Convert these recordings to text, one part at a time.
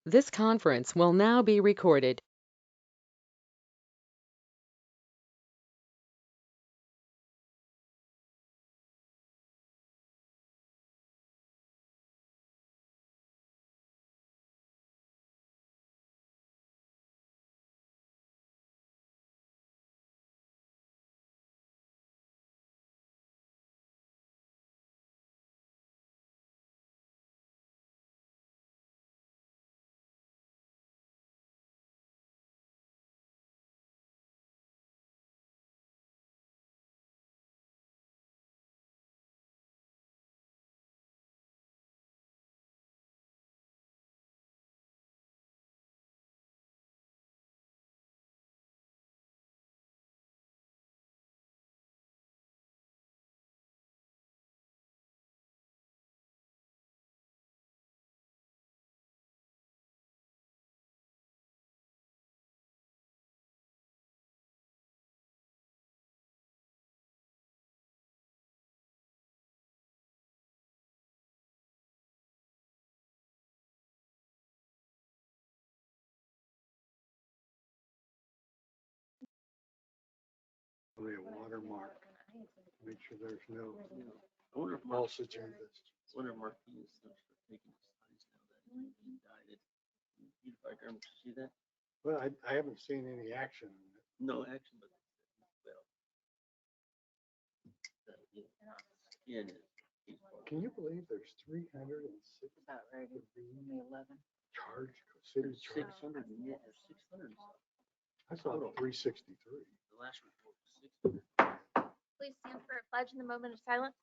This conference will now be recorded. A watermark. Make sure there's no I wonder if Mark, false agendas. I wonder if Mark Hughes starts taking his signs now that he died. Unified government, you see that? Well, I haven't seen any action on it. No action, but well. Yeah, it is. He's part of it. Can you believe there's 306 About right, only 11. charge, city There's charge? 600, and yet there's 600 and something. I saw 363. The last report was 600. Please stand for a pledge in the moment of silence.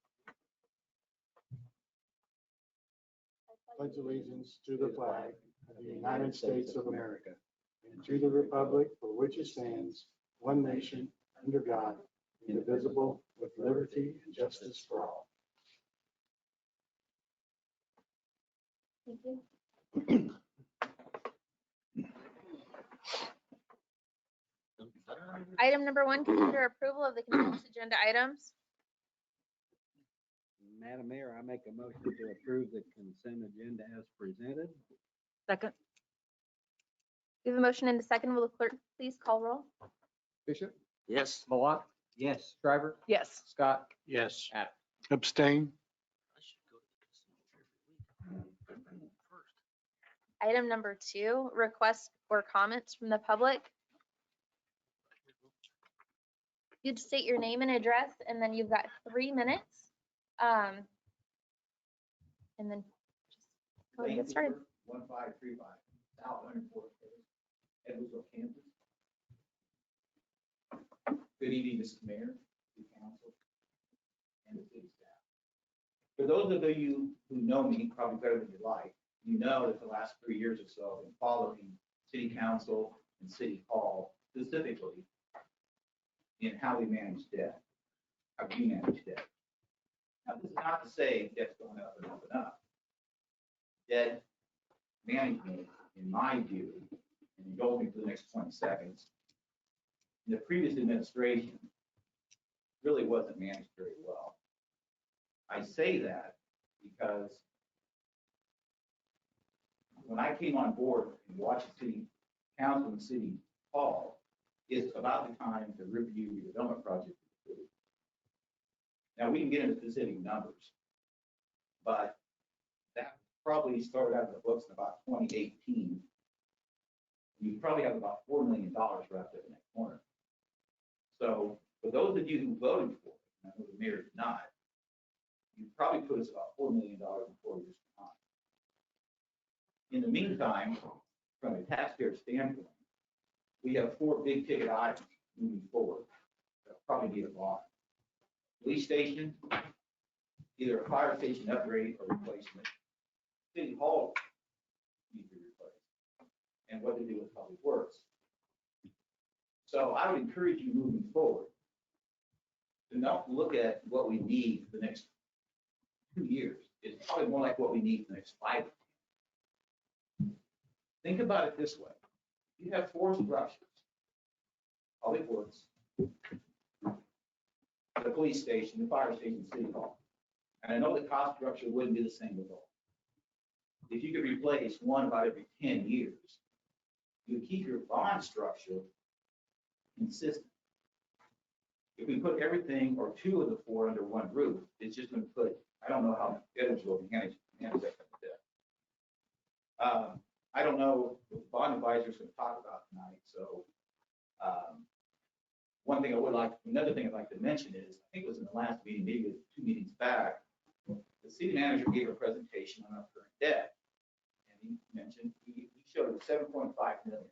Pledge allegiance to the flag of the United States of America and to the republic for which it stands, one nation, under God, indivisible, with liberty and justice for all. Thank you. Item number 1, consider approval of the consent agenda items. Madam Mayor, I make a motion to approve the consent agenda as presented. Second. We have a motion and a second. Will the clerk please call roll? Bishop, Yes. Malott, Yes. Shriver, Yes. Scott, Yes. App. Abstain. I should go to the casino every week. First. Item number 2, requests or comments from the public. You'd state your name and address, and then you've got 3 minutes. And then just go ahead and get started. 1535, South 104th, Edwardsville, Kansas. Good evening, Mr. Mayor, the council, and the city staff. For those of you who know me probably better than you like, you know that the last 3 years or so I've been following city council and city hall specifically in how we manage debt, how we manage debt. Now, this is not to say debt's going up and up and up. Debt management, in my view, and indulge me for the next 20 seconds, in the previous administration really wasn't managed very well. I say that because when I came on board and watched the city council and city hall, it's about the time to review the development project. Now, we can get into specific numbers, but that probably started out of the books in about 2018. You probably have about $4 million wrapped up in that corner. So for those of you who voted for it, and I know the mayor did not, you probably put us about $4 million in 4 years behind. In the meantime, from a taxpayer standpoint, we have 4 big ticket items moving forward that probably need a bond. Police station, either a fire station upgrade or replacement. City hall needs to be replaced. And what to do with public works. So I would encourage you moving forward to not look at what we need for the next 2 years. It's probably more like what we need for the next 5 or 10. Think about it this way. You have 4 structures. Public works, the police station, the fire station, city hall. And I know the cost structure wouldn't be the same with all. if you could replace one about every 10 years, you keep your bond structure consistent. If we put everything or two of the four under one roof, it's just going to put, I don't know how Edwardsville can manage that. I don't know what the bond advisor is going to talk about tonight. So another thing I'd like to mention is, I think it was in the last meeting, maybe it was 2 meetings back, the city manager gave a presentation on our current debt. And he mentioned, he showed 7.5 million.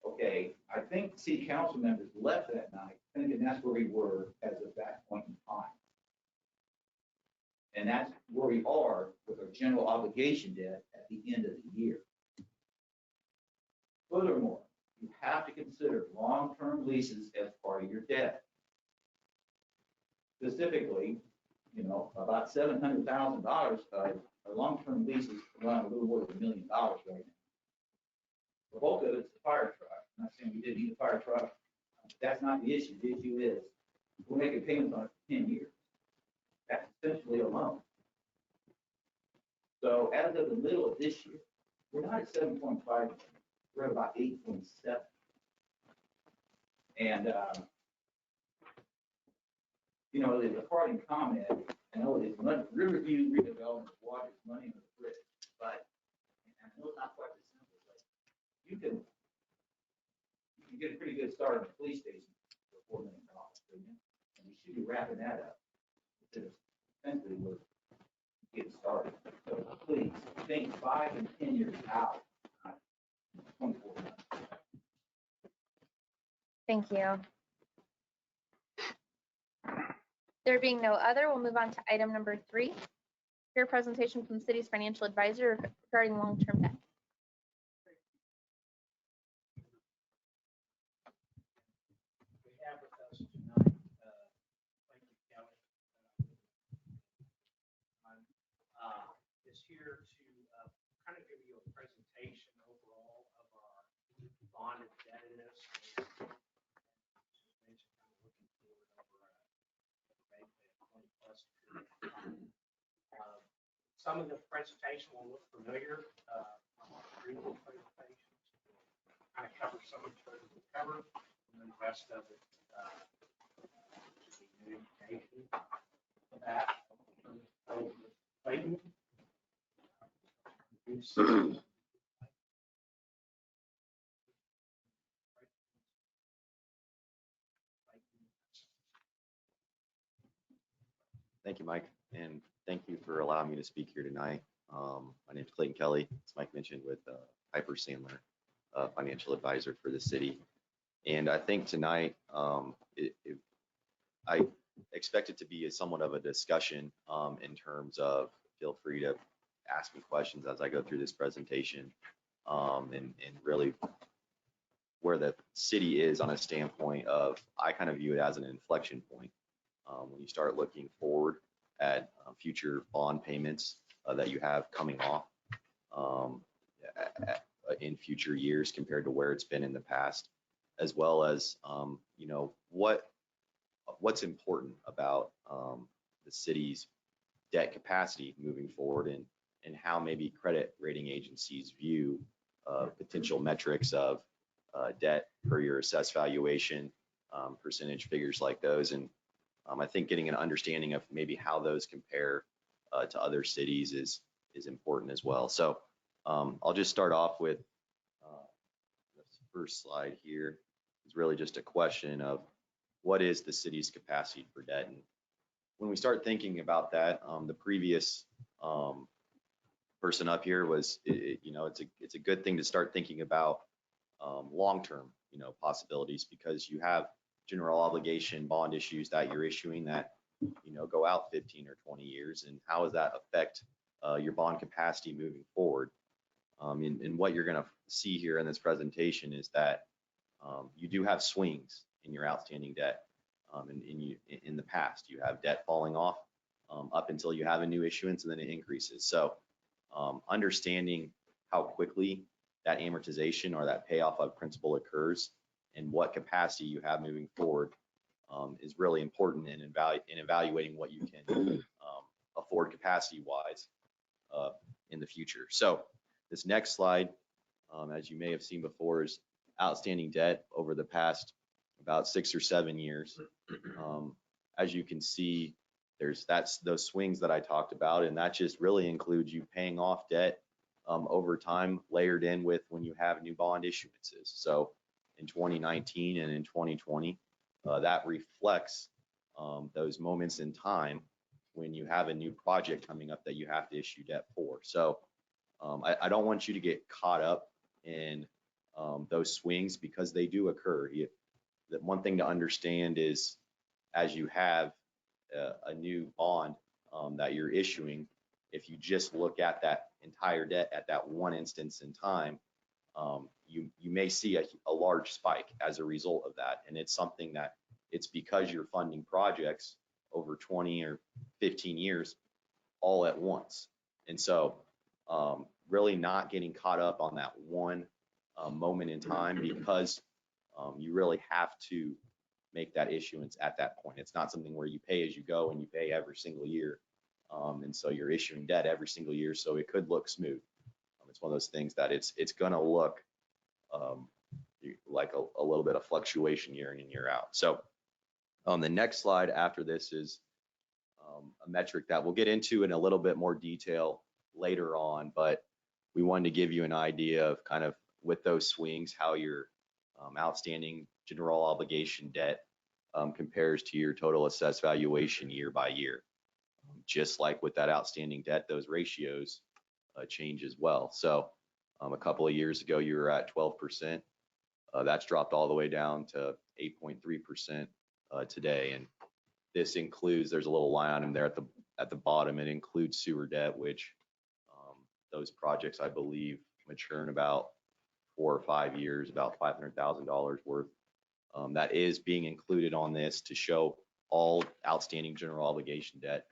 Okay, I think city council members left that night thinking that's where we were as of that point in time. And that's where we are with our general obligation debt at the end of the year. Furthermore, you have to consider long-term leases as part of your debt. Specifically, about $700,000 of our long-term leases run a little more than $1 million right now. The bulk of it's the fire truck. I'm not saying we didn't need a fire truck. That's not the issue. The issue is we're making payments on it for 10 years. That's essentially a loan. So as of the middle of this year, we're not at 7.5. We're at about 8.7. And there's a parting comment. I know it's Riverview redevelopment water is money on the bridge, but I know it's not quite as simple. But you can get a pretty good start on the police station for $4 million, and we should be wrapping that up. Essentially, we're getting started. So please think 5 and 10 years out. 24 months. Thank you. There being no other, we'll move on to item number 3. Your presentation from the city's financial advisor regarding long-term debt. We have with us tonight, thank you, Kelly, is here to kind of give you a presentation overall of our bond indebtedness. Some of the presentation will look familiar. Previous presentations kind of cover some of the cover, and then the rest of it should be new information for that. Thank you, Mike, and thank you for allowing me to speak here tonight. My name is Clayton Kelly, as Mike mentioned, with Piper Sandler, financial advisor for the city. And I think tonight, I expect it to be somewhat of a discussion in terms of, feel free to ask me questions as I go through this presentation, and really where the city is on a standpoint of, I kind of view it as an inflection point. When you start looking forward at future bond payments that you have coming off in future years compared to where it's been in the past, as well as what's important about the city's debt capacity moving forward, and how maybe credit rating agencies view potential metrics of debt per your assessed valuation, percentage figures like those. And I think getting an understanding of maybe how those compare to other cities is important as well. So I'll just start off with this first slide here. It's really just a question of what is the city's capacity for debt. And when we start thinking about that, the previous person up here was, it's a good thing to start thinking about long-term, possibilities, because you have general obligation bond issues that you're issuing that, go out 15 or 20 years. And how does that affect your bond capacity moving forward? And what you're going to see here in this presentation is that you do have swings in your outstanding debt. In the past, you have debt falling off up until you have a new issuance, and then it increases. So understanding how quickly that amortization or that payoff of principal occurs and what capacity you have moving forward is really important in evaluating what you can afford capacity wise in the future. So this next slide, as you may have seen before, is outstanding debt over the past about 6 or 7 years. As you can see, that's those swings that I talked about, and that just really includes you paying off debt over time, layered in with when you have new bond issuances. So in 2019 and in 2020, that reflects those moments in time when you have a new project coming up that you have to issue debt for. So I don't want you to get caught up in those swings, because they do occur. The one thing to understand is, as you have a new bond that you're issuing, if you just look at that entire debt at that one instance in time, you may see a large spike as a result of that. And it's something that it's because you're funding projects over 20 or 15 years all at once. And so really not getting caught up on that one moment in time, because you really have to make that issuance at that point. It's not something where you pay as you go and you pay every single year. And so you're issuing debt every single year, so it could look smooth. It's one of those things that it's going to look like a little bit of fluctuation year in and year out. So the next slide after this is a metric that we'll get into in a little bit more detail later on, but we wanted to give you an idea of kind of with those swings, how your outstanding general obligation debt compares to your total assessed valuation year by year. Just like with that outstanding debt, those ratios change as well. So a couple of years ago, you were at 12%. That's dropped all the way down to 8.3% today. And this includes, there's a little line item there at the bottom. It includes sewer debt, which those projects, I believe, mature in about 4 or 5 years, about $500,000 worth. That is being included on this to show all outstanding general obligation debt.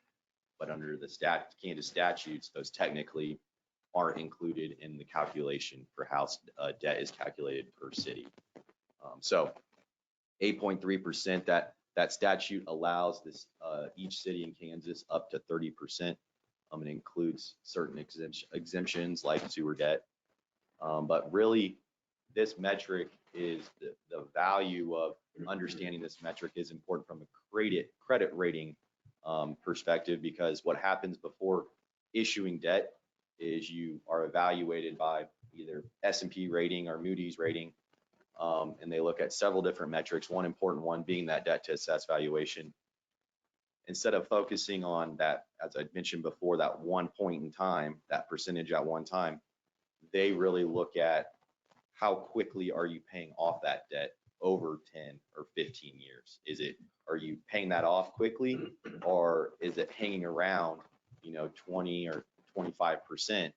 But under the Kansas statutes, those technically aren't included in the calculation for how debt is calculated per city. So 8.3%, that statute allows this each city in Kansas up to 30%. It includes certain exemptions like sewer debt. But really, this metric is the value of understanding this metric is important from a credit rating perspective, because what happens before issuing debt is you are evaluated by either S&P rating or Moody's rating, and they look at several different metrics, one important one being that debt to assessed valuation. Instead of focusing on that, as I mentioned before, that one point in time, that percentage at one time, they really look at how quickly are you paying off that debt over 10 or 15 years. Are you paying that off quickly, or is it hanging around 20 or 25%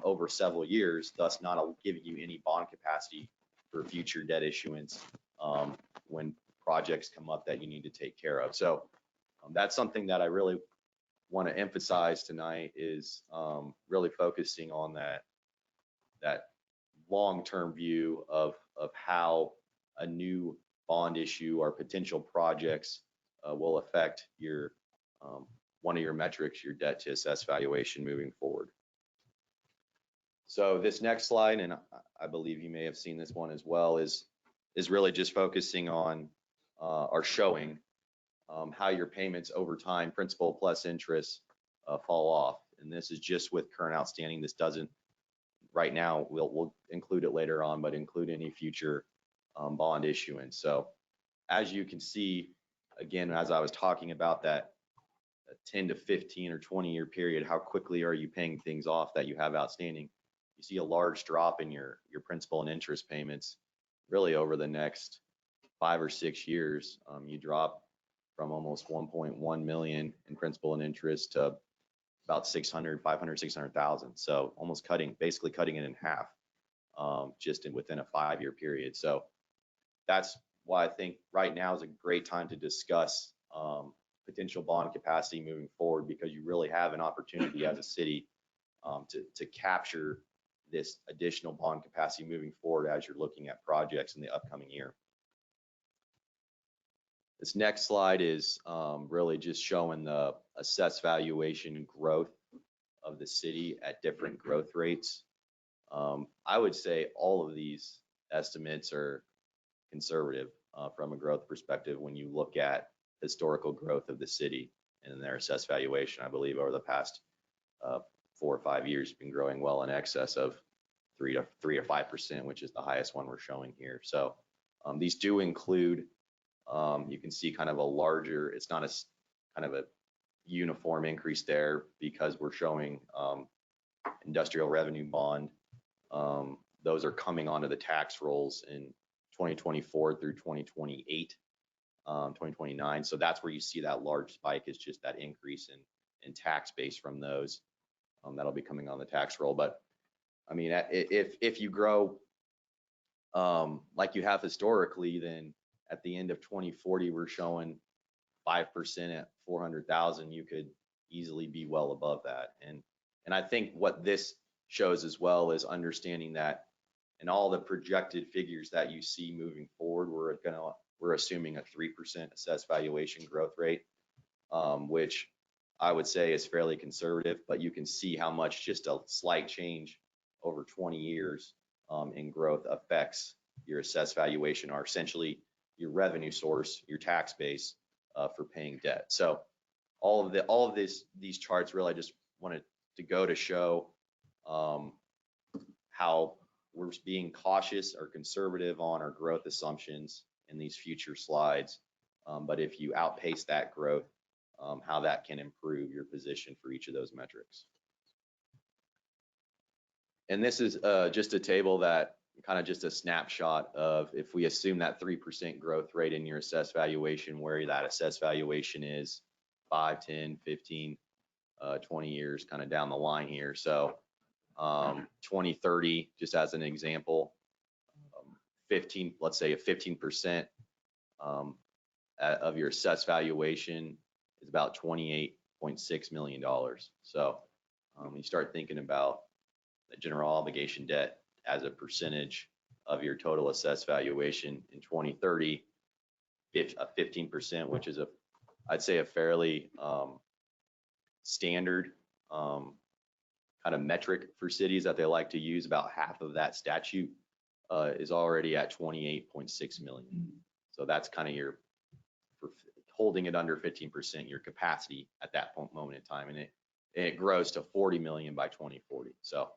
over several years, thus not giving you any bond capacity for future debt issuance when projects come up that you need to take care of. So that's something that I really want to emphasize tonight, is really focusing on that long-term view of how a new bond issue or potential projects will affect your one of your metrics, your debt to assessed valuation moving forward. So this next slide, and I believe you may have seen this one as well, is really just focusing on or showing how your payments over time, principal plus interest, fall off. And this is just with current outstanding. This doesn't, right now, we'll include it later on, but include any future bond issuance. So as you can see, again, as I was talking about that 10 to 15 or 20-year period, how quickly are you paying things off that you have outstanding? You see a large drop in your principal and interest payments really over the next 5 or 6 years. You drop from almost 1.1 million in principal and interest to about 500,000. So almost basically cutting it in half just within a 5-year period. So that's why I think right now is a great time to discuss potential bond capacity moving forward, because you really have an opportunity as a city to capture this additional bond capacity moving forward as you're looking at projects in the upcoming year. This next slide is really just showing the assessed valuation growth of the city at different growth rates. I would say all of these estimates are conservative from a growth perspective when you look at historical growth of the city and their assessed valuation. I believe over the past 4 or 5 years been growing well in excess of 3 to 5%, which is the highest one we're showing here. So these do include, you can see kind of a larger, it's not a kind of a uniform increase there because we're showing industrial revenue bond. Those are coming onto the tax rolls in 2024 through 2028, 2029. So that's where you see that large spike, is just that increase in tax base from those. That'll be coming on the tax roll. But I mean, if you grow like you have historically, then at the end of 2040, we're showing 5% at 400,000. You could easily be well above that. And I think what this shows as well is understanding that in all the projected figures that you see moving forward, we're assuming a 3% assessed valuation growth rate, which I would say is fairly conservative, but you can see how much just a slight change over 20 years in growth affects your assessed valuation, or essentially your revenue source, your tax base for paying debt. So all of these charts really just wanted to go to show how we're being cautious or conservative on our growth assumptions in these future slides. But if you outpace that growth, how that can improve your position for each of those metrics. And this is just a table that kind of just a snapshot of, if we assume that 3% growth rate in your assessed valuation, where that assessed valuation is 5, 10, 15, 20 years kind of down the line here. So 2030, just as an example, 15, let's say a 15% of your assessed valuation is about $28.6 million. So you start thinking about the general obligation debt as a percentage of your total assessed valuation in 2030, 15%, which is I'd say a fairly standard kind of metric for cities that they like to use. About half of that statute is already at 28.6 million. So that's kind of for holding it under 15%, your capacity at that moment in time, and it grows to 40 million by 2040. So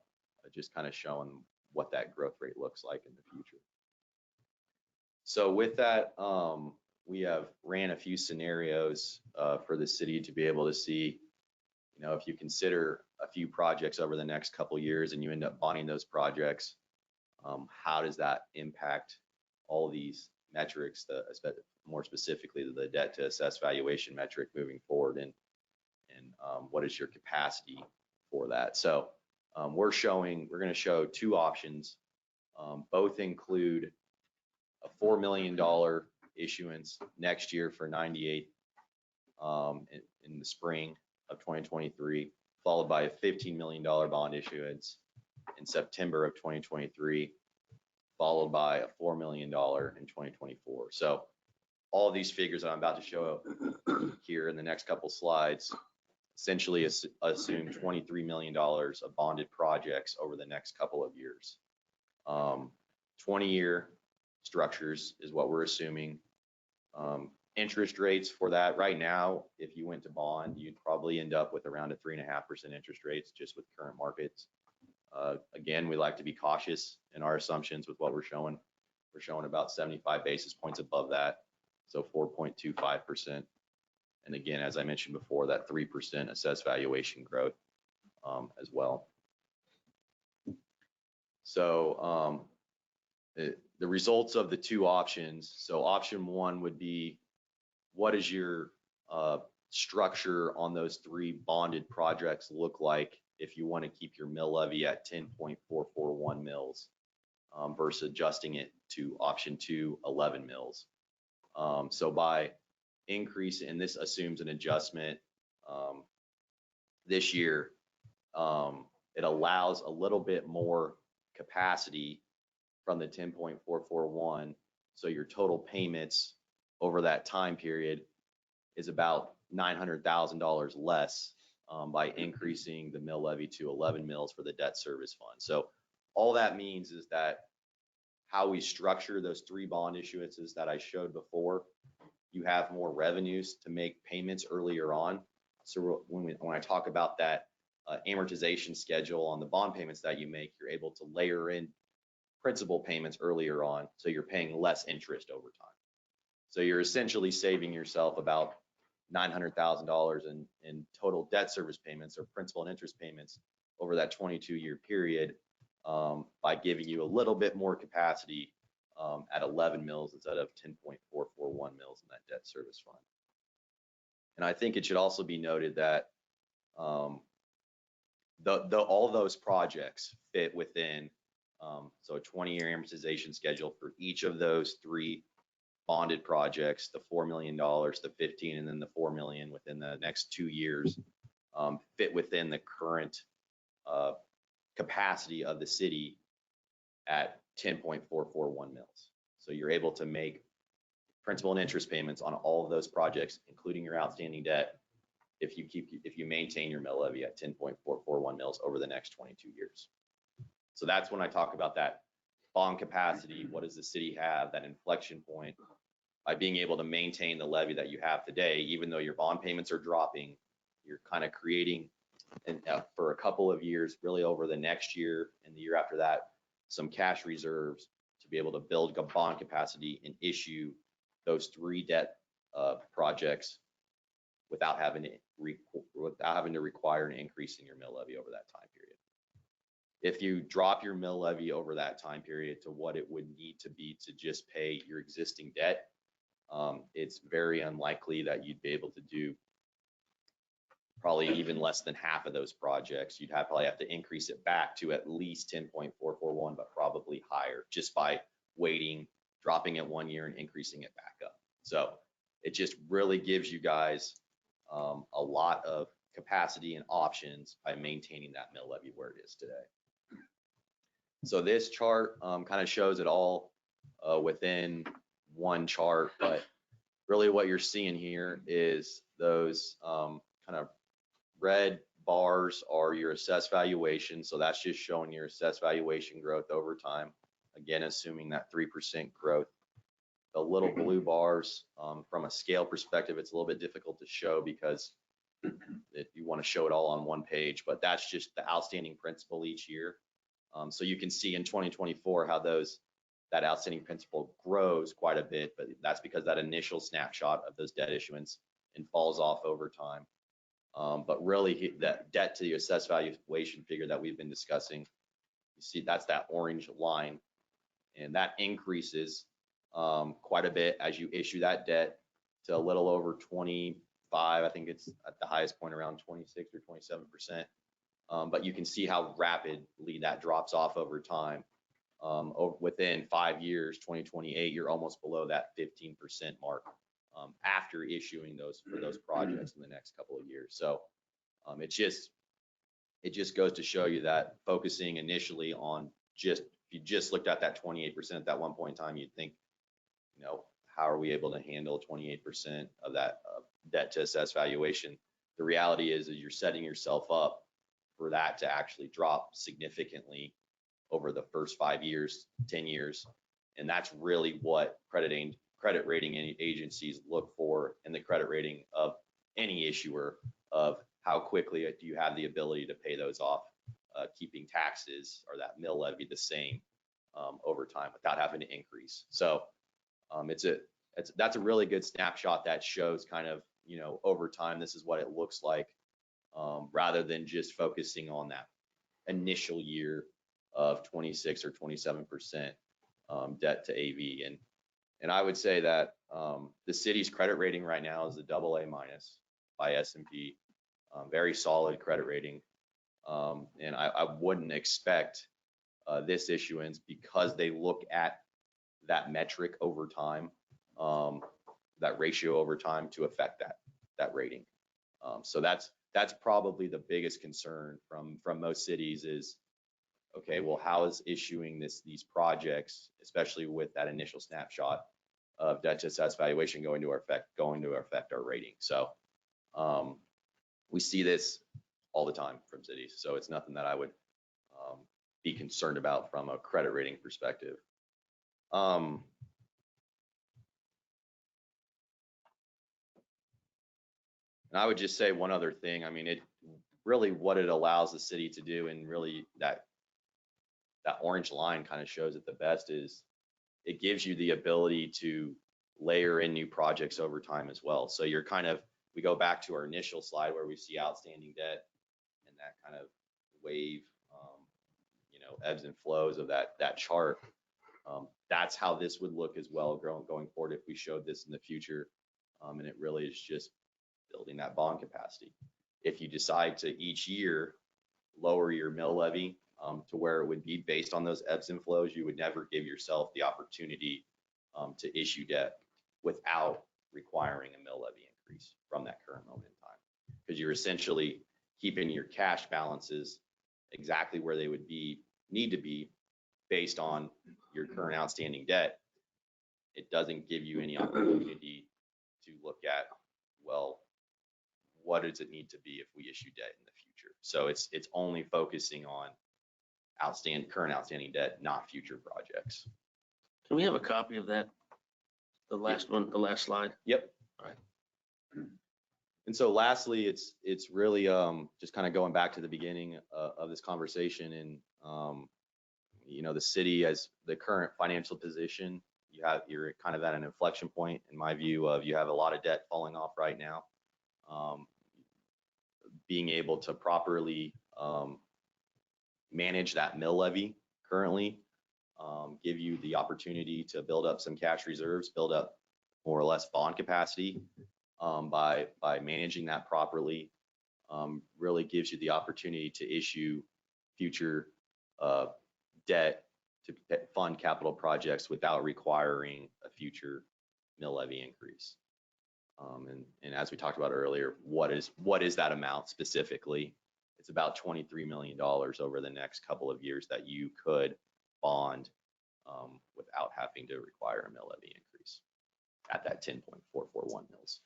just kind of showing what that growth rate looks like in the future. So with that, we have ran a few scenarios for the city to be able to see, if you consider a few projects over the next couple years and you end up bonding those projects, how does that impact all these metrics, more specifically the debt to assessed valuation metric moving forward, and what is your capacity for that? So we're going to show two options. Both include a $4 million issuance next year for 98 in the spring of 2023, followed by a $15 million bond issuance in September of 2023, followed by a $4 million in 2024. So all these figures that I'm about to show here in the next couple slides essentially assume $23 million of bonded projects over the next couple of years. 20-year structures is what we're assuming. Interest rates for that right now, if you went to bond, you'd probably end up with around a 3.5% interest rates just with current markets. Again, we like to be cautious in our assumptions with what we're showing. We're showing about 75 basis points above that, so 4.25%. And again, as I mentioned before, that 3% assessed valuation growth as well. So the results of the two options. So option one would be, what is your structure on those three bonded projects look like if you want to keep your mill levy at 10.441 mils versus adjusting it to option 2, 11 mils. So by increase, and this assumes an adjustment this year, it allows a little bit more capacity from the 10.441. So your total payments over that time period is about $900,000 less by increasing the mill levy to 11 mills for the debt service fund. So all that means is that how we structure those 3 bond issuances that I showed before, you have more revenues to make payments earlier on. So when I talk about that amortization schedule on the bond payments that you make, you're able to layer in principal payments earlier on, so you're paying less interest over time. So you're essentially saving yourself about $900,000 in total debt service payments or principal and interest payments over that 22-year period by giving you a little bit more capacity at 11 mills instead of 10.441 mills in that debt service fund. And I think it should also be noted that all those projects fit within so a 20-year amortization schedule for each of those 3 bonded projects, the $4 million, the 15, and then the $4 million within the next 2 years, fit within the current capacity of the city at 10.441 mills. So you're able to make principal and interest payments on all of those projects, including your outstanding debt, if you maintain your mill levy at 10.441 mills over the next 22 years. So that's when I talk about that bond capacity. What does the city have, that inflection point, by being able to maintain the levy that you have today, even though your bond payments are dropping, you're kind of creating, and for a couple of years, really over the next year and the year after that, some cash reserves to be able to build bond capacity and issue those 3 debt projects without having to require an increase in your mill levy over that time period. If you drop your mill levy over that time period to what it would need to be to just pay your existing debt, it's very unlikely that you'd be able to do probably even less than half of those projects. You'd probably have to increase it back to at least 10.441, but probably higher, just by waiting, dropping it 1 year and increasing it back up. So it just really gives you guys a lot of capacity and options by maintaining that mill levy where it is today. So this chart kind of shows it all within one chart, but really what you're seeing here is those kind of red bars are your assessed valuation. So that's just showing your assessed valuation growth over time. Again, assuming that 3% growth. The little blue bars, from a scale perspective, it's a little bit difficult to show because you want to show it all on one page, but that's just the outstanding principal each year. So you can see in 2024 how that outstanding principal grows quite a bit, but that's because that initial snapshot of those debt issuance and falls off over time. But really, that debt to the assessed valuation figure that we've been discussing, you see that's that orange line, and that increases quite a bit as you issue that debt to a little over 25. I think it's at the highest point around 26 or 27%. But you can see how rapidly that drops off over time. Within 5 years, 2028, you're almost below that 15% mark after issuing those for those projects in the next couple of years. So it just goes to show you that focusing initially on if you just looked at that 28% at that one point in time, you'd think, how are we able to handle 28% of that debt to assessed valuation? The reality is you're setting yourself up for that to actually drop significantly over the first 5 years, 10 years. And that's really what credit rating agencies look for in the credit rating of any issuer, of how quickly do you have the ability to pay those off, keeping taxes or that mill levy the same over time without having to increase. So that's a really good snapshot that shows kind of, over time, this is what it looks like, rather than just focusing on that initial year of 26 or 27% debt to AV. And I would say that the city's credit rating right now is a AA- by S&P, very solid credit rating. And I wouldn't expect this issuance, because they look at that metric over time, that ratio over time, to affect that rating. So that's probably the biggest concern from most cities is, okay, well, how is issuing these projects, especially with that initial snapshot of debt to assessed valuation, going to affect our rating? So We see this all the time from cities, so it's nothing that I would be concerned about from a credit rating perspective. And I would just say one other thing. I mean, it really what it allows the city to do, and really that orange line kind of shows it the best, is it gives you the ability to layer in new projects over time as well. So you're kind of, we go back to our initial slide where we see outstanding debt and that kind of wave, ebbs and flows of that chart. That's how this would look as well going forward if we showed this in the future. And it really is just building that bond capacity. If you decide to each year lower your mill levy to where it would be based on those ebbs and flows, you would never give yourself the opportunity to issue debt without requiring a mill levy increase from that current moment in time, because you're essentially keeping your cash balances exactly where they would need to be based on your current outstanding debt. It doesn't give you any opportunity to look at, well, what does it need to be if we issue debt in the future? So it's only focusing on current outstanding debt, not future projects. Can we have a copy of that? The last one, the last slide? Yep. All right. And so lastly, it's really just kind of going back to the beginning of this conversation, and the city, as the current financial position, you're kind of at an inflection point in my view of, you have a lot of debt falling off right now. Being able to properly manage that mill levy currently, give you the opportunity to build up some cash reserves, build up more or less bond capacity by managing that properly. Really gives you the opportunity to issue future debt to fund capital projects without requiring a future mill levy increase. And as we talked about earlier, what is that amount specifically? It's about $23 million over the next couple of years that you could bond without having to require a mill levy increase at that 10.441 mils.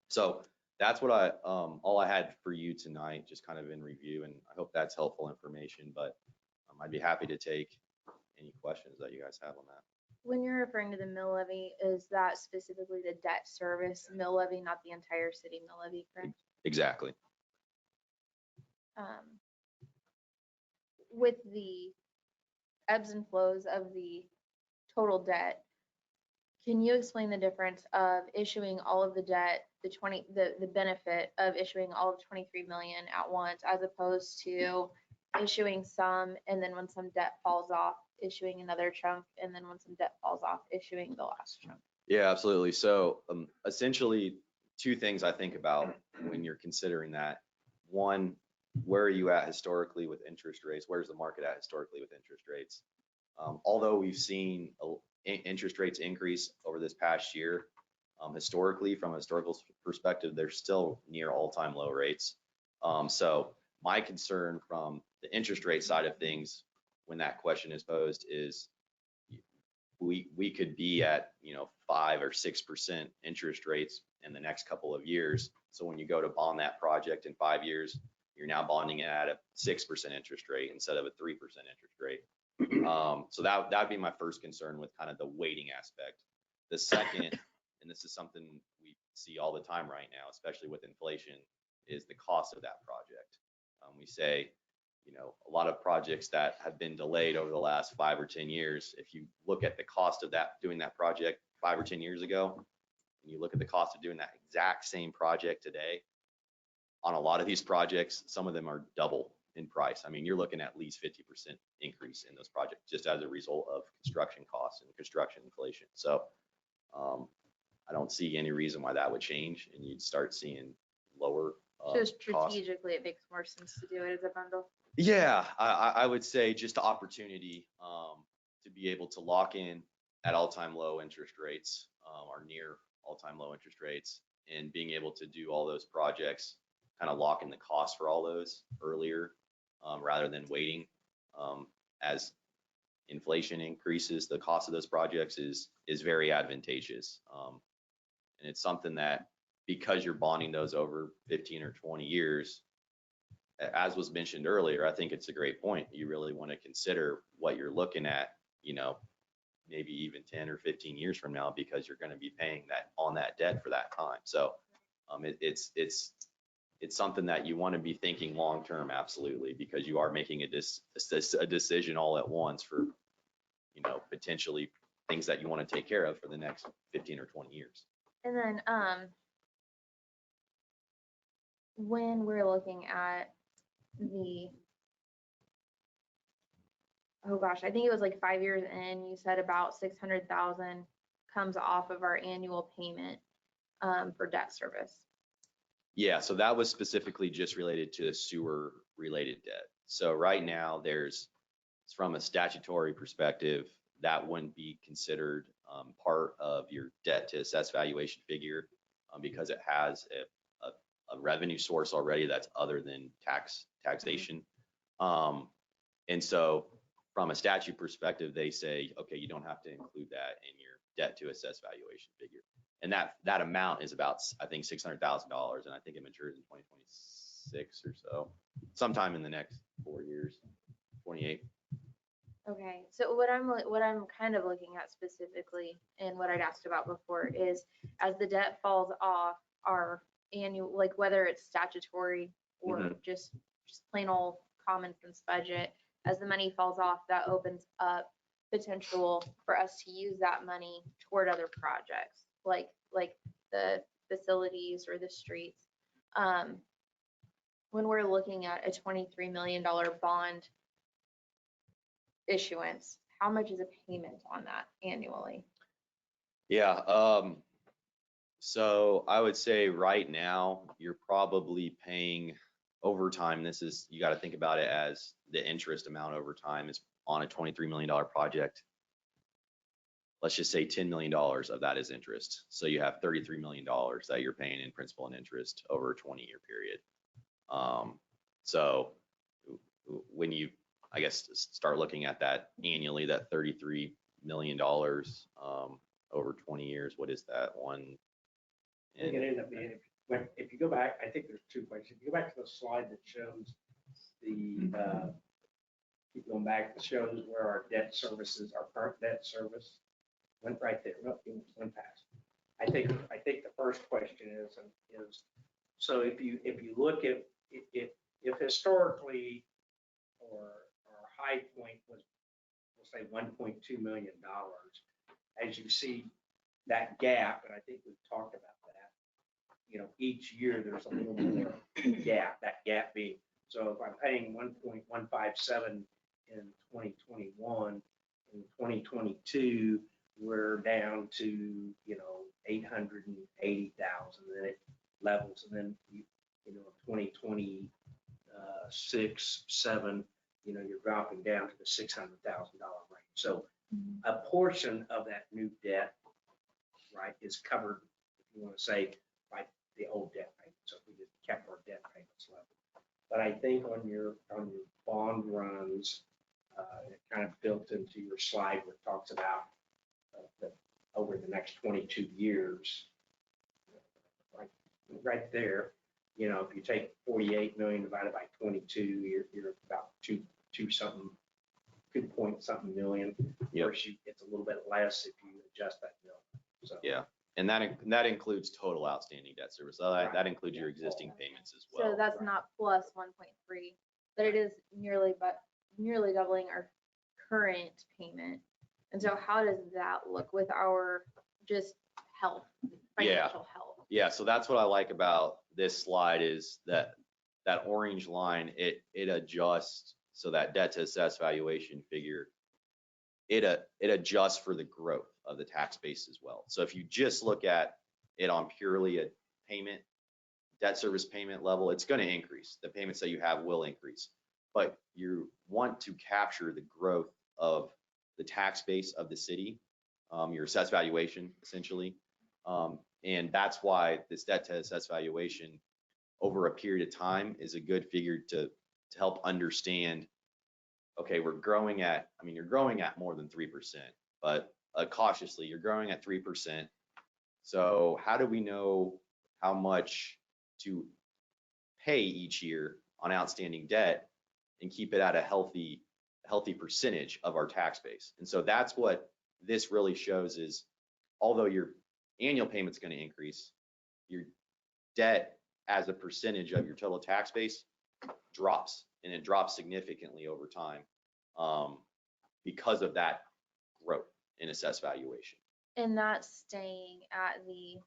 So that's what all I had for you tonight, just kind of in review, and I hope that's helpful information, but I'd be happy to take any questions that you guys have on that. When you're referring to the mill levy, is that specifically the debt service mill levy, not the entire city mill levy, correct? Exactly. With the ebbs and flows of the total debt, can you explain the difference of issuing all of the debt, the benefit of issuing all of 23 million at once, as opposed to issuing some, and then when some debt falls off, issuing another chunk, and then when some debt falls off, issuing the last chunk? Yeah, absolutely. So essentially, two things I think about when you're considering that. One, where are you at historically with interest rates? Where's the market at historically with interest rates? Although we've seen interest rates increase over this past year, historically, from a historical perspective, they're still near all-time low rates. So my concern from the interest rate side of things, when that question is posed, is we could be at 5 or 6% interest rates in the next couple of years. So when you go to bond that project in 5 years, you're now bonding it at a 6% interest rate instead of a 3% interest rate. So that'd be my first concern with kind of the weighting aspect. The second, and this is something we see all the time right now, especially with inflation, is the cost of that project. We say, a lot of projects that have been delayed over the last 5 or 10 years, if you look at the cost of doing that project 5 or 10 years ago, and you look at the cost of doing that exact same project today, on a lot of these projects, some of them are double in price. I mean, you're looking at least 50% increase in those projects just as a result of construction costs and construction inflation. So I don't see any reason why that would change, and you'd start seeing lower So strategically, it makes more sense to do it as a bundle? Yeah, I would say just the opportunity to be able to lock in at all-time low interest rates or near all-time low interest rates, and being able to do all those projects, kind of lock in the cost for all those earlier rather than waiting. As inflation increases, the cost of those projects is very advantageous. And it's something that because you're bonding those over 15 or 20 years, as was mentioned earlier, I think it's a great point. You really want to consider what you're looking at, maybe even 10 or 15 years from now, because you're going to be paying that on that debt for that time. So it's something that you want to be thinking long term, absolutely, because you are making a decision all at once for potentially things that you want to take care of for the next 15 or 20 years. And then when we're looking at oh gosh, I think it was like 5 years in, you said about 600,000 comes off of our annual payment for debt service. Yeah, so that was specifically just related to sewer related debt. So right now from a statutory perspective, that wouldn't be considered part of your debt to assess valuation figure because it has a revenue source already that's other than taxation. And so from a statute perspective, they say, okay, you don't have to include that in your debt to assess valuation figure. And that amount is about, I think, $600,000, and I think it matures in 2026 or so, sometime in the next 4 years, 28. Okay, so what I'm kind of looking at specifically, and what I'd asked about before, is as the debt falls off our annual, like whether it's statutory or just plain old common sense budget, as the money falls off, that opens up potential for us to use that money toward other projects, like the facilities or the streets. When we're looking at a $23 million bond issuance, how much is a payment on that annually? Yeah, so I would say right now you're probably paying over time. You got to think about it as the interest amount over time is on a $23 million project. Let's just say $10 million of that is interest. So you have $33 million that you're paying in principal and interest over a 20-year period. So when you, I guess, start looking at that annually, that $33 million over 20 years, what is that? I think it ended up being, if you go back, I think there's 2 questions. If you go back to the slide that shows keep going back, that shows where our debt services, our current debt service went right there. No, it went past. I think the first question is so if you look at if historically or our high point was, we'll say $1.2 million, as you see that gap, and I think we've talked about that, each year there's a little more gap, that gap being, so if I'm paying 1.157 in 2021, in 2022, we're down to, 880,000, then it levels, and then, 2026, 7, you're dropping down to the $600,000 range. So a portion of that new debt, right, is covered, if you want to say, by the old debt payment. So if we just kept our debt payments level. But I think on your bond runs, it kind of built into your slide where it talks about over the next 22 years, right there, if you take 48 million divided by 22, you're about two point something million. Yep. It's a little bit less if you adjust that million. So Yeah, and that includes total outstanding debt service. So that includes your existing payments as well. So that's not plus 1.3, but it is nearly doubling our current payment. And so how does that look with our just health, financial health? Yeah, so that's what I like about this slide is that orange line, it adjusts, so that debt to assess valuation figure, it adjusts for the growth of the tax base as well. So if you just look at it on purely a debt service payment level, it's going to increase. The payments that you have will increase, but you want to capture the growth of the tax base of the city, your assessed valuation essentially. And that's why this debt to assess valuation over a period of time is a good figure to help understand, okay, you're growing at more than 3%, but cautiously, you're growing at 3%. So how do we know how much to pay each year on outstanding debt and keep it at a healthy percentage of our tax base. And so that's what this really shows is, although your annual payment's going to increase, your debt as a percentage of your total tax base drops, and it drops significantly over time because of that growth in assessed valuation. And that's staying at the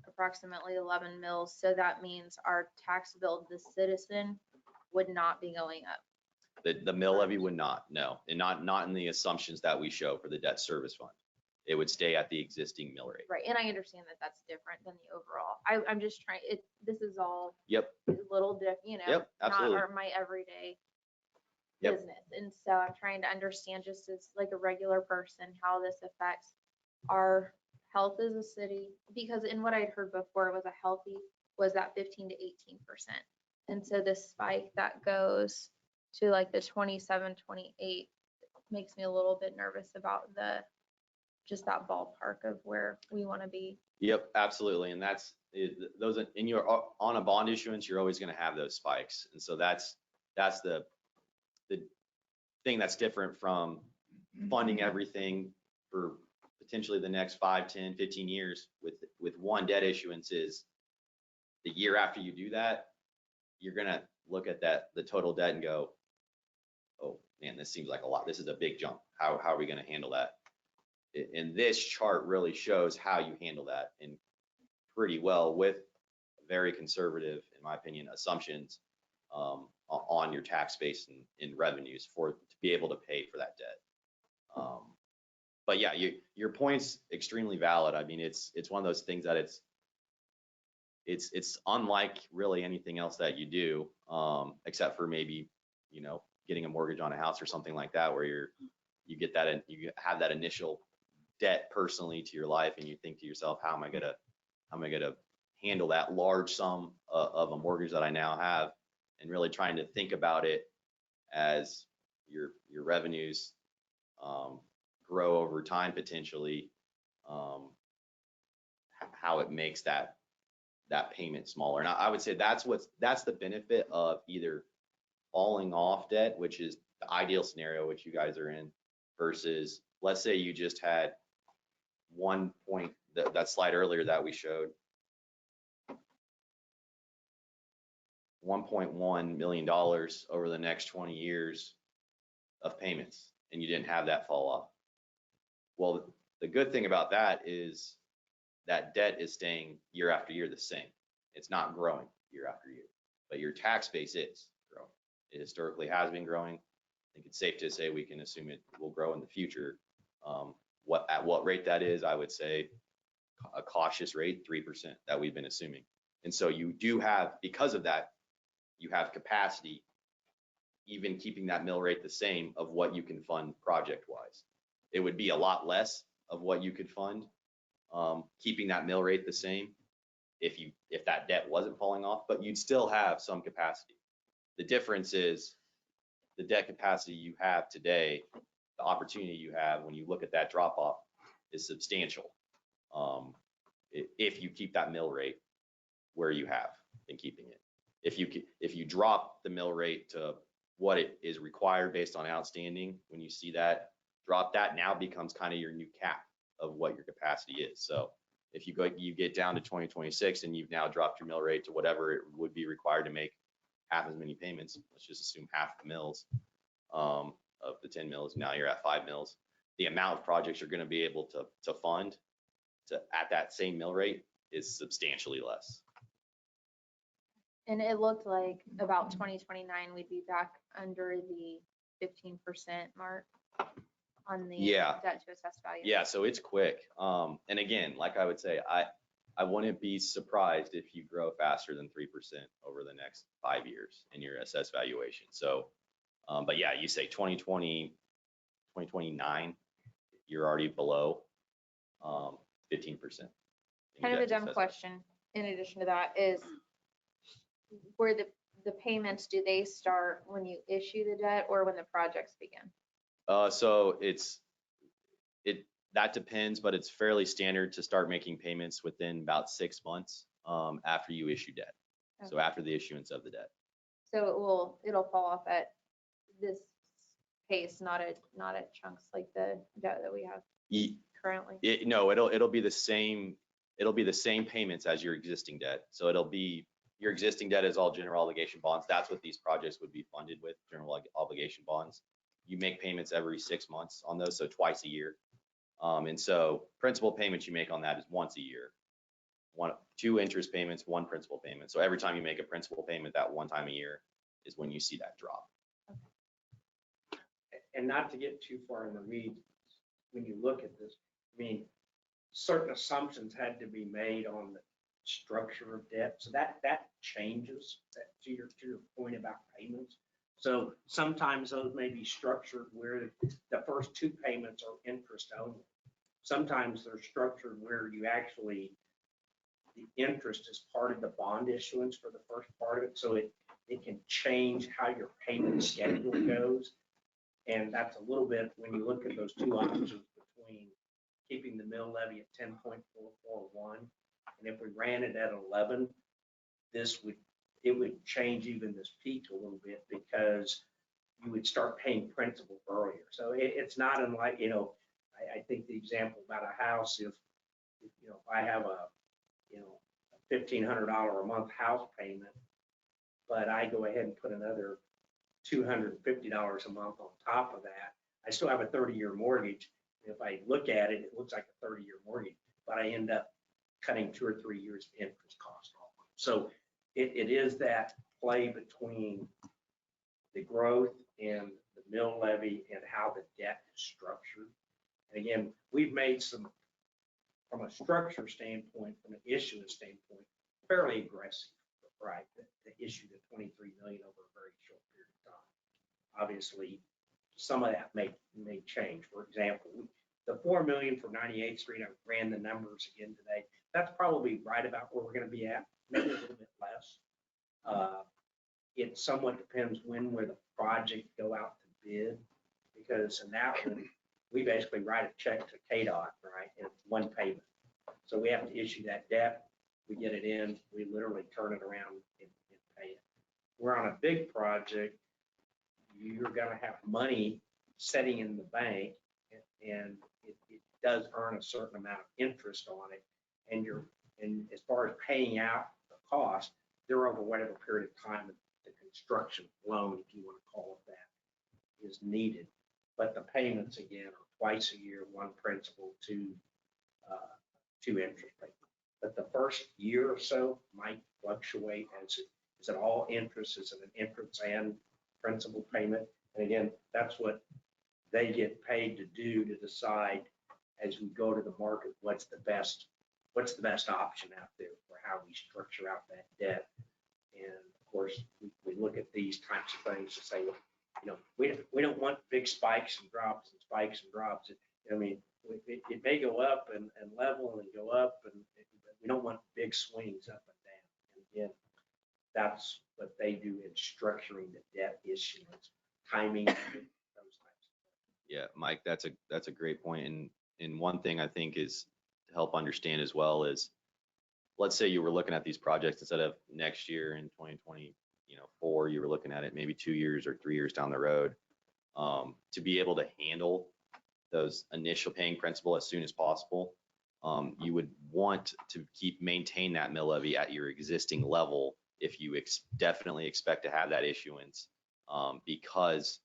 approximately 11 mils. So that means our tax bill to the citizen would not be going up. The mill levy would not, no, and not in the assumptions that we show for the debt service fund. It would stay at the existing mill rate. Right, and I understand that that's different than the overall. I'm just trying, this is all Yep. a little Yep, absolutely. not my everyday Yep. business. And so I'm trying to understand, just as like a regular person, how this affects our health as a city. Because in what I'd heard before was was that 15 to 18%. And so the spike that goes to like the 27, 28 makes me a little bit nervous about just that ballpark of where we want to be. Yep, absolutely. And that's those in your on a bond issuance, you're always going to have those spikes. And so that's the thing that's different from funding everything for potentially the next 5, 10, 15 years with one debt issuance is the year after you do that, you're going to look at the total debt and go, oh man, this seems like a lot. This is a big jump. How are we going to handle that? And this chart really shows how you handle that, and pretty well with very conservative, in my opinion, assumptions on your tax base and revenues to be able to pay for that debt. But yeah, your point's extremely valid. I mean, it's one of those things that it's unlike really anything else that you do, except for maybe, getting a mortgage on a house or something like that, where you get that and you have that initial debt personally to your life, and you think to yourself, how am I gonna handle that large sum of a mortgage that I now have, and really trying to think about it as your revenues grow over time potentially, how it makes that payment smaller. And I would say that's the benefit of either falling off debt, which is the ideal scenario which you guys are in, versus let's say you just had that slide earlier that we showed, $1.1 million over the next 20 years of payments, and you didn't have that fall off. Well, the good thing about that is that debt is staying year after year the same. It's not growing year after year, but your tax base is growing. It historically has been growing. I think it's safe to say we can assume it will grow in the future. At what rate that is, I would say a cautious rate, 3% that we've been assuming. And so you do have, because of that, you have capacity, even keeping that mill rate the same, of what you can fund project wise. It would be a lot less of what you could fund, keeping that mill rate the same if that debt wasn't falling off, but you'd still have some capacity. The difference is the debt capacity you have today, the opportunity you have when you look at that drop off is substantial. If you keep that mill rate where you have been keeping it. If you drop the mill rate to what it is required based on outstanding, when you see that drop, that now becomes kind of your new cap of what your capacity is. So if you get down to 2026 and you've now dropped your mill rate to whatever it would be required to make half as many payments, let's just assume half the mills of the 10 mills, now you're at 5 mills. The amount of projects you're going to be able to fund at that same mill rate is substantially less. And it looked like about 2029, we'd be back under the 15% mark on the debt to assessed value. Yeah, so it's quick. And again, like I would say, I wouldn't be surprised if you grow faster than 3% over the next 5 years in your assessed valuation. So, but yeah, you say 2020, 2029, you're already below 15%. Kind of a dumb question in addition to that is, where the payments, do they start when you issue the debt or when the projects begin? So that depends, but it's fairly standard to start making payments within about 6 months after you issue debt. So Okay. after the issuance of the debt. So it'll fall off at this pace, not at chunks like the debt that we have currently. No, it'll be the same. It'll be the same payments as your existing debt. So it'll be your existing debt is all general obligation bonds. That's what these projects would be funded with, general obligation bonds. You make payments every 6 months on those, so twice a year. And so principal payments you make on that is once a year. 2 interest payments, 1 principal payment. So every time you make a principal payment, that one time a year is when you see that drop. And not to get too far in the weeds, when you look at this, I mean, certain assumptions had to be made on the structure of debt. So that changes to your point about payments. So sometimes those may be structured where the first 2 payments are interest only. Sometimes they're structured where you actually, the interest is part of the bond issuance for the first part of it. So it can change how your payment schedule goes. And that's a little bit, when you look at those 2 options between keeping the mill levy at 10.441, and if we ran it at 11, it would change even this peak a little bit because you would start paying principal earlier. So it's not unlike, I think the example about a house, if I have a $1,500 a month house payment, but I go ahead and put another $250 a month on top of that, I still have a 30-year mortgage. If I look at it, it looks like a 30-year mortgage, but I end up cutting 2 or 3 years of interest cost off. So it is that play between the growth and the mill levy and how the debt is structured. And again, we've made some, from a structure standpoint, from an issuance standpoint, fairly aggressive, right? To issue the 23 million over a very short period of time. Obviously, some of that may change. For example, the 4 million for 98th Street, I ran the numbers again today. That's probably right about where we're going to be at, maybe a little bit less. It somewhat depends when will the project go out to bid, because in that one, we basically write a check to KDOT, right? And it's 1 payment. So we have to issue that debt. We get it in, we literally turn it around and pay it. We're on a big project. You're going to have money sitting in the bank, and it does earn a certain amount of interest on it. And as far as paying out the cost, they're over whatever period of time the construction loan, if you want to call it that, is needed. But the payments again are twice a year, 1 principal, 2 interest payments. But the first year or so might fluctuate is it all interest? Is it an interest and principal payment? And again, that's what they get paid to do, to decide as we go to the market, what's the best option out there for how we structure out that debt. And of course, we look at these types of things to say, we don't want big spikes and drops and spikes and drops. I mean, it may go up and level and go up, and we don't want big swings up and down. And again, that's what they do in structuring the debt issuance, timing, those types of things. Yeah, Mike, that's a great point. And one thing I think is to help understand as well is, let's say you were looking at these projects instead of next year in 2024, you were looking at it maybe 2 years or 3 years down the road, to be able to handle those initial paying principal as soon as possible. You would want to maintain that mill levy at your existing level if you definitely expect to have that issuance, because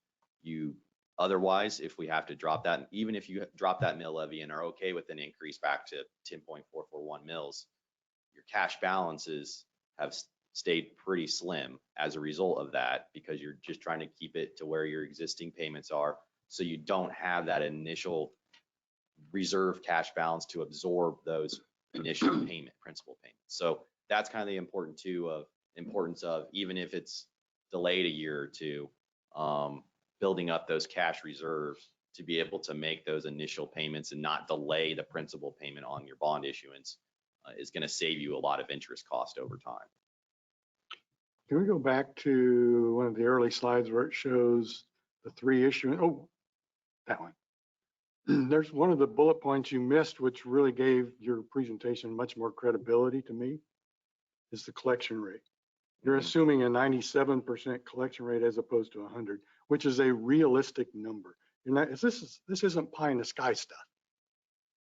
otherwise, if we have to drop that, even if you drop that mill levy and are okay with an increase back to 10.441 mils, your cash balances have stayed pretty slim as a result of that, because you're just trying to keep it to where your existing payments are, so you don't have that initial reserve cash balance to absorb those initial principal payments. So that's kind of the importance of, even if it's delayed a year or 2, building up those cash reserves to be able to make those initial payments and not delay the principal payment on your bond issuance is going to save you a lot of interest cost over time. Can we go back to one of the early slides where it shows the 3 issuing? Oh, that one. There's one of the bullet points you missed, which really gave your presentation much more credibility to me. is the collection rate. You're assuming a 97% collection rate as opposed to 100, which is a realistic number. You're not, this isn't pie in the sky stuff.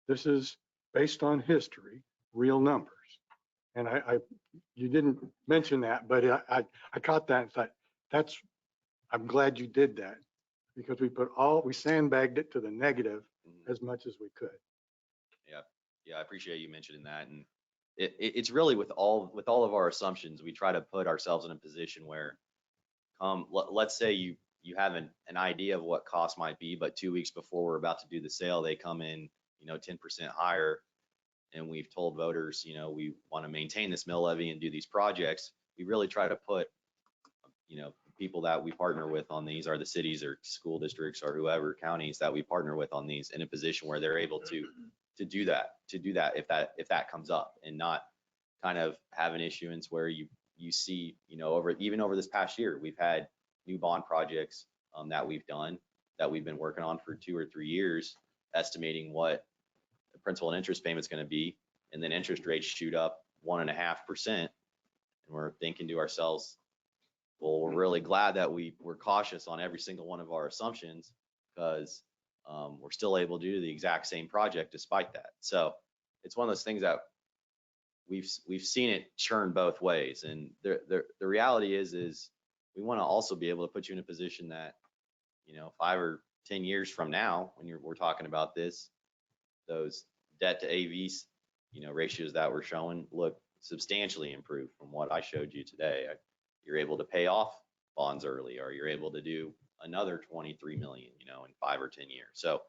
This is based on history, real numbers. And you didn't mention that, but I caught that and thought, I'm glad you did that, because we sandbagged it to the negative as much as we could. Yeah, I appreciate you mentioning that. And it's really with all of our assumptions, we try to put ourselves in a position where, let's say you have an idea of what cost might be, but 2 weeks before we're about to do the sale, they come in, 10% higher. And we've told voters, we want to maintain this mill levy and do these projects. We really try to put, people that we partner with on these, are the cities or school districts or whoever, counties that we partner with on these, in a position where they're able to do that if that comes up, and not kind of have an issuance where you see, even over this past year, we've had new bond projects that we've done, that we've been working on for 2 or 3 years, estimating what the principal and interest payment's going to be, and then interest rates shoot up 1.5%, and we're thinking to ourselves, well, we're really glad that we're cautious on every single one of our assumptions, because we're still able to do the exact same project despite that. So it's one of those things that we've seen it churn both ways. And the reality is we want to also be able to put you in a position that, 5 or 10 years from now, when we're talking about this, those debt to AVs, ratios that we're showing look substantially improved from what I showed you today. You're able to pay off bonds early, or you're able to do another 23 million, in 5 or 10 years. So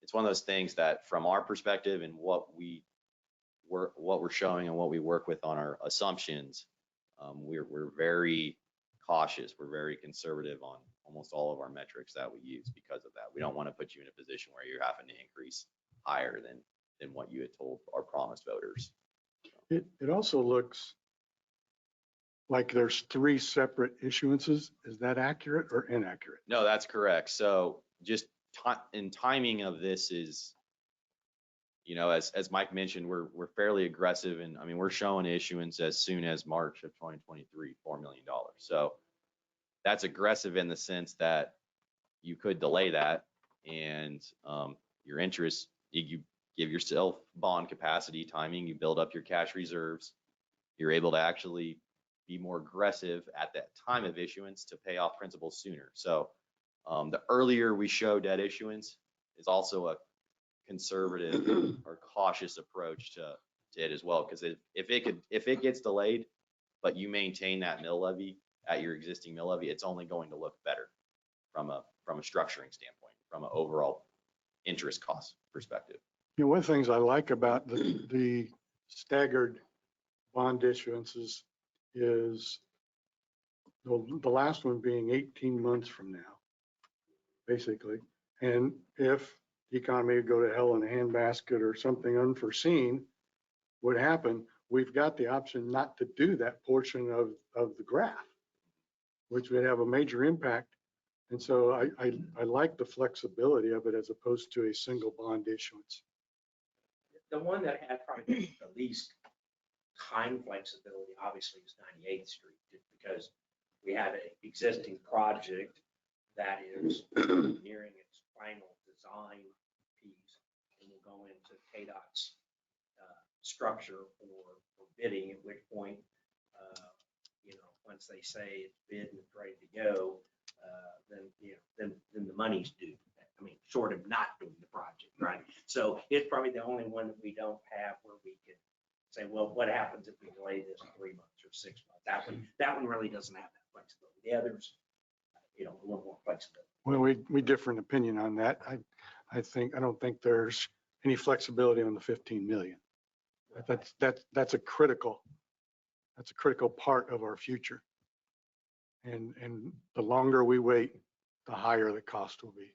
it's one of those things that, from our perspective and what we're showing and what we work with on our assumptions, we're very cautious. We're very conservative on almost all of our metrics that we use because of that. We don't want to put you in a position where you're having to increase higher than what you had told our promised voters. It also looks like there's 3 separate issuances. Is that accurate or inaccurate? No, that's correct. So just in timing of this is, as Mike mentioned, we're fairly aggressive, and I mean, we're showing issuance as soon as March of 2023, $4 million. So that's aggressive in the sense that you could delay that, and your interest, you give yourself bond capacity timing, you build up your cash reserves, you're able to actually be more aggressive at that time of issuance to pay off principal sooner. So the earlier we show debt issuance is also a conservative or cautious approach to it as well, because if it gets delayed, but you maintain that mill levy at your existing mill levy, it's only going to look better from a structuring standpoint, from an overall interest cost perspective. One of the things I like about the staggered bond issuances is the last one being 18 months from now, basically. And if the economy would go to hell in a handbasket or something unforeseen would happen, we've got the option not to do that portion of the graph, which would have a major impact. And so I like the flexibility of it as opposed to a single bond issuance. The one that had probably the least time flexibility, obviously, is 98th Street, just because we have an existing project that is nearing its final design piece, and will go into KDOT's structure for bidding, at which point, once they say it's bid and it's ready to go, then the money's due. I mean, short of not doing the project, right? So it's probably the only one that we don't have where we could say, well, what happens if we delay this 3 months or 6 months? That one really doesn't have that flexibility. The others, a little more flexibility. Well, we differ in opinion on that. I don't think there's any flexibility on the 15 million. That's a critical part of our future. And the longer we wait, the higher the cost will be,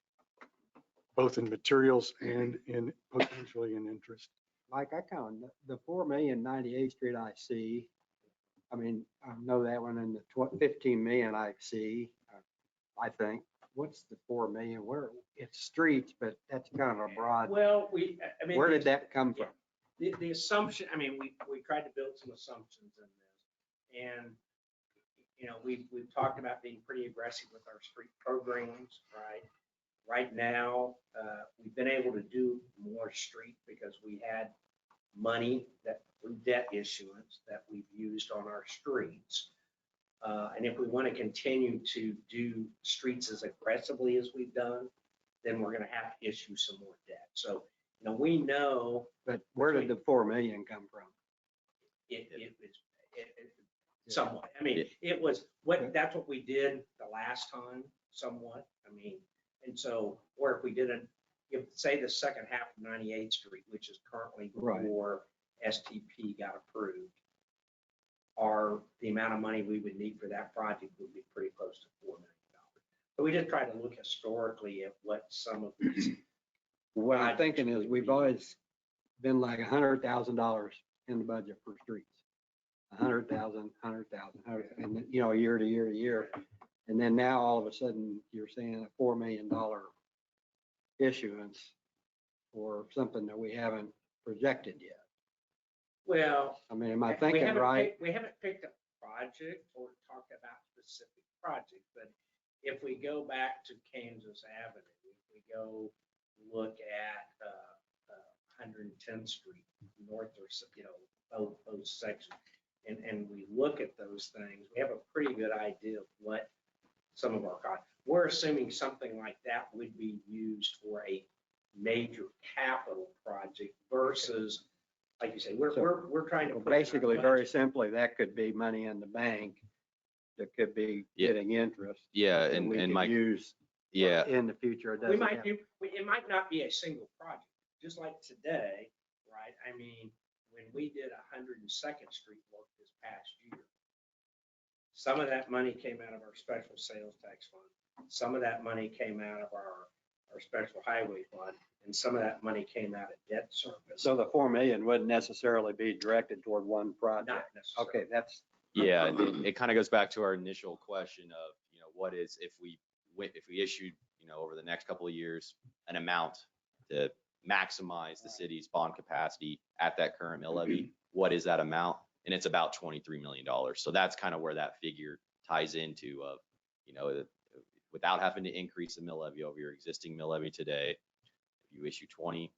both in materials and in potentially in interest. Like I count the 4 million 98th Street I see. I mean, I know that one, and the 15 million I see, I think. What's the 4 million? Where it's streets, but that's kind of a broad. Well, where did that come from? The assumption, we tried to build some assumptions in this. And, we've talked about being pretty aggressive with our street programs, right? Right now, we've been able to do more street because we had money that through debt issuance that we've used on our streets. And if we want to continue to do streets as aggressively as we've done, then we're going to have to issue some more debt. So, we know But where did the 4 million come from? it somewhat. I mean, it was that's what we did the last time somewhat. I mean, and so, or if we didn't, say the second half of 98th Street, which is currently Right. before STP got approved, the amount of money we would need for that project would be pretty close to $4 million. So we just try to look historically at what some of these. What I'm thinking is we've always been like $100,000 in the budget for streets. 100,000, and year to year to year. And then now all of a sudden you're saying a $4 million issuance for something that we haven't projected yet. Well, I mean, am I thinking right? We haven't picked a project or talked about specific project, but if we go back to Kansas Avenue, if we go look at 110th Street North, or both sections, and we look at those things, we have a pretty good idea of what some of our costs. We're assuming something like that would be used for a major capital project versus, like you say, we're trying to. Well, basically, very simply, that could be money in the bank that could be getting interest. Yeah, that and we could Mike, use yeah, in the future. It We doesn't might have- do, it might not be a single project, just like today, right? I mean, when we did 102nd Street work this past year, some of that money came out of our special sales tax fund. Some of that money came out of our special highway fund, and some of that money came out of debt service. So the 4 million wouldn't necessarily be directed toward one project. Not necessarily. Okay, that's. yeah. It kind of goes back to our initial question of, what is, if we issued, over the next couple of years, an amount to maximize the city's bond capacity at that current mill levy, what is that amount? And it's about $23 million. So that's kind of where that figure ties into of, without having to increase the mill levy over your existing mill levy today, if you issue 20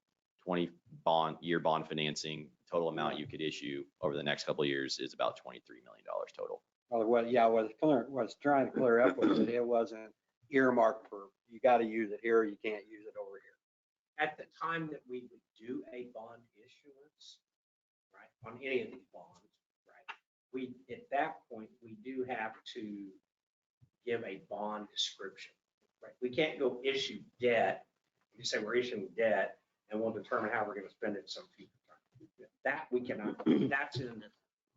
year bond financing, total amount you could issue over the next couple of years is about $23 million total. Well, was trying to clear up with it wasn't earmarked for, you got to use it here, you can't use it over here. At the time that we would do a bond issuance, right, on any of these bonds, right, at that point, we do have to give a bond description, right? We can't go issue debt. You say we're issuing debt and we'll determine how we're going to spend it some future time. That we cannot do. That's in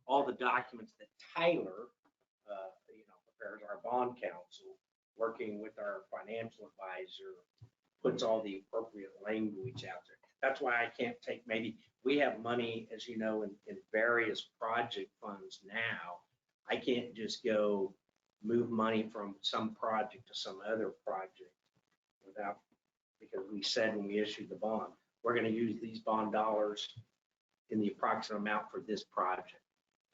all the documents that Tyler, prepares, our bond counsel, working with our financial advisor, puts all the appropriate language out there. That's why I can't take, maybe we have money, as you know, in various project funds now. I can't just go move money from some project to some other project because we said when we issued the bond, we're going to use these bond dollars in the approximate amount for this project.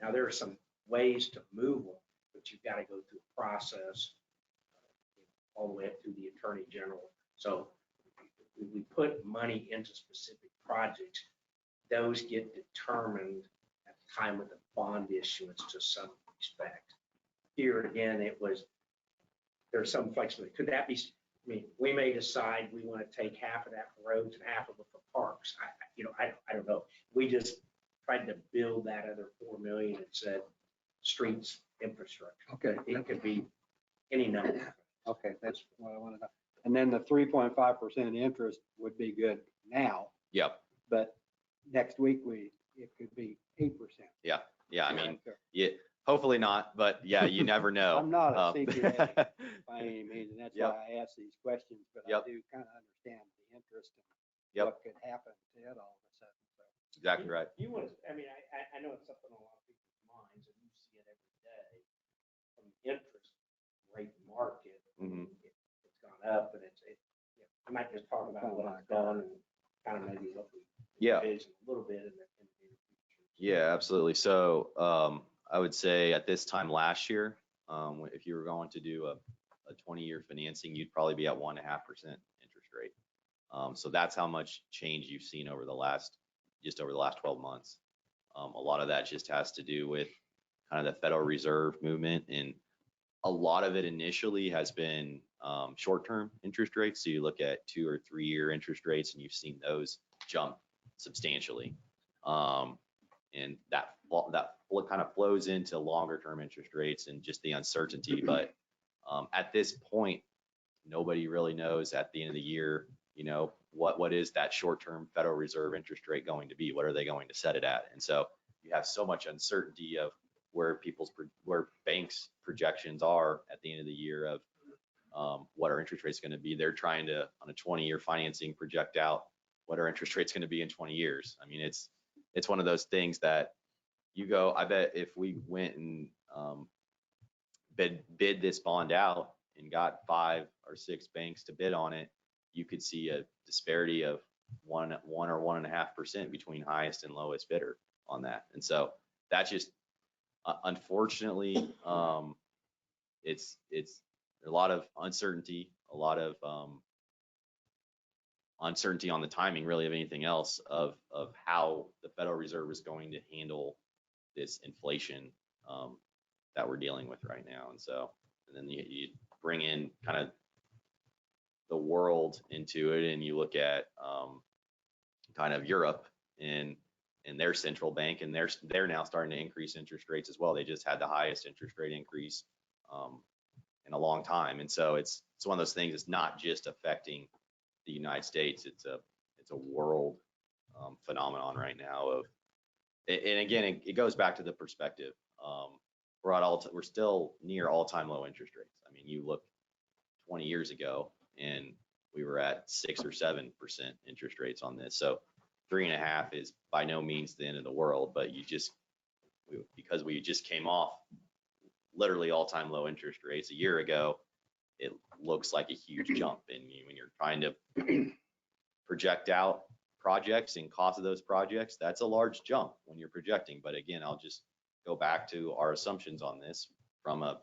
Now, there are some ways to move them, but you've got to go through a process all the way up through the Attorney General. So we put money into specific projects. Those get determined at the time of the bond issuance to some respect. Here again, there's some flexibility. Could that be, we may decide we want to take half of that for roads and half of it for parks. I don't know. We just tried to build that other 4 million and said streets infrastructure. Okay. It could be any number. Okay, that's what I want to know. And then the 3.5% interest would be good now, Yep. but next week it could be 8%. Yeah. I mean, hopefully not, but yeah, you never know. I'm not a CPA by any means, and that's Yep. why I ask these questions, but Yep. I do kind of understand the interest and Yep. what could happen to it all of a sudden. So. Exactly right. You want to, I know it's something on a lot of people's minds, and you see it every day from the interest rate market. Mhm. It's gone up, and I might just talk about what I've done and kind of maybe what we Yeah. envision a little bit in the future. Yeah, absolutely. So I would say at this time last year, if you were going to do a 20-year financing, you'd probably be at 1.5% interest rate. So that's how much change you've seen over just over the last 12 months. A lot of that just has to do with kind of the Federal Reserve movement, and a lot of it initially has been short-term interest rates. So you look at 2 or 3 year interest rates, and you've seen those jump substantially. And that kind of flows into longer-term interest rates and just the uncertainty. But at this point, nobody really knows at the end of the year, what is that short-term Federal Reserve interest rate going to be? What are they going to set it at? And so you have so much uncertainty of where banks' projections are at the end of the year of what our interest rate's going to be. They're trying to, on a 20-year financing, project out what our interest rate's going to be in 20 years. I mean, it's one of those things that I bet if we went and bid this bond out and got 5 or 6 banks to bid on it, you could see a disparity of 1 or 1.5% between highest and lowest bidder on that. And so that's just, unfortunately, it's a lot of uncertainty, uncertainty on the timing, really, of anything else of how the Federal Reserve is going to handle this inflation that we're dealing with right now. And so, and then you bring in kind of the world into it, and you look at kind of Europe and their central bank, and they're now starting to increase interest rates as well. They just had the highest interest rate increase in a long time. And so it's one of those things. It's not just affecting the United States. It's a world phenomenon right now and again, it goes back to the perspective. We're still near all-time low interest rates. I mean, you look 20 years ago and we were at 6 or 7% interest rates on this. So 3.5 is by no means the end of the world, but because we just came off literally all-time low interest rates a year ago, it looks like a huge jump. And when you're trying to project out projects and cost of those projects, that's a large jump when you're projecting. But again, I'll just go back to our assumptions on this from a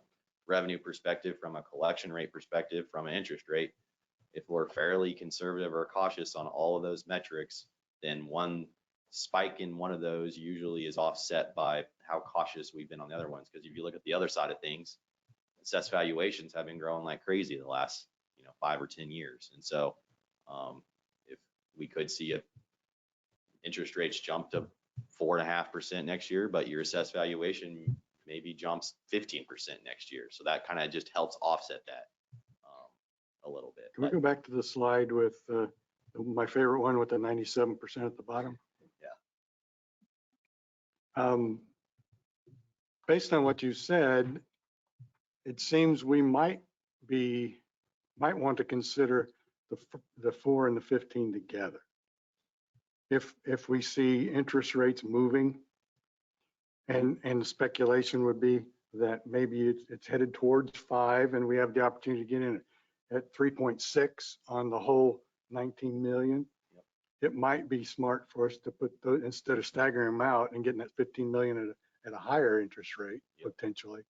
revenue perspective, from a collection rate perspective, from an interest rate. If we're fairly conservative or cautious on all of those metrics, then one spike in one of those usually is offset by how cautious we've been on the other ones. Because if you look at the other side of things, assessed valuations have been growing like crazy the last 5 or 10 years. And so if we could see interest rates jump to 4.5% next year, but your assessed valuation maybe jumps 15% next year. So that kind of just helps offset that a little bit. Can we go back to the slide with my favorite one with the 97% at the bottom? Yeah. Based on what you said, it seems we might want to consider the 4 and the 15 together. If we see interest rates moving, and the speculation would be that maybe it's headed towards 5, and we have the opportunity to get in at 3.6 on the whole 19 million. Yep. It might be smart for us to put those, instead of staggering them out and getting that 15 million at a higher interest rate. Yep. Potentially,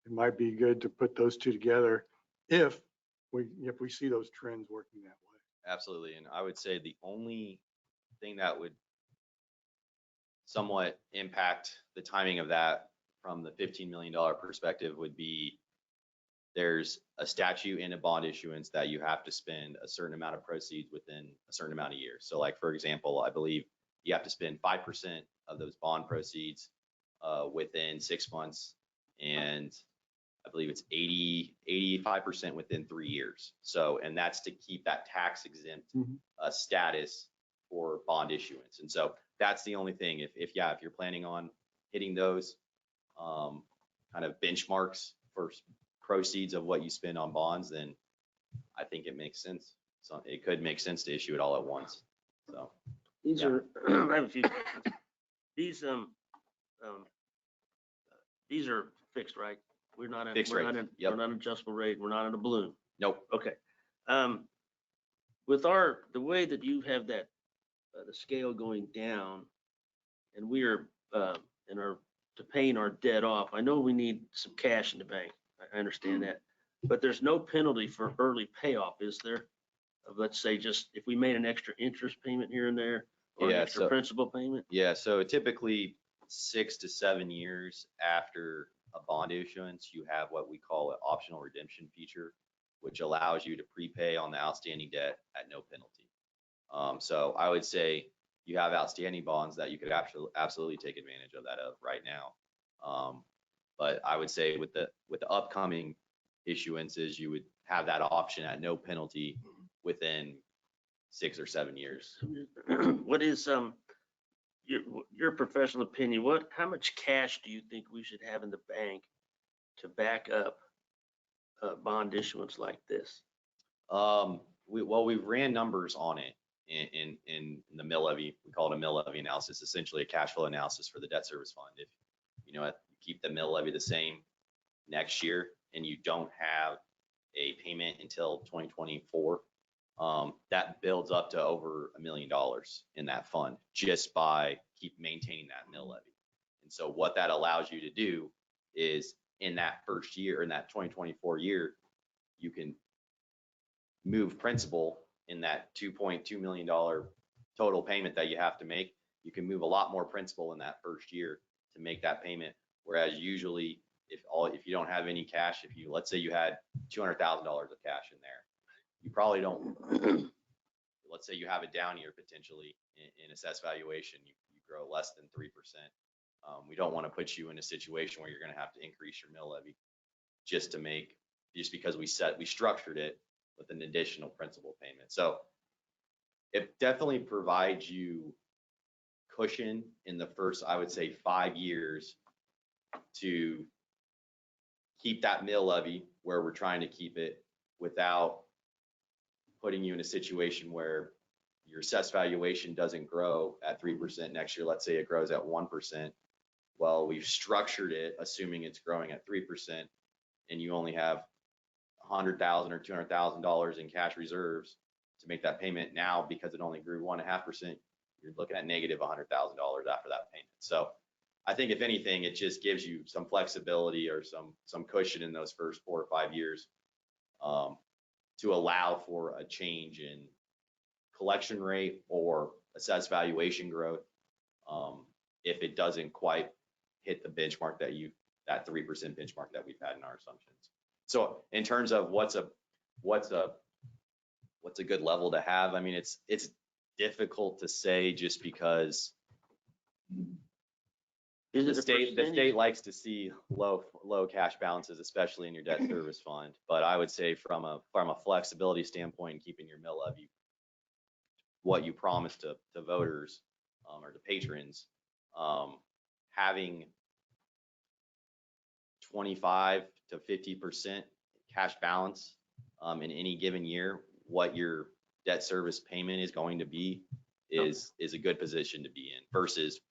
it might be good to put those two together if we see those trends working that way. Absolutely. And I would say the only thing that would somewhat impact the timing of that from the $15 million perspective would be there's a statute in a bond issuance that you have to spend a certain amount of proceeds within a certain amount of years. So like, for example, I believe you have to spend 5% of those bond proceeds within 6 months, and I believe it's 85% within 3 years. So, and that's to keep that tax exempt status for bond issuance. And so that's the only thing. If you're planning on hitting those kind of benchmarks for proceeds of what you spend on bonds, then I think it makes sense. So it could make sense to issue it all at once. So these are I have a few questions. These are fixed, right? We're not in fixed rate. We're not an adjustable rate. We're not in a balloon. Nope. Okay. With the way that you have that the scale going down, and we are in our to paying our debt off. I know we need some cash in the bank. I understand that. But there's no penalty for early payoff, is there? Of, let's say, just if we made an extra interest payment here and there, or an Yeah, extra so- principal payment? Yeah, so typically 6 to 7 years after a bond issuance, you have what we call an optional redemption feature, which allows you to prepay on the outstanding debt at no penalty. So I would say you have outstanding bonds that you could absolutely take advantage of that right now. But I would say with the upcoming issuances, you would have that option at no penalty within 6 or 7 years. What is, your professional opinion, how much cash do you think we should have in the bank to back up a bond issuance like this? We've ran numbers on it in the mill levy. We call it a mill levy analysis, essentially a cash flow analysis for the debt service fund. If you keep the mill levy the same next year and you don't have a payment until 2024, that builds up to over $1 million in that fund just by keep maintaining that mill levy. And so what that allows you to do is in that first year, in that 2024 year, you can move principal in that $2.2 million total payment that you have to make. You can move a lot more principal in that first year to make that payment. Whereas usually if you don't have any cash, let's say you had $200,000 of cash in there, you probably don't, let's say you have a down year potentially in assessed valuation, you grow less than 3%. We don't want to put you in a situation where you're going to have to increase your mill levy just because we structured it with an additional principal payment. So it definitely provides you cushion in the first, I would say, 5 years to keep that mill levy where we're trying to keep it without putting you in a situation where your assessed valuation doesn't grow at 3% next year. Let's say it grows at 1%. Well, we've structured it assuming it's growing at 3% and you only have $100,000 or $200,000 in cash reserves to make that payment. Now, because it only grew 1.5%, you're looking at negative $100,000 after that payment. So I think if anything, it just gives you some flexibility or some cushion in those first 4 or 5 years to allow for a change in collection rate or assessed valuation growth if it doesn't quite hit the benchmark that 3% benchmark that we've had in our assumptions. So in terms of what's a good level to have, I mean, it's difficult to say just because the state likes to see low cash balances, especially in your debt service fund. But I would say from a flexibility standpoint, keeping your mill levy what you promised to voters or to patrons, having 25 to 50% cash balance in any given year, what your debt service payment is going to be is a good position to be in versus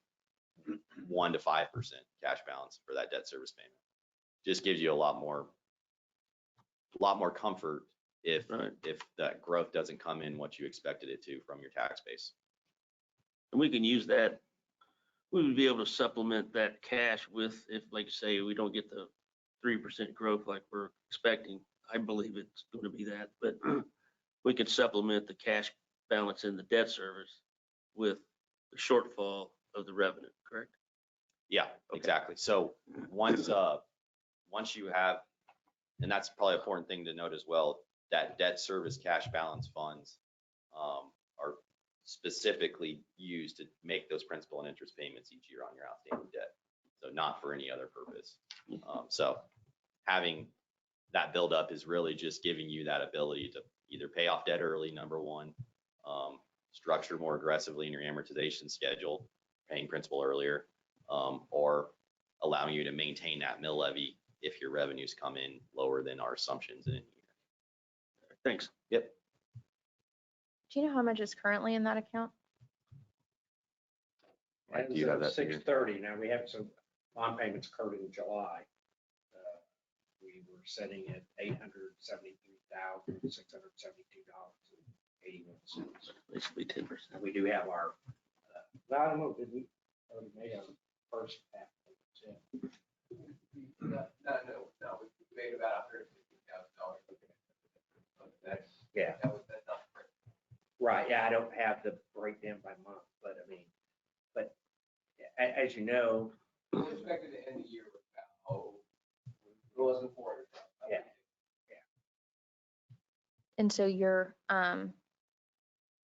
1 to 5% cash balance for that debt service payment. Just gives you a lot more comfort if that growth doesn't come in what you expected it to from your tax base. And we can use that. We would be able to supplement that cash with, if, like you say, we don't get the 3% growth like we're expecting. I believe it's going to be that, but we could supplement the cash balance in the debt service with the shortfall of the revenue, correct? Yeah, Okay. Exactly. So once you have, and that's probably an important thing to note as well, that debt service cash balance funds are specifically used to make those principal and interest payments each year on your outstanding debt. So not for any other purpose. So having that build up is really just giving you that ability to either pay off debt early, number one, structure more aggressively in your amortization schedule, paying principal earlier, or allowing you to maintain that mill levy if your revenues come in lower than our assumptions in a year. Thanks. Yep. Do you know how much is currently in that account? Mike, do you have that figure? 630. Now we have some bond payments occurred in July. We were sitting at $873,672.81. Basically 10%. We do have our, I don't know, did we already made our first half payments? No, we made about $150,000. Yeah. That's not correct. Right, yeah, I don't have the breakdown by month, but I mean, but as you know, We expected to end the year with about, it wasn't 400. Yeah. And so your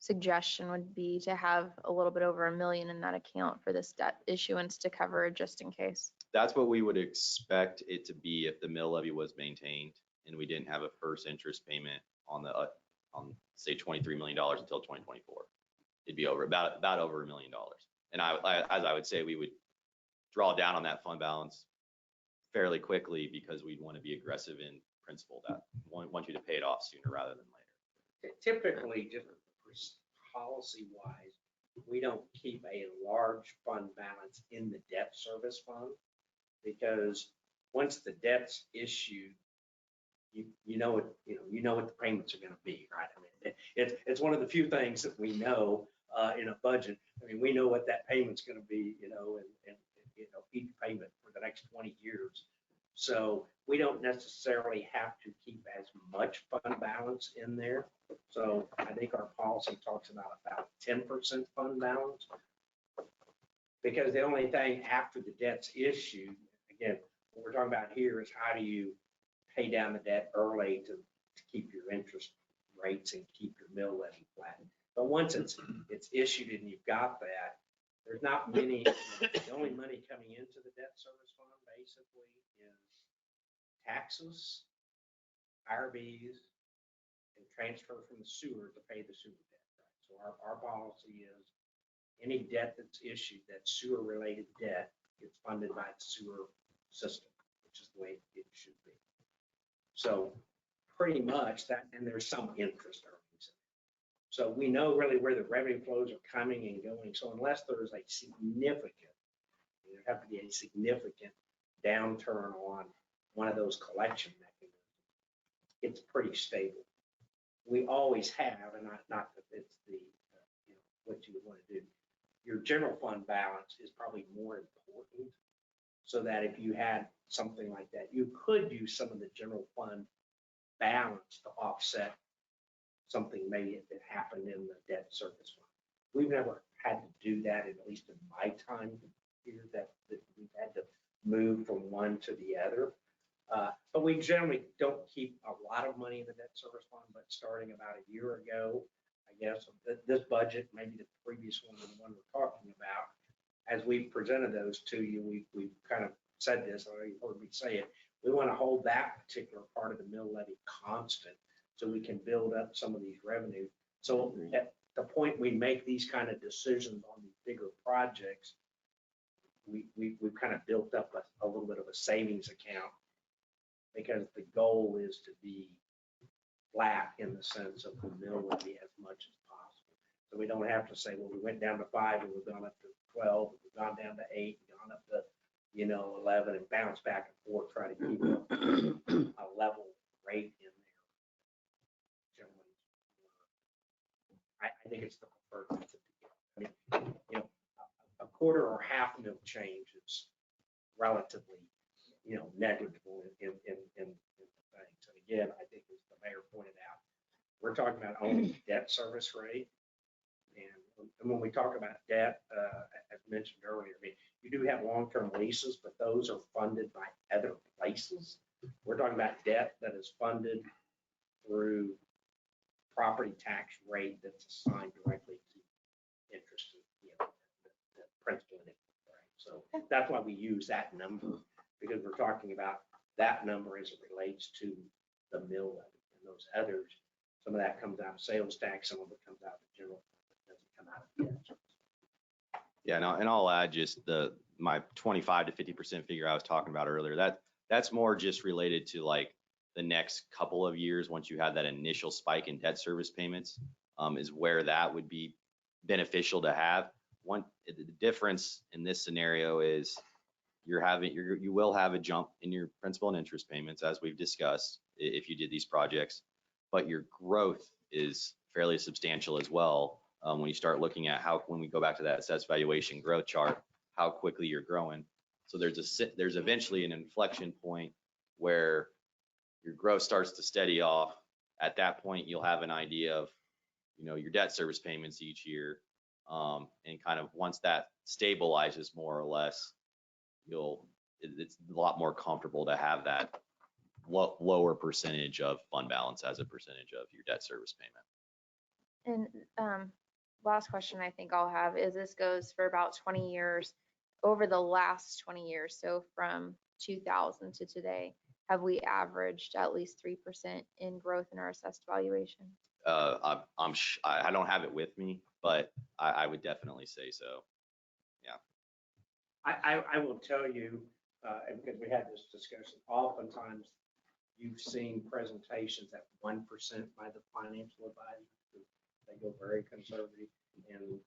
suggestion would be to have a little bit over $1 million in that account for this debt issuance to cover just in case. That's what we would expect it to be if the mill levy was maintained and we didn't have a first interest payment on the, on say $23 million until 2024. It'd be over about over $1 million. And as I would say, we would draw down on that fund balance fairly quickly because we'd want to be aggressive in principle that want you to pay it off sooner rather than later. typically, just policy-wise, we don't keep a large fund balance in the debt service fund because once the debt's issued, you know what the payments are going to be, right? I mean, it's one of the few things that we know in a budget. I mean, we know what that payment's going to be, and each payment for the next 20 years. So we don't necessarily have to keep as much fund balance in there. So I think our policy talks about 10% fund balance. Because the only thing after the debt's issued, again, what we're talking about here is how do you pay down the debt early to keep your interest rates and keep your mill levy flat. But once it's issued and you've got that, there's not many, the only money coming into the debt service fund basically is taxes, IRBs, and transfer from the sewer to pay the sewer debt. Right? So our policy is any debt that's issued, that sewer related debt, gets funded by the sewer system, which is the way it should be. So pretty much that, and there's some interest earnings. So we know really where the revenue flows are coming and going. So unless there's a significant, there have to be a significant downturn on one of those collection mechanisms, it's pretty stable. We always have, and not that it's the, what you would want to do. Your general fund balance is probably more important so that if you had something like that, you could use some of the general fund balance to offset something maybe that happened in the debt service fund. We've never had to do that, at least in my time here, that we've had to move from one to the other. But we generally don't keep a lot of money in the debt service fund, but starting about a year ago, I guess, this budget, maybe the previous one and the one we're talking about, as we presented those to you, we've kind of said this, or you heard me say it, we want to hold that particular part of the mill levy constant so we can build up some of these revenues. So at the point we make these kind of decisions on these bigger projects, we've kind of built up a little bit of a savings account because the goal is to be flat in the sense of the mill levy as much as possible. So we don't have to say, well, we went down to 5 and we've gone up to 12, we've gone down to 8, gone up to 11 and bounce back and forth, try to keep a level rate in there. Generally, I think it's the preferred method to get. I mean, a quarter or half mil change is relatively, negligible in the things. And again, I think as the mayor pointed out, we're talking about only debt service rate. And when we talk about debt, as mentioned earlier, I mean, you do have long-term leases, but those are funded by other places. We're talking about debt that is funded through property tax rate that's assigned directly to interest, the principal and interest, right? So that's why we use that number, because we're talking about that number as it relates to the mill levy. And those others, some of that comes out of sales tax, some of it comes out of the general fund, it doesn't come out of debt. Yeah, and I'll add just my 25 to 50% figure I was talking about earlier. That's more just related to like the next couple of years. Once you have that initial spike in debt service payments, is where that would be beneficial to have. The difference in this scenario is you will have a jump in your principal and interest payments, as we've discussed, if you did these projects, but your growth is fairly substantial as well. When you start looking at when we go back to that assessed valuation growth chart, how quickly you're growing. So there's eventually an inflection point where your growth starts to steady off. At that point, you'll have an idea of, your debt service payments each year. And kind of once that stabilizes more or less, it's a lot more comfortable to have that lower percentage of fund balance as a percentage of your debt service payment. And last question I think I'll have is this goes for about 20 years. Over the last 20 years, so from 2000 to today, have we averaged at least 3% in growth in our assessed valuation? I don't have it with me, but I would definitely say so. I will tell you, and because we had this discussion, oftentimes you've seen presentations at 1% by the financial advisors. They go very conservative and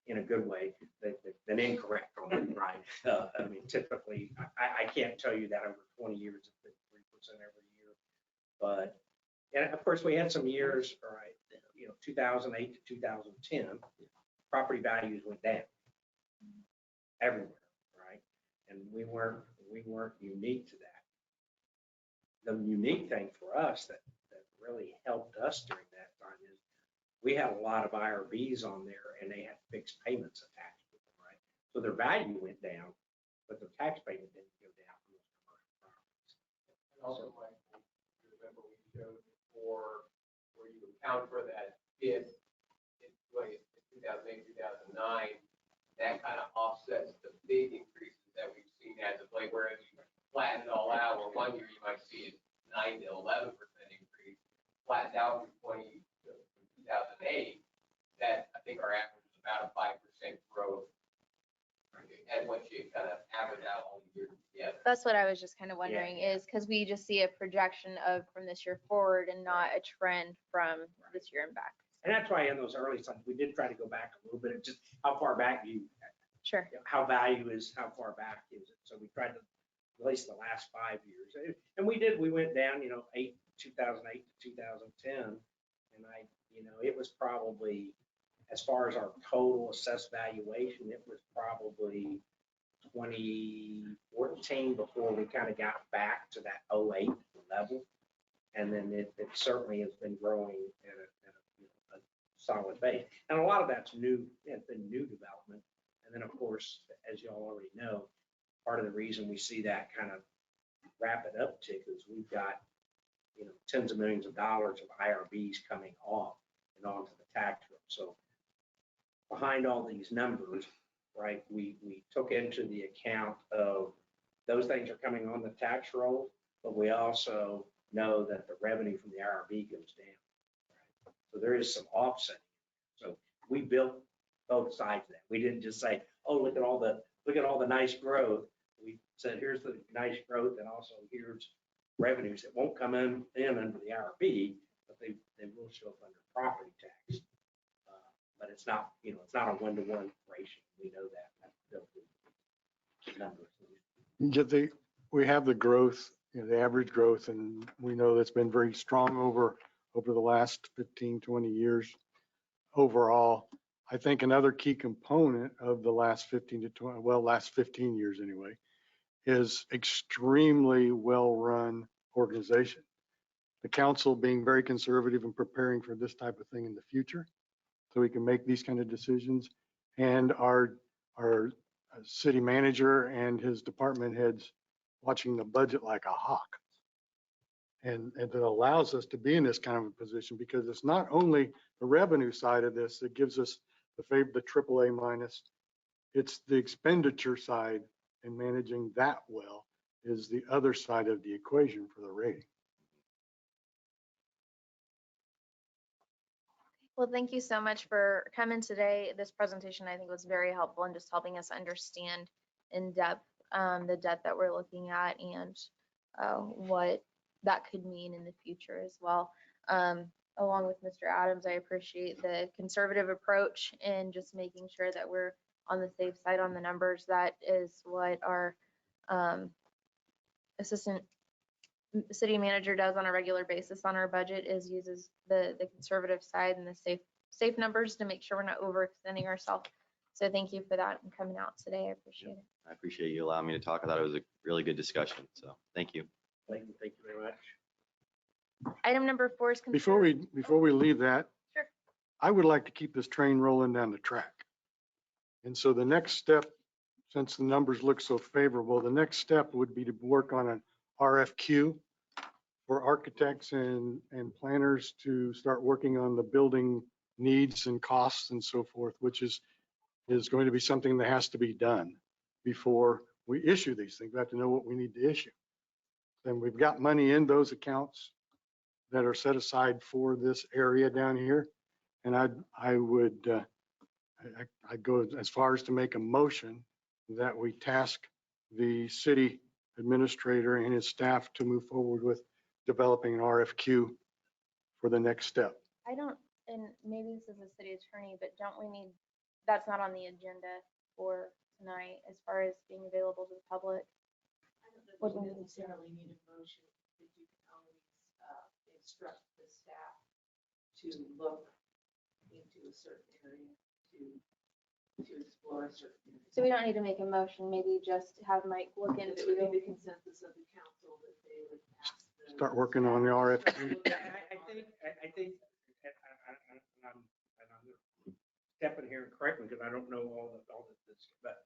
in a good way, they've been incorrect on it, right? I mean, typically, I can't tell you that over 20 years, it's been 3% every year. But, and of course, we had some years, all right, 2008 to 2010, property values went down everywhere, right? And we weren't unique to that. The unique thing for us that really helped us during that time is we had a lot of IRBs on there and they had fixed payments attached to them, right? So their value went down, but their tax payment didn't go down from those commercial properties. And also, Mike, you remember we showed before where you account for that dip in 2008, 2009, that kind of offsets the big increases that we've seen as of late, whereas you flatten it all out, where one year you might see a 9 to 11% increase, flattened out from 2008, that I think our average is about a 5% growth. And once you kind of average out all the years together. That's what I was just kind of wondering is because we just see a projection of from this year forward and not a trend from this year and back. And that's why in those early slides, we did try to go back a little bit, just how far back Sure. how value is, how far back is it? So we tried to, at least the last 5 years. And we went down, 2008 to 2010. And it was probably, as far as our total assessed valuation, it was probably 2014 before we kind of got back to that 08 level. And then it certainly has been growing at a solid base. And a lot of that's new, it's been new development. And then of course, as you all already know, part of the reason we see that kind of rapid uptick is we've got, tens of millions of dollars of IRBs coming off and onto the tax roll. So behind all these numbers, right, we took into the account of those things are coming on the tax roll, but we also know that the revenue from the IRB goes down. Right? So there is some offsetting. So we built both sides of that. We didn't just say, oh, look at all the nice growth. We said, here's the nice growth, and also here's revenues that won't come in under the IRB, but they will show up under property tax. But it's not, it's not a 1-to-1 ratio. We know that. That's built in numbers. We have the growth, the average growth, and we know that's been very strong over the last 15, 20 years overall. I think another key component of the last 15 years anyway, is extremely well-run organization. The council being very conservative and preparing for this type of thing in the future, so we can make these kind of decisions. And our city manager and his department heads watching the budget like a hawk. And it allows us to be in this kind of a position because it's not only the revenue side of this that gives us the AAA minus, it's the expenditure side, and managing that well is the other side of the equation for the rating. Well, thank you so much for coming today. This presentation, I think, was very helpful in just helping us understand in depth the debt that we're looking at and what that could mean in the future as well. Along with Mr. Adams, I appreciate the conservative approach and just making sure that we're on the safe side on the numbers. That is what our assistant city manager does on a regular basis on our budget, is uses the conservative side and the safe numbers to make sure we're not overextending ourselves. So thank you for that and coming out today. I appreciate it. I appreciate you allowing me to talk. I thought it was a really good discussion. So thank you. Thank you very much. Item number 4 is Before we leave that. Sure. I would like to keep this train rolling down the track. And so the next step, since the numbers look so favorable, the next step would be to work on an RFQ for architects and planners to start working on the building needs and costs and so forth, which is going to be something that has to be done before we issue these things. We have to know what we need to issue. And we've got money in those accounts that are set aside for this area down here. And I'd go as far as to make a motion that we task the city administrator and his staff to move forward with developing an RFQ for the next step. I don't, and maybe this is a city attorney, but don't we need, that's not on the agenda for tonight as far as being available to the public? I don't know if you necessarily need a motion, but you can always instruct the staff to look into a certain area, to explore a certain area. So we don't need to make a motion, maybe just have Mike look And into. it would be the consensus of the council that they would ask the. Start working on the RFQ. Yeah, I think, and I'm stepping here and correct me because I don't know all this, but,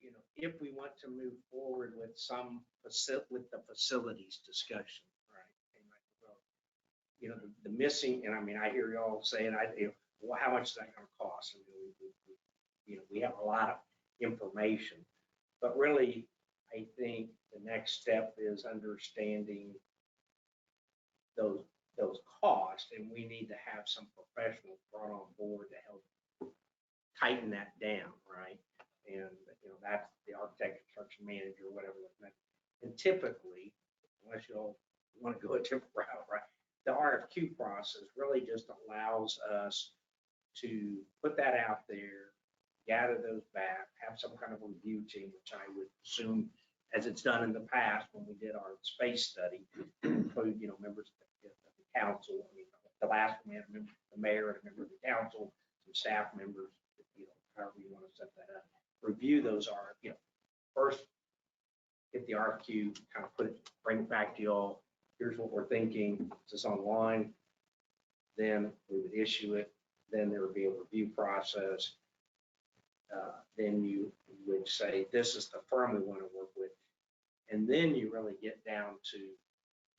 you know, if we want to move forward with with the facilities discussion, right? And like, well, you know, the missing, and I mean, I hear y'all saying, well, how much is that going to cost? I mean, you know, we have a lot of information, but really, I think the next step is understanding those costs, and we need to have some professionals brought on board to help tighten that down, right? And, you know, that's the architect, construction manager, whatever. And typically, unless you all want to go a different route, right? The RFQ process really just allows us to put that out there, gather those back, have some kind of review team, which I would assume, as it's done in the past when we did our space study, include, you know, members of the council. I mean, the last one we had a member, the mayor and a member of the council, some staff members, you know, however you want to set that up. Review those are, you know, first get the RFQ, kind of bring it back to y'all. Here's what we're thinking. Is this online? Then we would issue it. Then there would be a review process. Then you would say, this is the firm we want to work with. And then you really get down to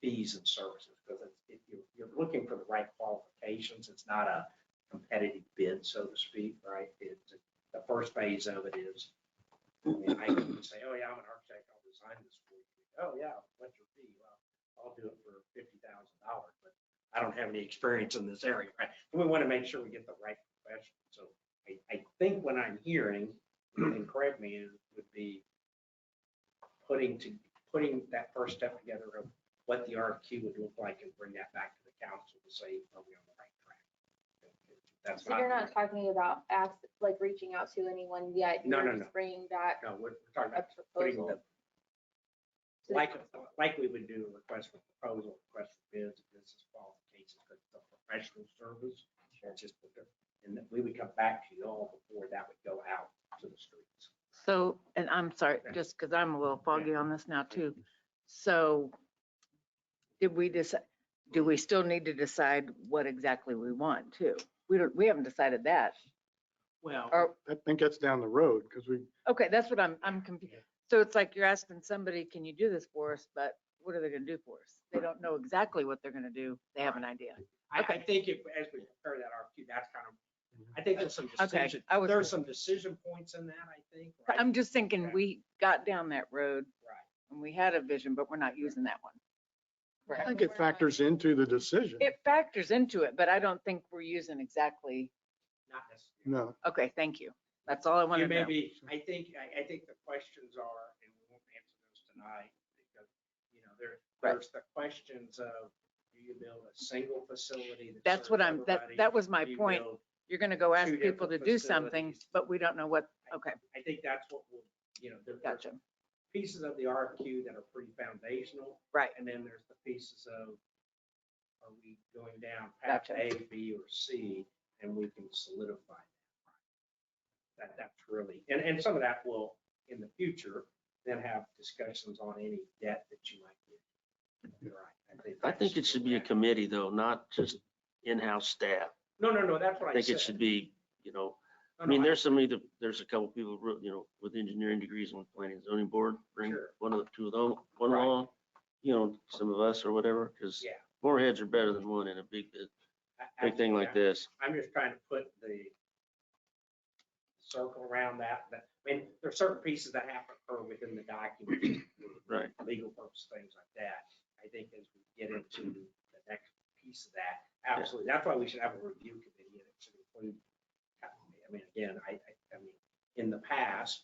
fees and services, because if you're looking for the right qualifications, it's not a competitive bid, so to speak, right? The first phase of it is, I mean, I can say, oh yeah, I'm an architect, I'll design this for you. Oh yeah, what's your fee? Well, I'll do it for $50,000, but I don't have any experience in this area, right? And we want to make sure we get the right professional. So I think what I'm hearing, and correct me, would be putting that first step together of what the RFQ would look like and bring that back to the council to say, are we on the right track? That's So you're not talking about like reaching out to anyone yet? No, You're no, just bringing back No, we're talking a about putting proposal. like we would do a request for proposal, request for bids, business qualifications, but the professional service. Sure. Just and then we would come back to you all before that would go out to the streets. So, and I'm sorry, Okay. just because I'm a little foggy on this now too. So did we decide, do we still need to decide what exactly we want too? We haven't decided that. Well, Or, I think that's down the road because okay, that's what I'm confused. So it's like you're asking somebody, can you do this for us? But what are they going to do for us? They don't know exactly what they're going to do. They have an idea. I think as we prepare that RFQ, that's kind of, I think there's some Okay, decision, I was- there's some decision points in that, I think. Right? I'm just thinking Okay. we got down that road Right. and we had a vision, but we're not using that one. I think it factors into the decision. It factors into it, but I don't think we're using exactly. Not necessarily. No, Okay, thank you. That's all I You wanted to may know. be, I think the questions are, and we won't answer those tonight, because, you know, there's the questions of, do you build a single facility? That's serves what everybody? that was my Do you point. build- You're going to go ask two people to different do something, facilities? but we don't know what, okay, I think that's what we'll, you know, there's gotcha. pieces of the RFQ that are pretty foundational. Right. And then there's the pieces of, are we going down path Gotcha. A, B, or C, and we can solidify. That's really, and some of that will, in the future, then have discussions on any debt that you might get. You're right. I think it should be a committee though, not just in-house staff. No, that's what I I think said. it should be, No, I mean, there's a couple people, with engineering degrees on the planning and zoning board, bring Sure. one of the two of them, one Right. along, some of us or whatever, because Yeah. more heads are better than one in a big thing like this. I'm just trying to put the circle around that. I mean, there are certain pieces that have to occur within the document. Right. Legal purpose, things like that. I think as we get into the next piece of that, absolutely. That's why we should have a review committee and it should include. I mean, again, I mean, in the past,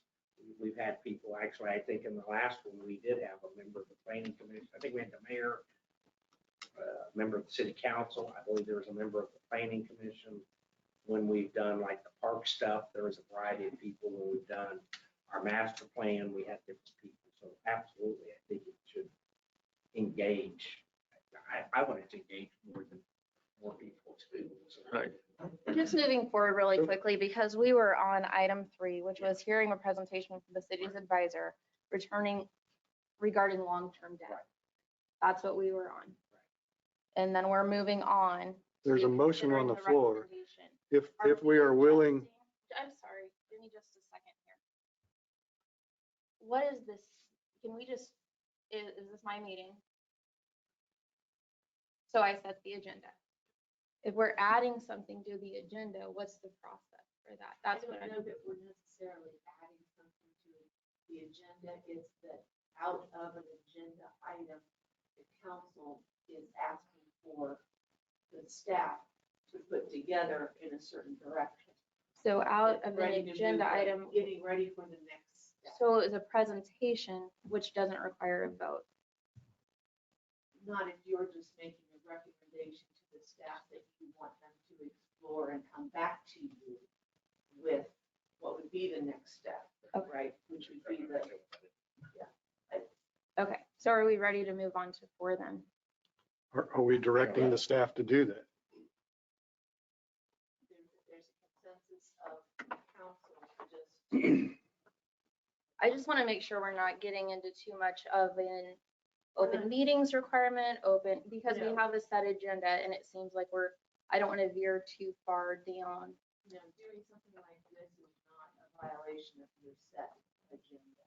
we've had people, actually, I think in the last one, we did have a member of the planning commission. I think we had the mayor, a member of the city council. I believe there was a member of the planning commission. When we've done like the park stuff, there was a variety of people. When we've done our master plan, we had different people. So absolutely, I think it should engage. I wanted to engage more people too. So, Right. Just moving forward really quickly, because we were on item 3, which was hearing a presentation from the city's advisor returning regarding long-term debt. That's what we were on. And then we're moving on. There's a to motion on the considering floor. recommendation. If we are willing, I'm sorry, give me just a second here. What is this? Can we just, is this my meeting? So I set the agenda. If we're adding something to the agenda, what's the process for that? That's what I I'm. don't know that we're necessarily adding something to the agenda. It's that out of an agenda item, the council is asking for the staff to put together in a certain direction. So out of Ready an to move agenda on, item, Getting ready for the next step. so it was a presentation, which doesn't require a vote. Not if you're just making a recommendation to the staff that you want them to explore and come back to you with what would be the next step, Okay. right? Which would be the, Okay, so are we ready to move on to 4 then? are we directing the staff to do that? there's a consensus of council to just. I just want to make sure we're not getting into too much of an open meetings requirement, because we No. have a set agenda and it seems like I don't want to veer too far down. Doing something like this is not a violation of your set agenda.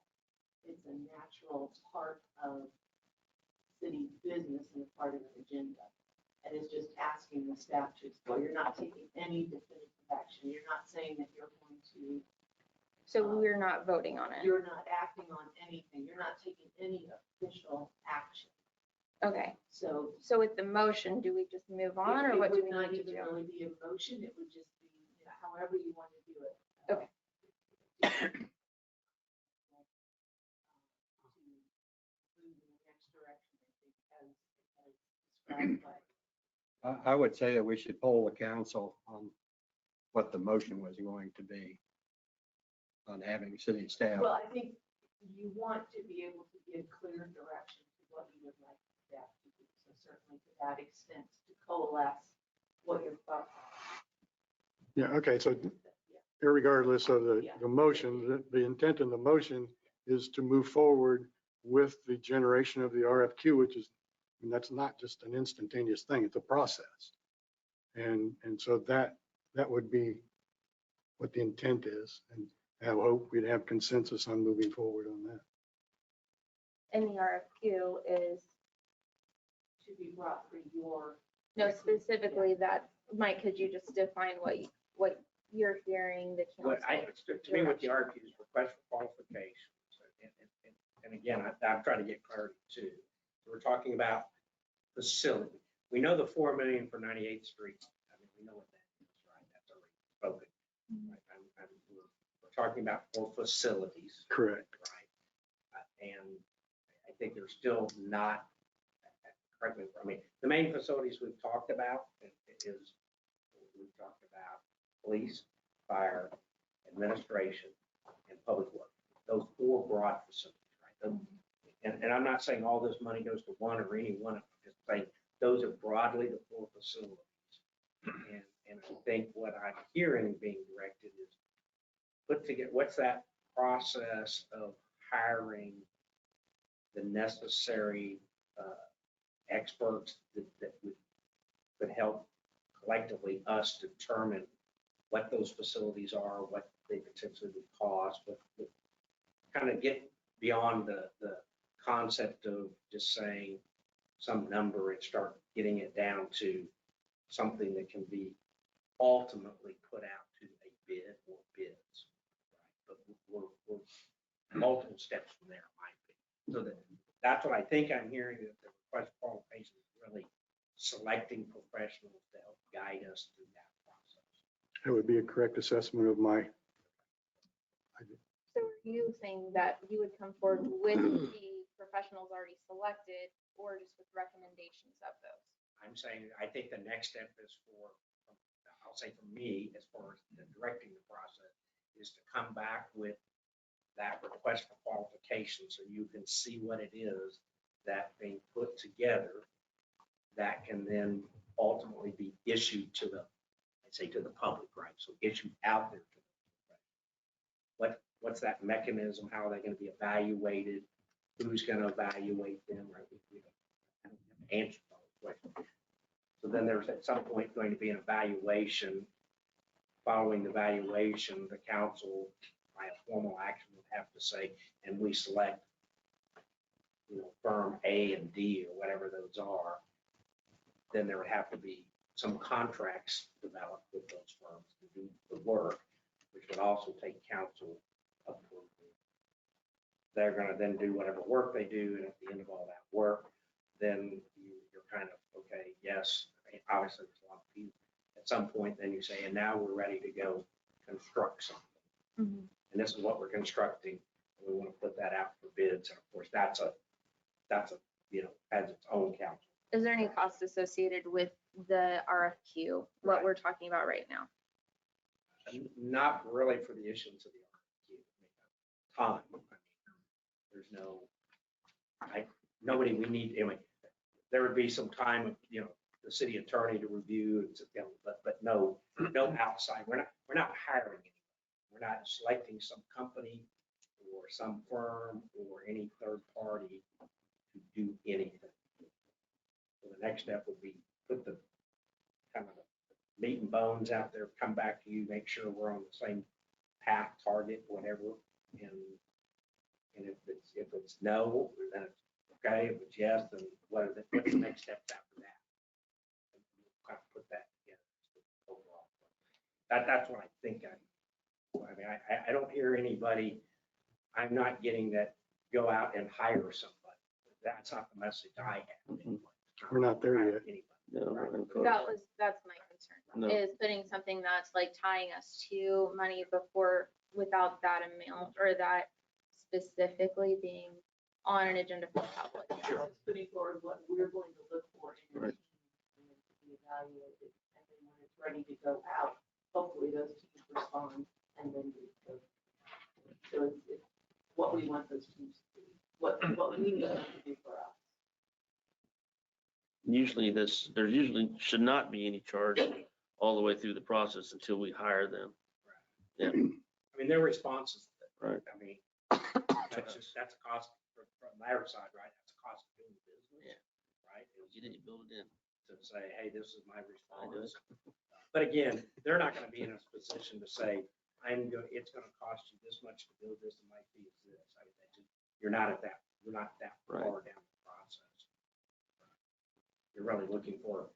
It's a natural part of city business and a part of the agenda. And it's just asking the staff to explore. You're not taking any definitive action. You're not saying that you're going to, So we're not voting on it. you're not acting on anything. You're not taking any official action. Okay, So so with the motion, do we just move on or what do we It would not need to even do? really be a motion. It would just be, however you want to do it. Okay. To move in the next direction, I think, as described by. I would say that we should poll the council on what the motion was going to be on having city staff. Well, I think you want to be able to give clear direction to what you would like staff to do. So certainly to that extent, to coalesce what your thoughts are. Yeah, okay, so Yeah. irregardless of the motion, the intent in the motion is to move forward with the generation of the RFQ, which is, and that's not just an instantaneous thing, it's a process. And so that would be what the intent is. And I hope we'd have consensus on moving forward on that. And the RFQ is, To be brought for your. no, specifically that, Mike, could you just define what you're hearing the What council? to me, what the RFQ is request for qualifications. And again, I'm trying to get clarity too. We're talking about facility. We know the 4 million for 98th Street. I mean, we know what that is, right? That's already spoken. Right? We're talking about for facilities. Correct. Right. And I think there's still not, correct me, I mean, the main facilities we've talked about is, we've talked about police, fire, administration, and public works. Those 4 broad facilities, right? And I'm not saying all this money goes to one or any one of them. I'm just saying those are broadly the 4 facilities. And I think what I'm hearing being directed is put together, what's that process of hiring the necessary experts that would help collectively us determine what those facilities are, what they potentially would cost, what kind of get beyond the concept of just saying some number and start getting it down to something that can be ultimately put out to a bid or bids. Right? But we're multiple steps from there, in my opinion. So that's what I think I'm hearing, that the request qualification is really selecting professionals to help guide us through that process. That would be a correct assessment of my, So are you saying that you would come forward with the professionals already selected or just with recommendations of those? I'm saying, I think the next step is I'll say for me, as far as directing the process, is to come back with that request for qualification so you can see what it is that being put together that can then ultimately be issued to the public, right? So issued out there to the public. What's that mechanism? How are they going to be evaluated? Who's going to evaluate them? Right? We don't answer those questions. So then there's at some point going to be an evaluation. Following the evaluation, the council, by a formal action, would have to say, and we select, firm A and D or whatever those are. Then there would have to be some contracts developed with those firms to do the work, which would also take council approval. They're going to then do whatever work they do, and at the end of all that work, then you're kind of, okay, yes, I mean, obviously there's a lot of people. At some point, then you say, and now we're ready to go construct something. Mm-hmm. And this is what we're constructing, and we want to put that out for bids. And of course, that's a has its own council. Is there any cost associated with the RFQ, what we're talking about right now? Not really for the issuance of the RFQ. Time. I mean, there's nobody we need, anyway, there would be some time, the city attorney to review, but no outside. We're not hiring anyone. We're not selecting some company or some firm or any third party to do anything. So the next step would be put the kind of meat and bones out there, come back to you, make sure we're on the same path, target, whatever. And if it's no, then it's okay. If it's yes, then what's the next steps after that? And we'll kind of put that together overall. That's what I think. I don't hear anybody. I'm not getting that go out and hire somebody. That's not the message I have. we're not there yet. That's my concern, No. is putting something that's like tying us to money without that amount or that specifically being on an agenda for the public. Just putting forward what we're going to look for in your Right. team and to be evaluated. And then when it's ready to go out, hopefully those teams respond and then we go. So it's what we want those teams to do, what we need them to do for us. Usually there usually should not be any charge all the way through the process until we hire them. Yeah. I mean, their responses. Right. I mean, that's a cost from their side, right? That's a cost of doing business. Yeah. Right? You didn't build it in. To say, hey, this is my I do response. But again, they're not going to be in a position to say, it's going to cost you this much to build this, it might be this. I mean, you're not that Right. far down the process. You're really looking for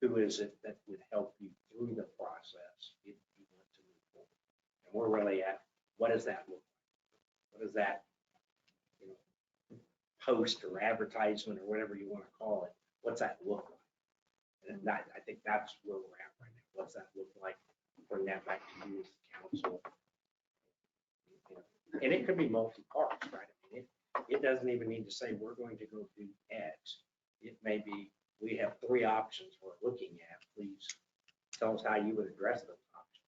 who is it that would help you through the process if you want to move forward. And we're really at, what does that look like? What does that, post or advertisement or whatever you want to call it, what's that look like? And I think that's where we're at right now. What's that look like? Bring that back to you as the council. And it could be multi-parts, right? I mean, it doesn't even need to say we're going to go do X. It may be, we have 3 options we're looking at. Please tell us how you would address those options.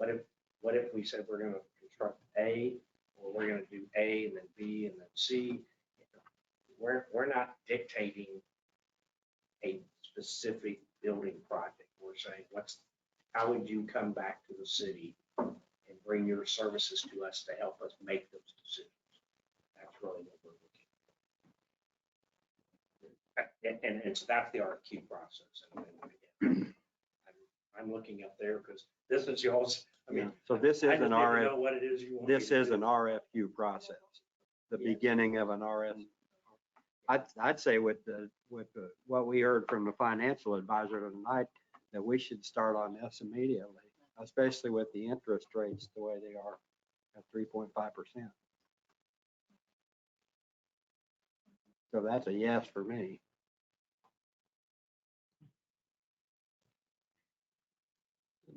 Right? What if we said we're going to construct A, or we're going to do A and then B and then C? We're not dictating a specific building project. We're saying, how would you come back to the city and bring your services to us to help us make those decisions. That's really what we're looking at. And so that's the RFQ process. And I'm looking up there because this is y'all's, I mean. So this I is just an need to RF, know what it is you want me this to is do. an RFQ process, the Yes. beginning of an RF. I'd say with what we heard from the financial advisor tonight, that we should start on this immediately, especially with the interest rates the way they are at 3.5%. So that's a yes for me.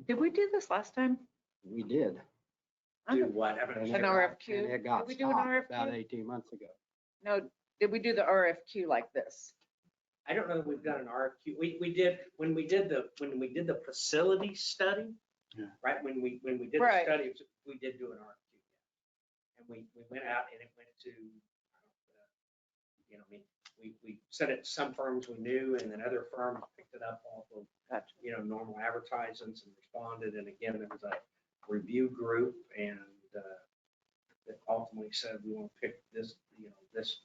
Did we do this last time? We did. Do what? And An it got- RFQ? And it got Did we do an stopped about RFQ? 18 months ago. No, did we do the RFQ like this? I don't know that we've done an RFQ. We did, when we did the facility study. Yeah. Right, when we did the Right. study, we did do an RFQ. And we went out and it went to, I mean, we sent it to some firms we knew and then other firms picked it up off of, Gotcha. normal advertisements and responded. And again, there was a review group and that ultimately said, we want to pick this, this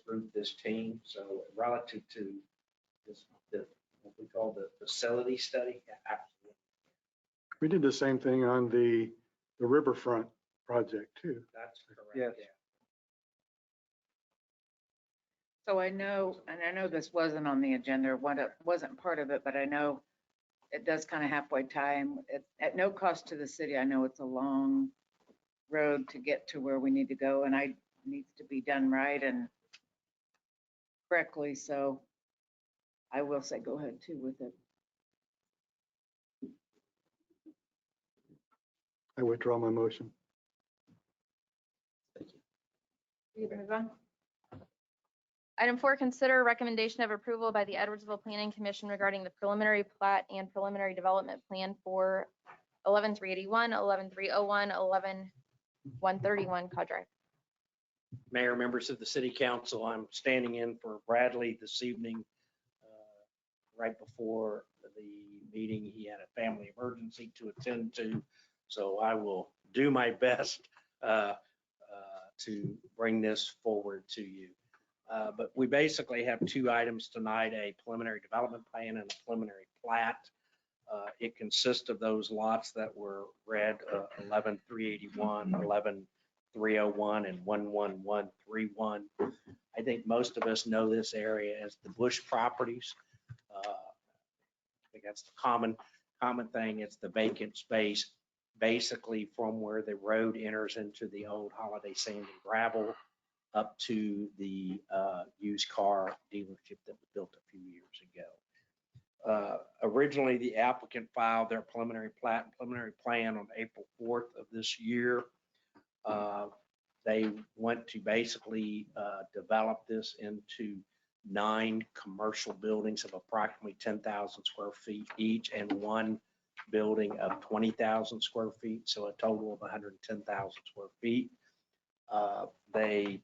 group, this team. So relative to what we call the facility study, absolutely. We did the same thing on the riverfront project too. That's correct. Yes. Yeah. So I know, and I know this wasn't on the agenda, it wasn't part of it, but I know it does kind of halfway time. At no cost to the city. I know it's a long road to get to where we need to go, and it needs to be done right and correctly. So I will say go ahead too with it. I withdraw my motion. We can move on. Item 4, consider recommendation of approval by the Edwardsville Planning Commission regarding the preliminary plat and preliminary development plan for 11381, 11301, 11131 Cod Drive. Mayor, members of the city council, I'm standing in for Bradley this evening. Right before the meeting, he had a family emergency to attend to, so I will do my best to bring this forward to you. But we basically have two items tonight, a preliminary development plan and a preliminary plat. It consists of those lots that were read, 11381, 11301, and 11131. I think most of us know this area as the Bush properties. I think that's the common thing. It's the vacant space, basically from where the road enters into the old Holiday Sand and Gravel up to the used car dealership that was built a few years ago. Originally, the applicant filed their preliminary plat and preliminary plan on April 4th of this year. They want to basically develop this into 9 commercial buildings of approximately 10,000 square feet each and 1 building of 20,000 square feet, so a total of 110,000 square feet. They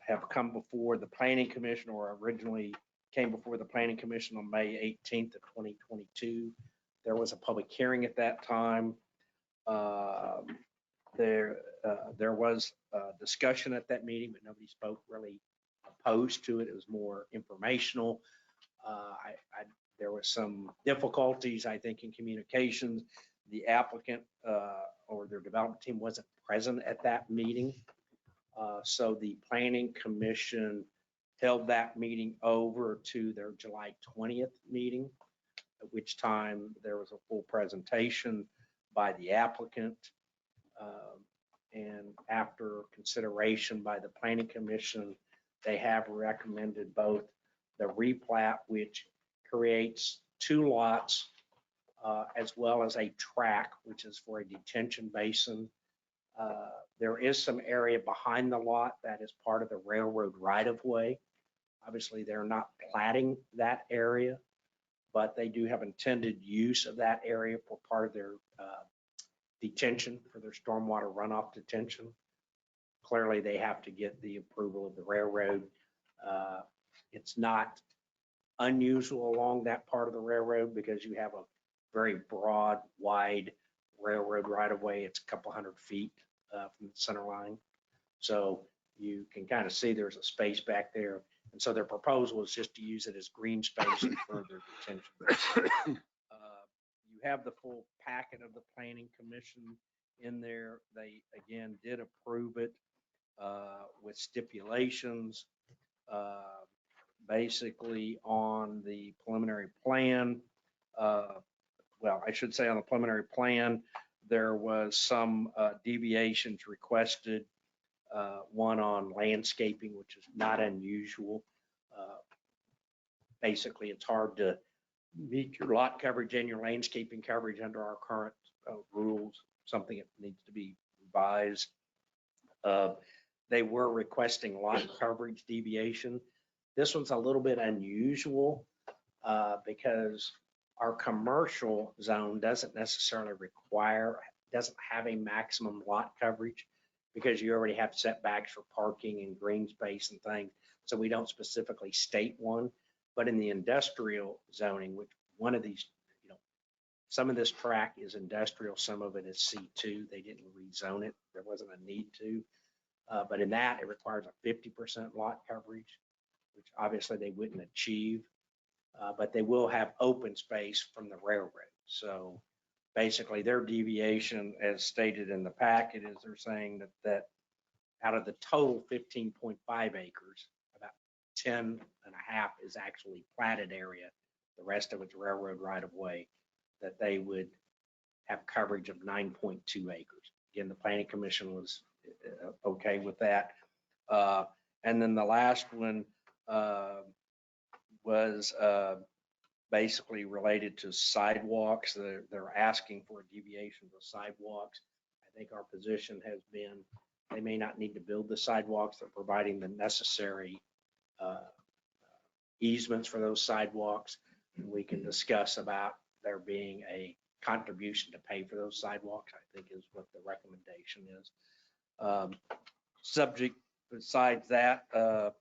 have come before the Planning Commission, or originally came before the Planning Commission on May 18th of 2022. There was a public hearing at that time. There was discussion at that meeting, but nobody spoke really opposed to it. It was more informational. There was some difficulties, I think, in communications. The applicant or their development team wasn't present at that meeting. So the Planning Commission held that meeting over to their July 20th meeting, at which time there was a full presentation by the applicant. And after consideration by the Planning Commission, they have recommended both the replat, which creates 2 lots, as well as a track, which is for a detention basin. There is some area behind the lot that is part of the railroad right-of-way. Obviously, they're not platting that area, but they do have intended use of that area for part of their detention, for their stormwater runoff detention. Clearly, they have to get the approval of the railroad. It's not unusual along that part of the railroad because you have a very broad, wide railroad right of way. It's a couple hundred feet from the center line. So you can kind of see there's a space back there. And so their proposal is just to use it as green space and further detention. You have the full packet of the planning commission in there. They, again, did approve it with stipulations. Basically on the preliminary plan, well, I should say on the preliminary plan, there was some deviations requested. One on landscaping, which is not unusual. Basically, it's hard to meet your lot coverage and your landscaping coverage under our current rules, something that needs to be revised. They were requesting lot coverage deviation. This one's a little bit unusual because our commercial zone doesn't necessarily doesn't have a maximum lot coverage because you already have setbacks for parking and green space and things. So we don't specifically state one. But in the industrial zoning, which one of these, some of this tract is industrial, some of it is C2. They didn't rezone it. There wasn't a need to. But in that, it requires a 50% lot coverage, which obviously they wouldn't achieve. But they will have open space from the railroad. So basically their deviation, as stated in the packet, is they're saying that out of the total 15.5 acres, about 10.5 is actually platted area. The rest of it's railroad right of way, that they would have coverage of 9.2 acres. Again, the planning commission was okay with that. And then the last one was basically related to sidewalks. They're asking for a deviation of sidewalks. I think our position has been they may not need to build the sidewalks. They're providing the necessary easements for those sidewalks. And we can discuss about there being a contribution to pay for those sidewalks, I think is what the recommendation is. Subject besides that, the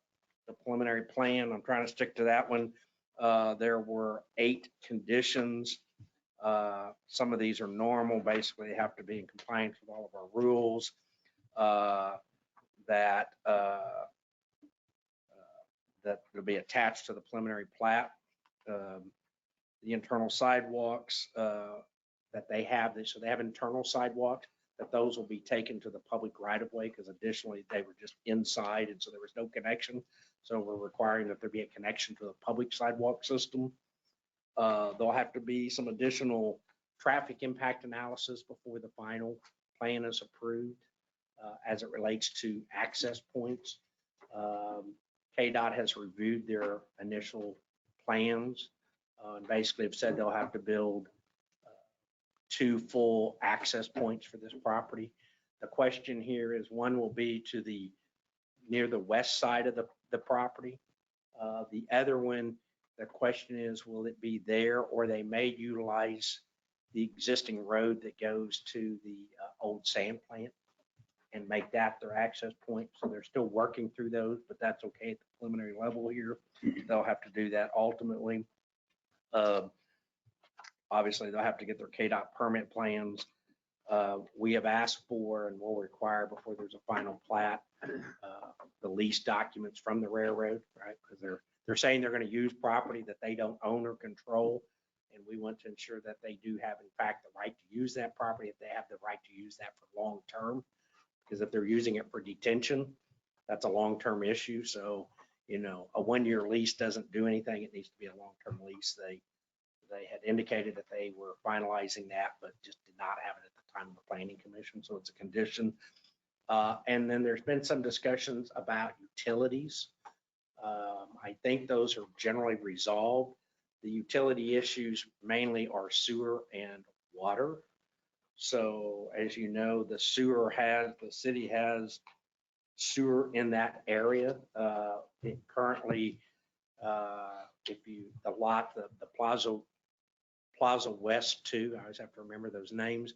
preliminary plan, I'm trying to stick to that one. There were 8 conditions. Some of these are normal. Basically, they have to be in compliance with all of our rules. That will be attached to the preliminary plat. The internal sidewalks that they have, so they have internal sidewalks, that those will be taken to the public right of way because additionally they were just inside and so there was no connection. So we're requiring that there be a connection to the public sidewalk system. There'll have to be some additional traffic impact analysis before the final plan is approved as it relates to access points. KDOT has reviewed their initial plans and basically have said they'll have to build 2 full access points for this property. The question here is one will be to the near the west side of the property. The other one, the question is, will it be there or they may utilize the existing road that goes to the old sand plant and make that their access point. So they're still working through those, but that's okay at the preliminary level here. They'll have to do that ultimately. Obviously, they'll have to get their KDOT permit plans. We have asked for and will require before there's a final plat, the lease documents from the railroad, right? Because they're saying they're going to use property that they don't own or control. And we want to ensure that they do have, in fact, the right to use that property, if they have the right to use that for long term. Because if they're using it for detention, that's a long-term issue. So, a 1-year lease doesn't do anything. It needs to be a long-term lease. They had indicated that they were finalizing that, but just did not have it at the time of the planning commission. So it's a condition. And then there's been some discussions about utilities. I think those are generally resolved. The utility issues mainly are sewer and water. So as you know, the city has sewer in that area. It currently, the Plaza West 2, I always have to remember those names,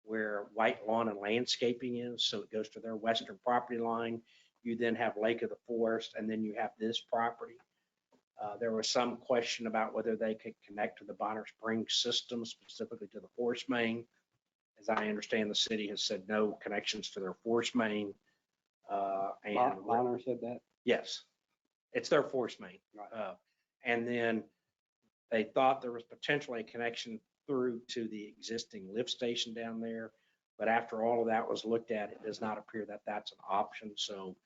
where White Lawn and Landscaping is. So it goes to their western property line. You then have Lake of the Forest, and then you have this property. There was some question about whether they could connect to the Bonner Springs system, specifically to the force main. As I understand, the city has said no connections to their force main. And Bonner said that? yes, it's their force main. Right. And then they thought there was potentially a connection through to the existing lift station down there. But after all of that was looked at, it does not appear that that's an option. So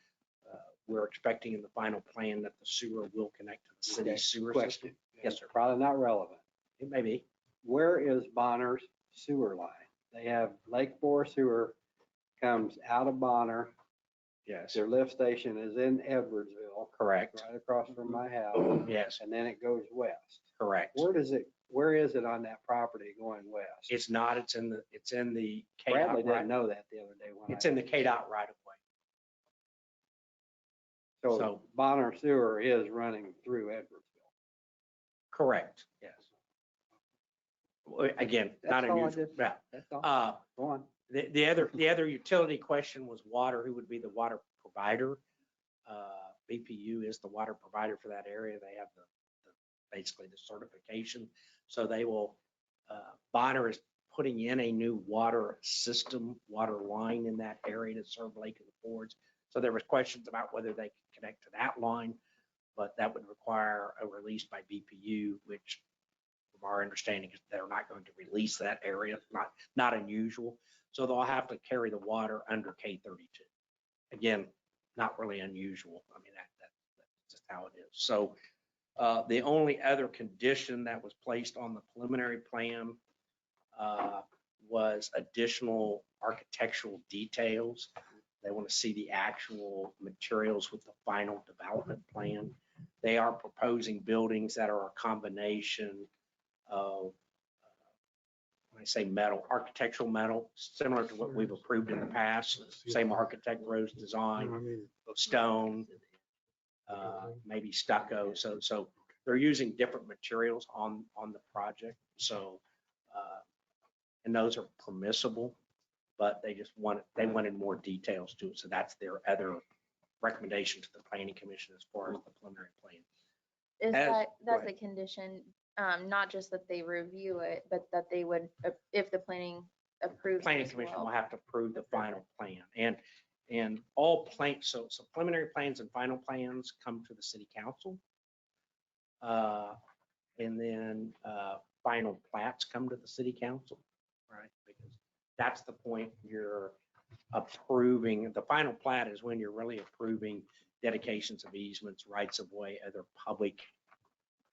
we're expecting in the final plan that the sewer will connect to the Okay, city sewer question. system. Yes, sir. Probably not relevant. It may be. Where is Bonner's sewer line? They have Lake Forest Sewer comes out of Bonner. Yes, Their lift station is in Edwardsville, correct. right across from my house, Yes, and then it goes west. correct. Where is it on that property going west? It's not, it's in the Bradley KDOT didn't right. know that the other day when It's in the KDOT right of way. So so- Bonner Sewer is running through Edwardsville. Correct, yes. Well, again, not That's all I unusual. just- Yeah. That's all. Go on. The other utility question was water. Who would be the water provider? BPU is the water provider for that area. They have basically the certification. So they will, Bonner is putting in a new water system, water line in that area to serve Lake of the Fords. So there was questions about whether they could connect to that line, but that would require a release by BPU, which from our understanding is they're not going to release that area, not unusual. So they'll have to carry the water under K32. Again, not really unusual. I mean, that's just how it is. So the only other condition that was placed on the preliminary plan was additional architectural details. They want to see the actual materials with the final development plan. They are proposing buildings that are a combination of, when I say metal, architectural metal, similar to what we've approved in the past. Same architect, Rose Design, stone, maybe stucco. So they're using different materials on the project. So, and those are permissible, but they wanted more details to it. So that's their other recommendation to the planning commission as far as the preliminary plan. Is Go that's a ahead. condition, not just that they review it, but that they would, if the planning approves. Planning as commission well. will have to approve the final plan and all plans. So preliminary plans and final plans come to the city council. And then final plats come to the city council, right? Because that's the point you're approving. The final plat is when you're really approving dedications of easements, rights of way, other public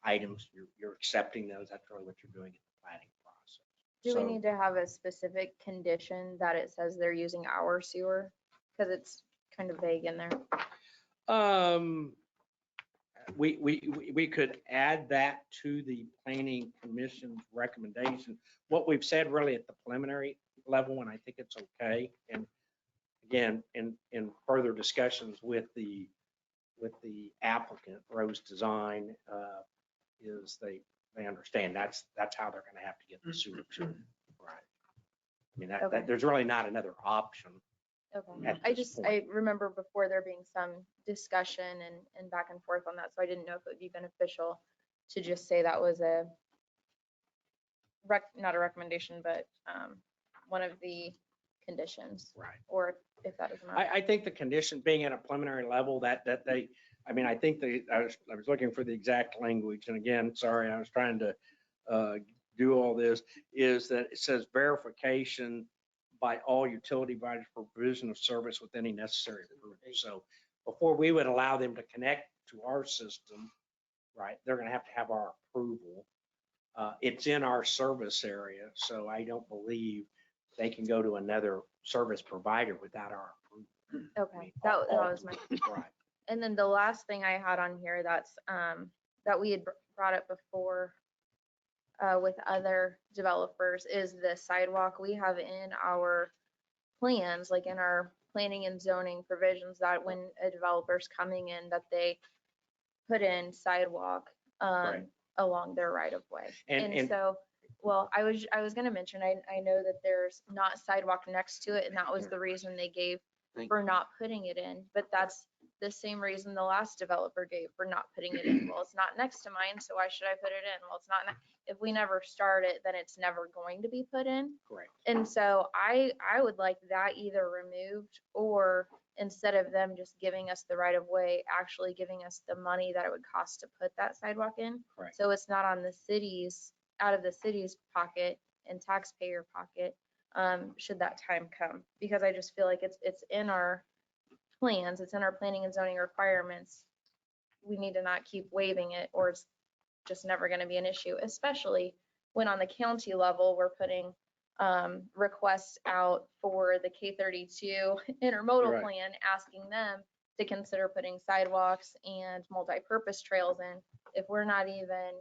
items. You're accepting those. That's really what you're doing in the planning process. Do So- we need to have a specific condition that it says they're using our sewer? Because it's kind of vague in there. We could add that to the planning commission's recommendation. What we've said really at the preliminary level, and I think it's okay. And again, in further discussions with the applicant, Rose Design, is they understand that's how they're going to have to get the sewer to, right? I mean, Okay. there's really not another option. Okay. At I this just, point. I remember before there being some discussion and back and forth on that. So I didn't know if it would be beneficial to just say that was not a recommendation, but one of the conditions, Right. or if that doesn't matter. I think the condition being at a preliminary level that they, I mean, I think I was looking for the exact language. And again, sorry, I was trying to do all this, is that it says verification by all utility providers for provision of service with any necessary approval. So before we would allow them to connect to our system, right, they're going to have our approval. It's in our service area, so I don't believe they can go to another service provider without our approval. I Okay, mean, that all- was my, Right. and then the last thing I had on here that's, that we had brought up before with other developers is the sidewalk. We have in our plans, like in our planning and zoning provisions, that when a developer's coming in, that they put in sidewalk Right. along their right of way. And- And so, well, I was gonna mention, I know that there's not sidewalk next to it, and that was the reason they gave for not putting it in, but that's the same reason the last developer gave for not putting it in. Well, it's not next to mine, so why should I put it in? Well, it's not, if we never start it, then it's never going to be put in. Correct. And so I would like that either removed, or instead of them just giving us the right of way, actually giving us the money that it would cost to put that sidewalk in. Correct. So it's not on the city's, out of the city's pocket and taxpayer pocket, should that time come. Because I just feel like it's in our plans, it's in our planning and zoning requirements. We need to not keep waiving it, or it's just never gonna be an issue, especially when on the county level, we're putting requests out for the K32 intermodal Right. plan, asking them to consider putting sidewalks and multi-purpose trails in. If we're not even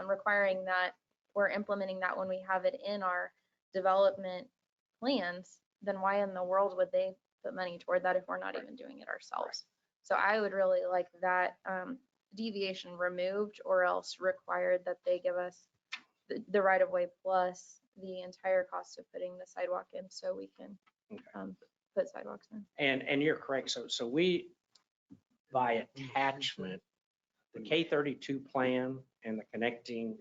requiring that, we're implementing that when we have it in our development plans, then why in the world would they put money toward that if we're not even doing it ourselves? So I would really like that deviation removed, or else required that they give us the right of way plus the entire cost of putting the sidewalk in, so we can put sidewalks in. And you're correct. So we, by attachment, the K32 plan and the connecting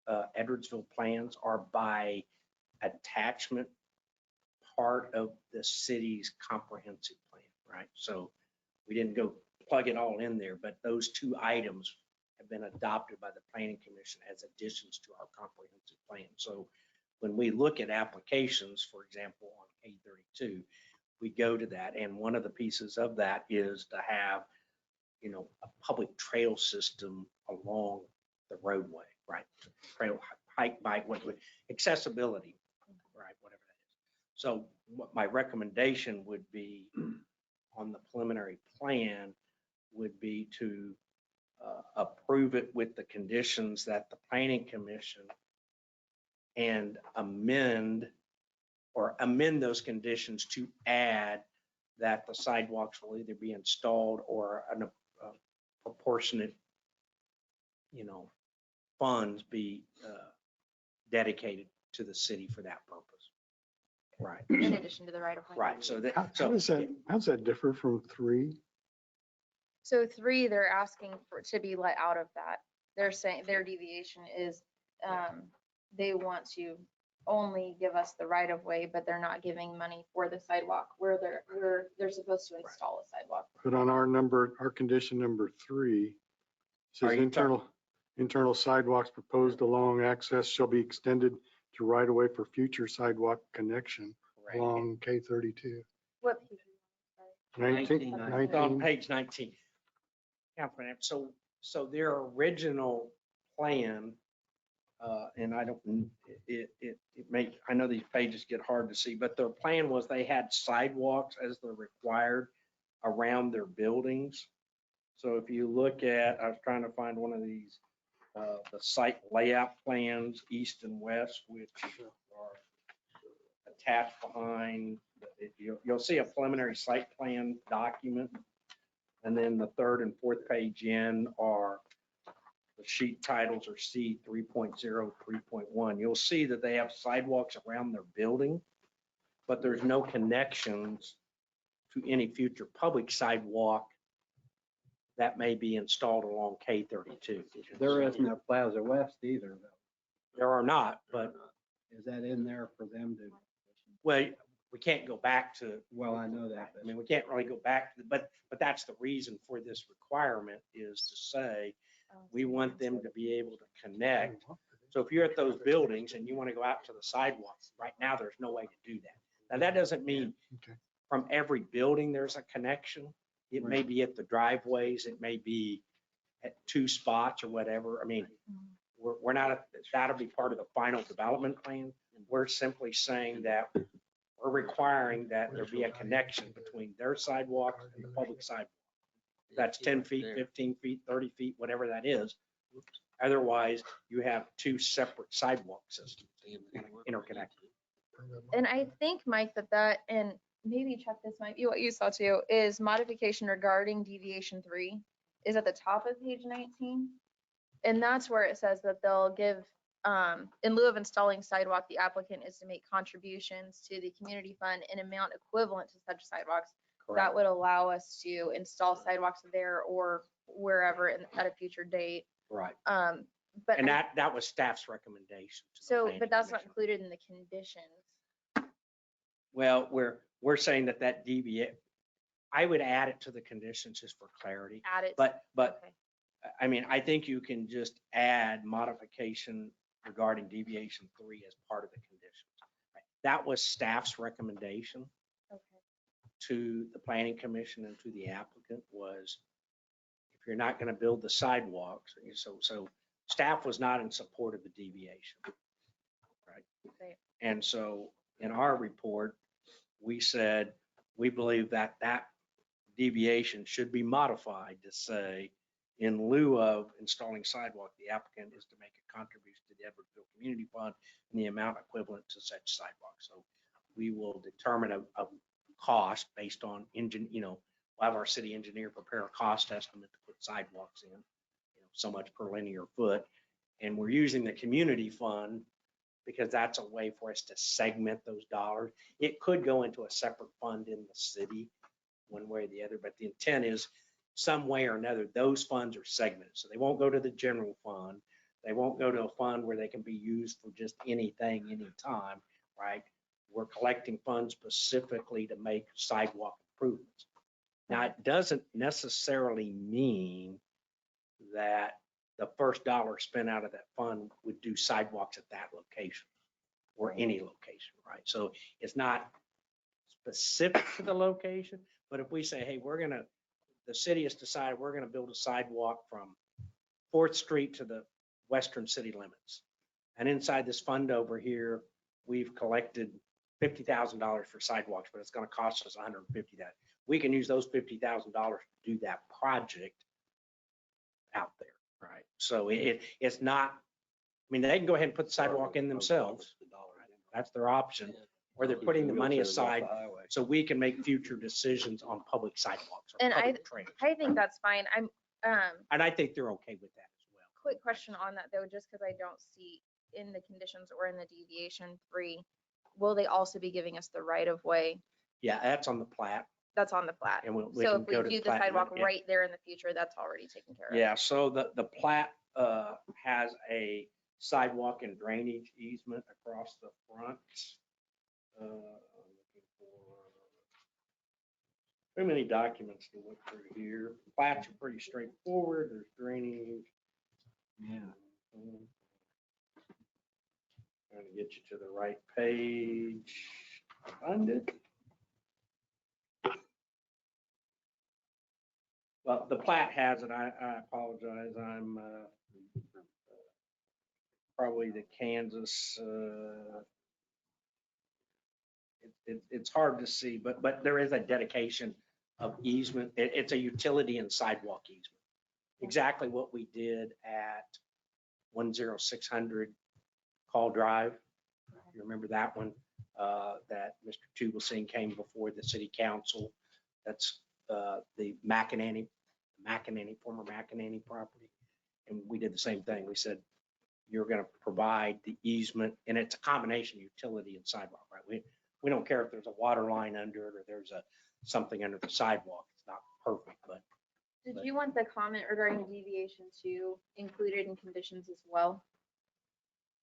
Edwardsville plans are by attachment part of the city's comprehensive plan, right? So we didn't go plug it all in there, but those two items have been adopted by the Planning Commission as additions to our comprehensive plan. So when we look at applications, for example, on K32, we go to that, and one of the pieces of that is to have, you know, a public trail system along the roadway, right? Trail, hike, bike, what, accessibility, right, whatever that is. So what my recommendation would be on the preliminary plan would be to approve it with the conditions that the Planning Commission and amend those conditions to add that the sidewalks will either be installed or a proportionate, you know, funds be dedicated to the city for that purpose. Right. In addition to the right of way. Right. So that, How does that, how's that differ from 3? So 3, they're asking for to be let out of that. They're saying their deviation is they want to only give us the right of way, but they're not giving money for the sidewalk where they're supposed to install a sidewalk. But on our condition number 3, Are says you internal sidewalks proposed along access shall be extended to right of way for future sidewalk connection along K32. What page? 19. It's on page 19. Yeah, so their original plan, and I don't, it may, I know these pages get hard to see, but their plan was they had sidewalks as they're required around their buildings. So if you look at, I was trying to find one of these, the site layout plans, east and west, which are attached behind, you'll see a preliminary site plan document. And then the 3rd and 4th page in are the sheet titles are C 3.0, 3.1. You'll see that they have sidewalks around their building, but there's no connections to any future public sidewalk that may be installed along K32. There isn't a Plaza West either, though. There are not, but, Is that in there for them to, well, we can't go back to, well, I know that. I mean, we can't really go back, but that's the reason for this requirement is to say, we want them to be able to connect. So if you're at those buildings and you want to go out to the sidewalks, right now, there's no way to do that. Now, that doesn't mean from every building, there's a connection. It may be at the driveways, it may be at 2 spots or whatever. I mean, we're not, that'll be part of the final development plan. We're simply saying that we're requiring that there be a connection between their sidewalk and the public sidewalk. That's 10 feet, 15 feet, 30 feet, whatever that is. Otherwise, you have 2 separate sidewalk systems interconnected. And I think, Mike, that, and maybe Chuck, this might be what you saw too, is modification regarding deviation 3 is at the top of page 19. And that's where it says that they'll give, in lieu of installing sidewalk, the applicant is to make contributions to the community fund in amount equivalent to such sidewalks that would allow us to install sidewalks there or wherever at a future date. Right. But And that was staff's recommendation. to the so, planning but that's not commission. included in the conditions. Well, we're saying that deviate, I would add it to the conditions just for clarity. Add it. But Okay. I mean, I think you can just add modification regarding deviation 3 as part of the conditions. That was staff's recommendation Okay. to the planning commission and to the applicant was, if you're not going to build the sidewalks, so staff was not in support of the deviation. Right. Right. And so in our report, we said, we believe that deviation should be modified to say, in lieu of installing sidewalk, the applicant is to make a contribution to the Edwardsville Community Fund in the amount equivalent to such sidewalk. So we will determine a cost based on we'll have our city engineer prepare a cost estimate to put sidewalks in, so much per linear foot. And we're using the community fund because that's a way for us to segment those dollars. It could go into a separate fund in the city one way or the other, but the intent is some way or another, those funds are segmented. So they won't go to the general fund. They won't go to a fund where they can be used for just anything, anytime, right? We're collecting funds specifically to make sidewalk improvements. Now, it doesn't necessarily mean that the first dollar spent out of that fund would do sidewalks at that location or any location, right? So it's not specific to the location, but if we say, hey, the city has decided we're going to build a sidewalk from 4th Street to the western city limits. And inside this fund over here, we've collected $50,000 for sidewalks, but it's going to cost us $150,000. We can use those $50,000 to do that project out there, right? So it's not, I mean, they can go ahead and put the sidewalk in themselves. That's their option. Or they're putting the money aside so we can make future decisions on public sidewalks or And public trails. I think that's fine. And I think they're okay with that as well. Quick question on that though, just because I don't see in the conditions or in the deviation 3, will they also be giving us the right of way? Yeah, that's on the plat. That's on the plat. And we So can if we go to do the plat and sidewalk yeah. right there in the future, that's already taken care of. Yeah, so the plat has a sidewalk and drainage easement across the front. I'm looking for too many documents to look through here. Plats are pretty straightforward. There's drainage. Yeah. Trying to get you to the right page. Find it. Well, the plat has it. I apologize. I'm probably the Kansas. It's hard to see, but there is a dedication of easement. It's a utility and sidewalk easement. Exactly what we did at 10600 Call Drive. You remember that one? That Mr. Tubal-Singh came before the city council. That's the former McEnany property. And we did the same thing. We said, you're going to provide the easement, and it's a combination of utility and sidewalk, right? We don't care if there's a water line under it or there's something under the sidewalk. It's not perfect, but. Did you want the comment regarding deviation 2 included in conditions as well?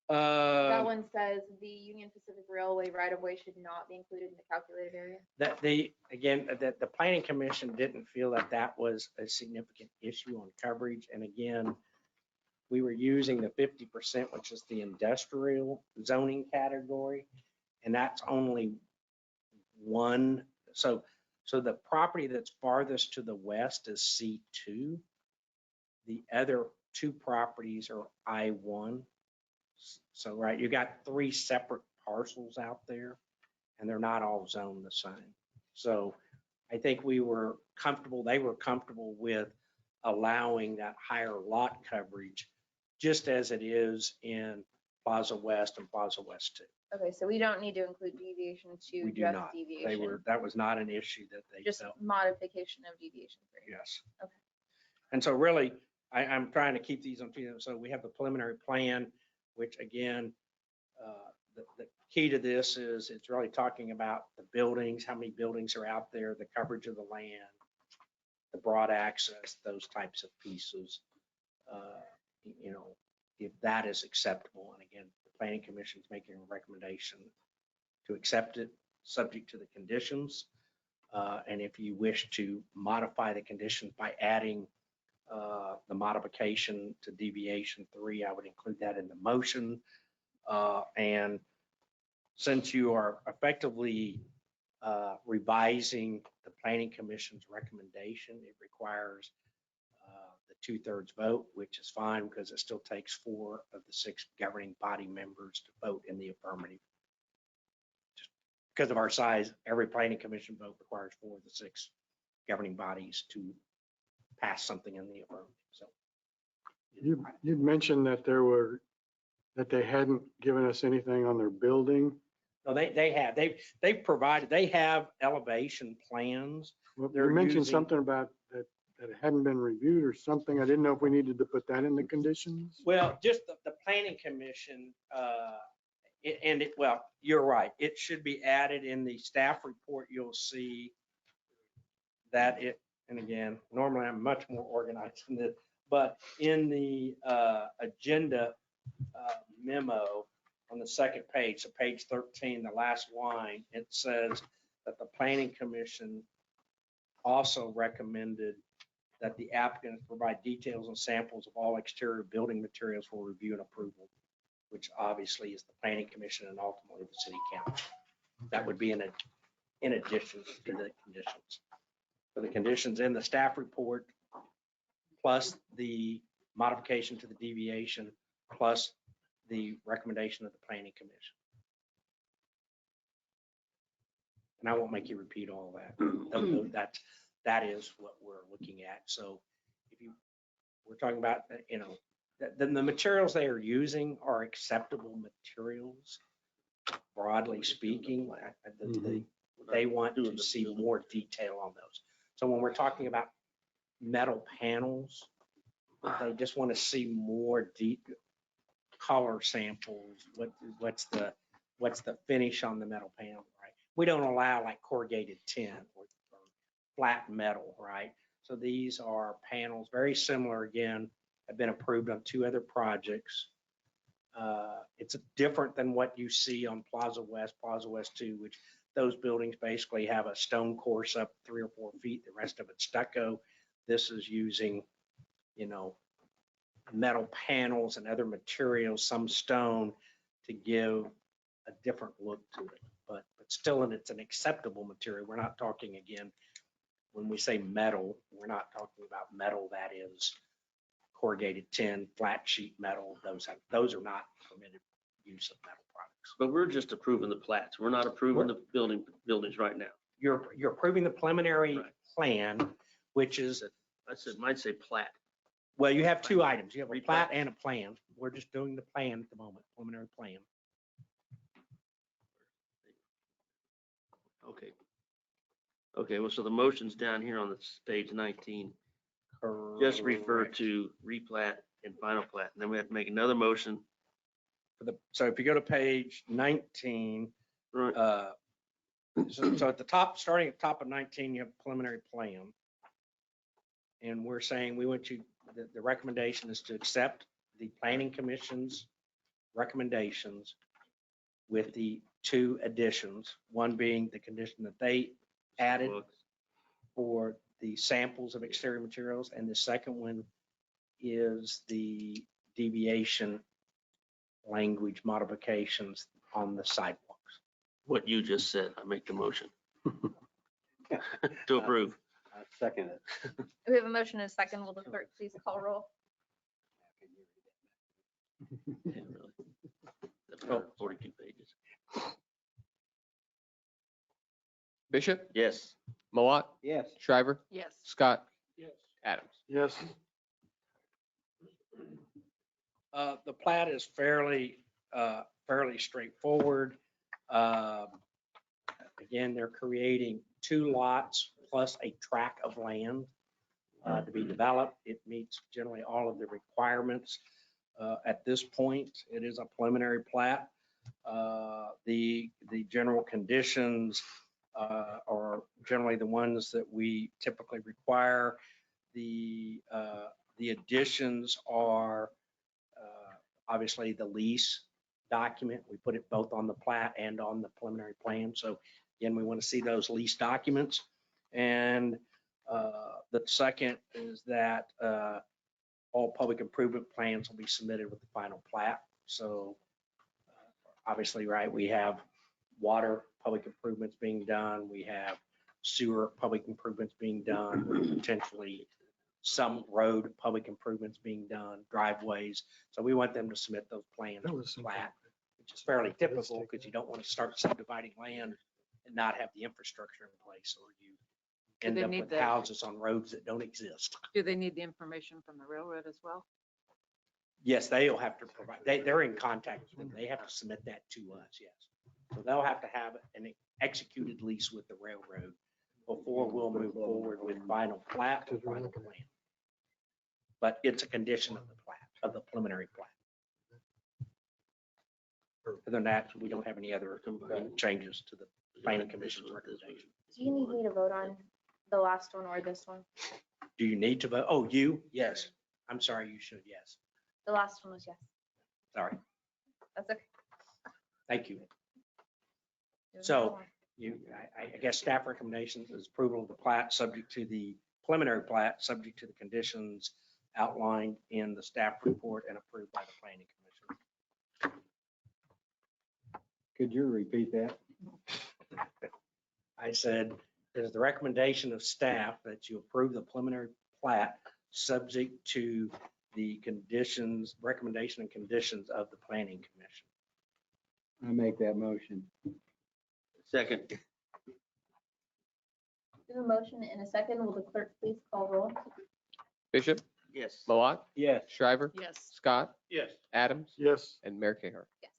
That one says the Union Pacific Railway right of way should not be included in the calculated area. The planning commission didn't feel that was a significant issue on coverage. And again, we were using the 50%, which is the industrial zoning category. And that's only one. So the property that's farthest to the west is C2. The other 2 properties are I1. So, right, you got 3 separate parcels out there, and they're not all zoned the same. So I think we were comfortable, they were comfortable with allowing that higher lot coverage, just as it is in Plaza West and Plaza West 2. Okay, so we don't need to include deviation 2, We do just not. deviation. That was not an issue that they Just felt. modification of deviation 3. Yes. Okay. And so really, I'm trying to keep these on. So we have the preliminary plan, which again, key to this is it's really talking about the buildings, how many buildings are out there, the coverage of the land, the broad access, those types of pieces. You know, if that is acceptable, and again, the planning commission is making a recommendation to accept it, subject to the conditions. And if you wish to modify the conditions by adding the modification to deviation 3, I would include that in the motion. And since you are effectively revising the planning commission's recommendation, it requires the 2/3 vote, which is fine because it still takes 4 of the 6 governing body members to vote in the affirmative. Just because of our size, every planning commission vote requires 4 of the 6 governing bodies to pass something in the affirmative. So You'd mentioned that they hadn't given us anything on their building. no, they've provided, they have elevation plans. Well, They're you mentioned using- something about that it hadn't been reviewed or something. I didn't know if we needed to put that in the conditions. Well, just the planning commission, well, you're right. It should be added in the staff report. You'll see that and again, normally I'm much more organized than this, but in the agenda memo on the second page, so page 13, the last line, it says that the planning commission also recommended that the applicant provide details and samples of all exterior building materials for review and approval, which obviously is the planning commission and ultimately the city council. That would be in addition to the conditions. So the conditions in the staff report, plus the modification to the deviation, plus the recommendation of the planning commission. And I won't make you repeat all that. That is what we're looking at. So if we're talking about, you know, then the materials they are using are acceptable materials, broadly speaking. They want to see more detail on those. So when we're talking about metal panels, they just want to see more deep color samples. What's the finish on the metal panel, right? We don't allow like corrugated tin or flat metal, right? So these are panels very similar, again, have been approved on 2 other projects. It's different than what you see on Plaza West 2, which those buildings basically have a stone course up 3 or 4 feet, the rest of it's stucco. This is using, you know, metal panels and other materials, some stone, to give a different look to it. But still, it's an acceptable material. We're not talking, again, when we say metal, we're not talking about metal that is corrugated tin, flat sheet metal. Those are not permitted use of metal products. But we're just approving the plats. We're not approving the buildings right now. You're approving the preliminary Right. plan, which is, I said, might say plat. well, you have 2 items. You have a plat and a plan. We're just doing the plan at the moment, preliminary plan. Okay. Okay, well, so the motion's down here on this page 19. Just refer Correct. to replat and final plat. And then we have to make another motion. So if you go to page 19, Right. so at the top, starting at the top of 19, you have preliminary plan. And we're saying we want you, the recommendation is to accept the planning commission's recommendations with the 2 additions, one being the condition that they added for the samples of exterior materials, and the second one is the deviation language modifications on the sidewalks. What you just said, I make the motion. To approve. I second it. We have a motion and a second. Will the clerk please call roll? Yeah, really. That's Oh. 42 pages. Bishop, Yes. Mawat, Yes. Shriver, Yes. Scott, Yes. Adams. Yes. The plat is fairly straightforward. Again, they're creating 2 lots plus a tract of land to be developed. It meets generally all of the requirements. At this point, it is a preliminary plat. The general conditions are generally the ones that we typically require. The additions are obviously the lease document. We put it both on the plat and on the preliminary plan. So again, we want to see those lease documents. And the second is that all public improvement plans will be submitted with the final plat. So obviously, right, we have water public improvements being done. We have sewer public improvements being done, potentially some road public improvements being done, driveways. So we want them to submit those plans with the plat, which is fairly typical because you don't want to start subdividing land and not have the infrastructure in place, or you Do end they up need with the- houses on roads that don't exist. Do they need the information from the railroad as well? Yes, they'll have to provide, they're in contact with them. They have to submit that to us, yes. So they'll have to have an executed lease with the railroad before we'll move forward with final plat or final plan. But it's a condition of the plat, of the preliminary plat. Other than that, we don't have any other changes to the planning commission's recommendation. Do you need me to vote on the last one or this one? Do you need to vote? Oh, you? Yes. I'm sorry, you should, yes. The last one was yes. Sorry. That's okay. Thank you. It was So- another one. I guess staff recommendations is approval of the plat, subject to the preliminary plat, subject to the conditions outlined in the staff report and approved by the planning commission. Could you repeat that? I said, it is the recommendation of staff that you approve the preliminary plat, subject to the conditions, recommendation and conditions of the planning commission. I make that motion. Second. We have a motion in a second. Will the clerk please call roll? Bishop, Yes. Malat, Yes. Shriver, Yes. Scott, Yes. Adams, Yes. and Mayor Cahill. Yes.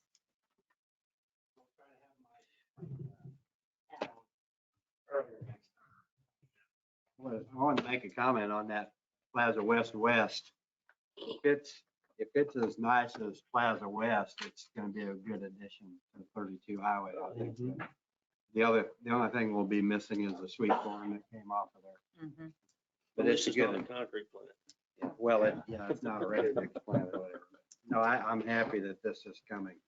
Well, I want to make a comment on that Plaza West West. If it's as nice as Plaza West, it's going to be a good addition to 32 Highway. I think. The only thing we'll be missing is the sweet corn that came off of there. Mhm. But This it's a is not good, a concrete plant. well, it's not a ready mix plant or whatever. No, I'm happy that this is coming.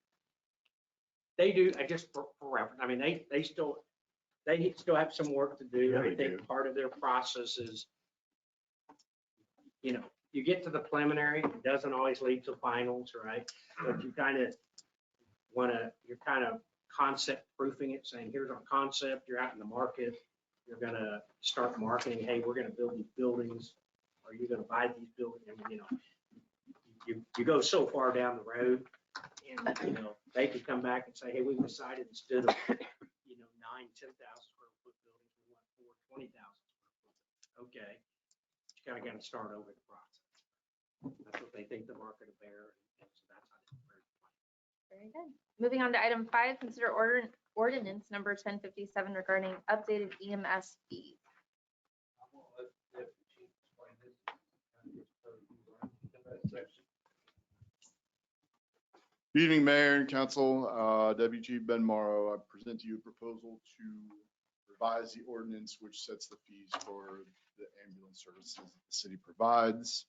They do, I just for reference, I mean, they still have some work to do. Yeah, I they think do. part of their process is, you get to the preliminary, it doesn't always lead to finals, right? But you kind of you're kind of concept proofing it, saying, here's our concept, you're out in the market, you're gonna start marketing, hey, we're gonna build these buildings, are you gonna buy these buildings? I mean, you go so far down the road, and, they could come back and say, hey, we've decided instead of, 9, 10,000 square foot buildings, we want 4, 20,000 square foot. Okay, you kind of got to start over the process. That's what they think the market will bear, and so that's how they prepare the plan. Very good. Moving on to item 5, consider ordinance number 1057 regarding updated EMS fees. Good evening, Mayor and Council. Deputy Chief Ben Morrow, I present to you a proposal to revise the ordinance which sets the fees for the ambulance services that the city provides.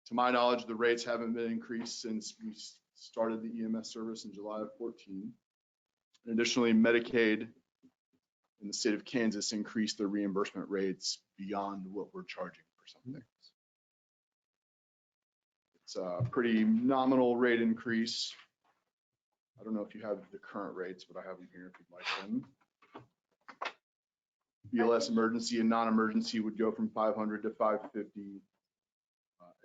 To my knowledge, the rates haven't been increased since we started the EMS service in July of 14. And additionally, Medicaid in the state of Kansas increased their reimbursement rates beyond what we're charging for some things. It's a pretty nominal rate increase. I don't know if you have the current rates, but I have them here if you'd like them. BLS emergency and non-emergency would go from 500 to 550.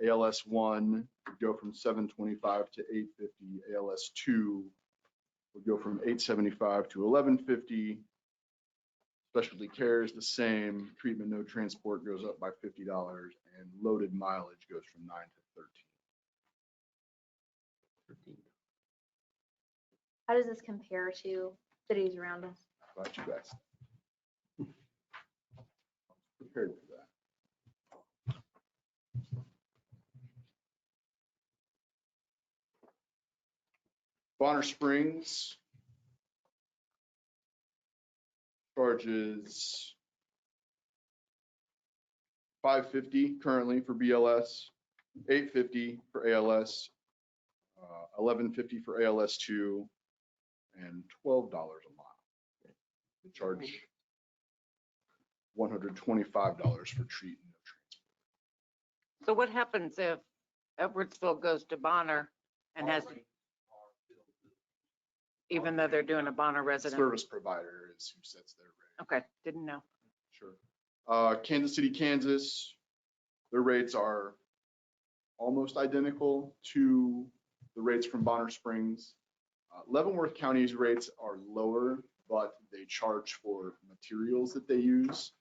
ALS 1 would go from 725 to 850. ALS 2 would go from 875 to 1150. Specialty care is the same. Treatment no transport goes up by $50, and loaded mileage goes from 9 to 13. How does this compare to cities around us? Glad you asked. Prepared for that. Bonner Springs charges $550 currently for BLS, $850 for ALS, $1150 for ALS2, and $12 a mile. They charge $125 for treat and no transport. So what happens if Edwardsville goes to Bonner and has, even though they're doing a Bonner resident? Service provider is who sets their rate. Okay, didn't know. Sure. Kansas City, Kansas, their rates are almost identical to the rates from Bonner Springs. Leavenworth County's rates are lower, but they charge for materials that they use.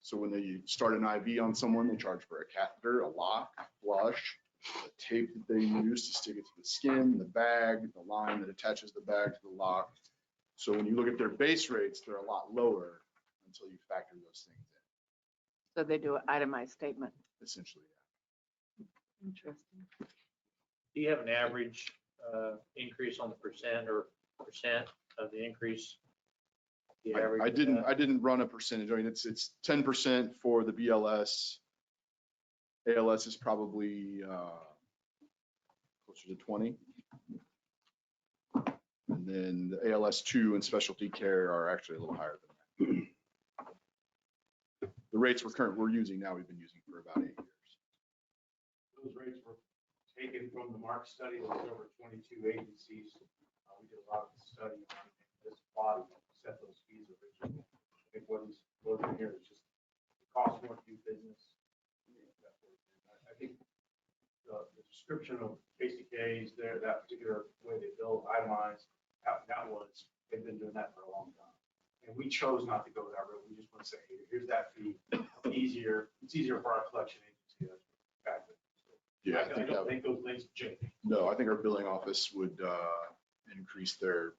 So when they start an IV on someone, they charge for a catheter, a lock, flush, the tape that they use to stick it to the skin, the bag, the line that attaches the bag to the lock. So when you look at their base rates, they're a lot lower until you factor those things in, So they do an itemized statement. essentially. Interesting. Do you have an average increase on the percent of the increase? The average I of didn't that? run a percentage. I mean, it's 10% for the BLS. ALS is probably closer to 20. And then the ALS2 and specialty care are actually a little higher than that. The rates we're using now, we've been using for about 8 years. Those rates were taken from the Mark study. There was over 22 agencies. We did a lot of the study on this body set those fees originally. I think what he's in here is just the cost more to do business. I think the description of KCKs there, that particular way they bill itemized, that was, they've been doing that for a long time. And we chose not to go that route. We just want to say, hey, here's that fee. It's easier for our collection agency. That's the fact. Yeah, I don't think those things change. No, I think our billing office would increase their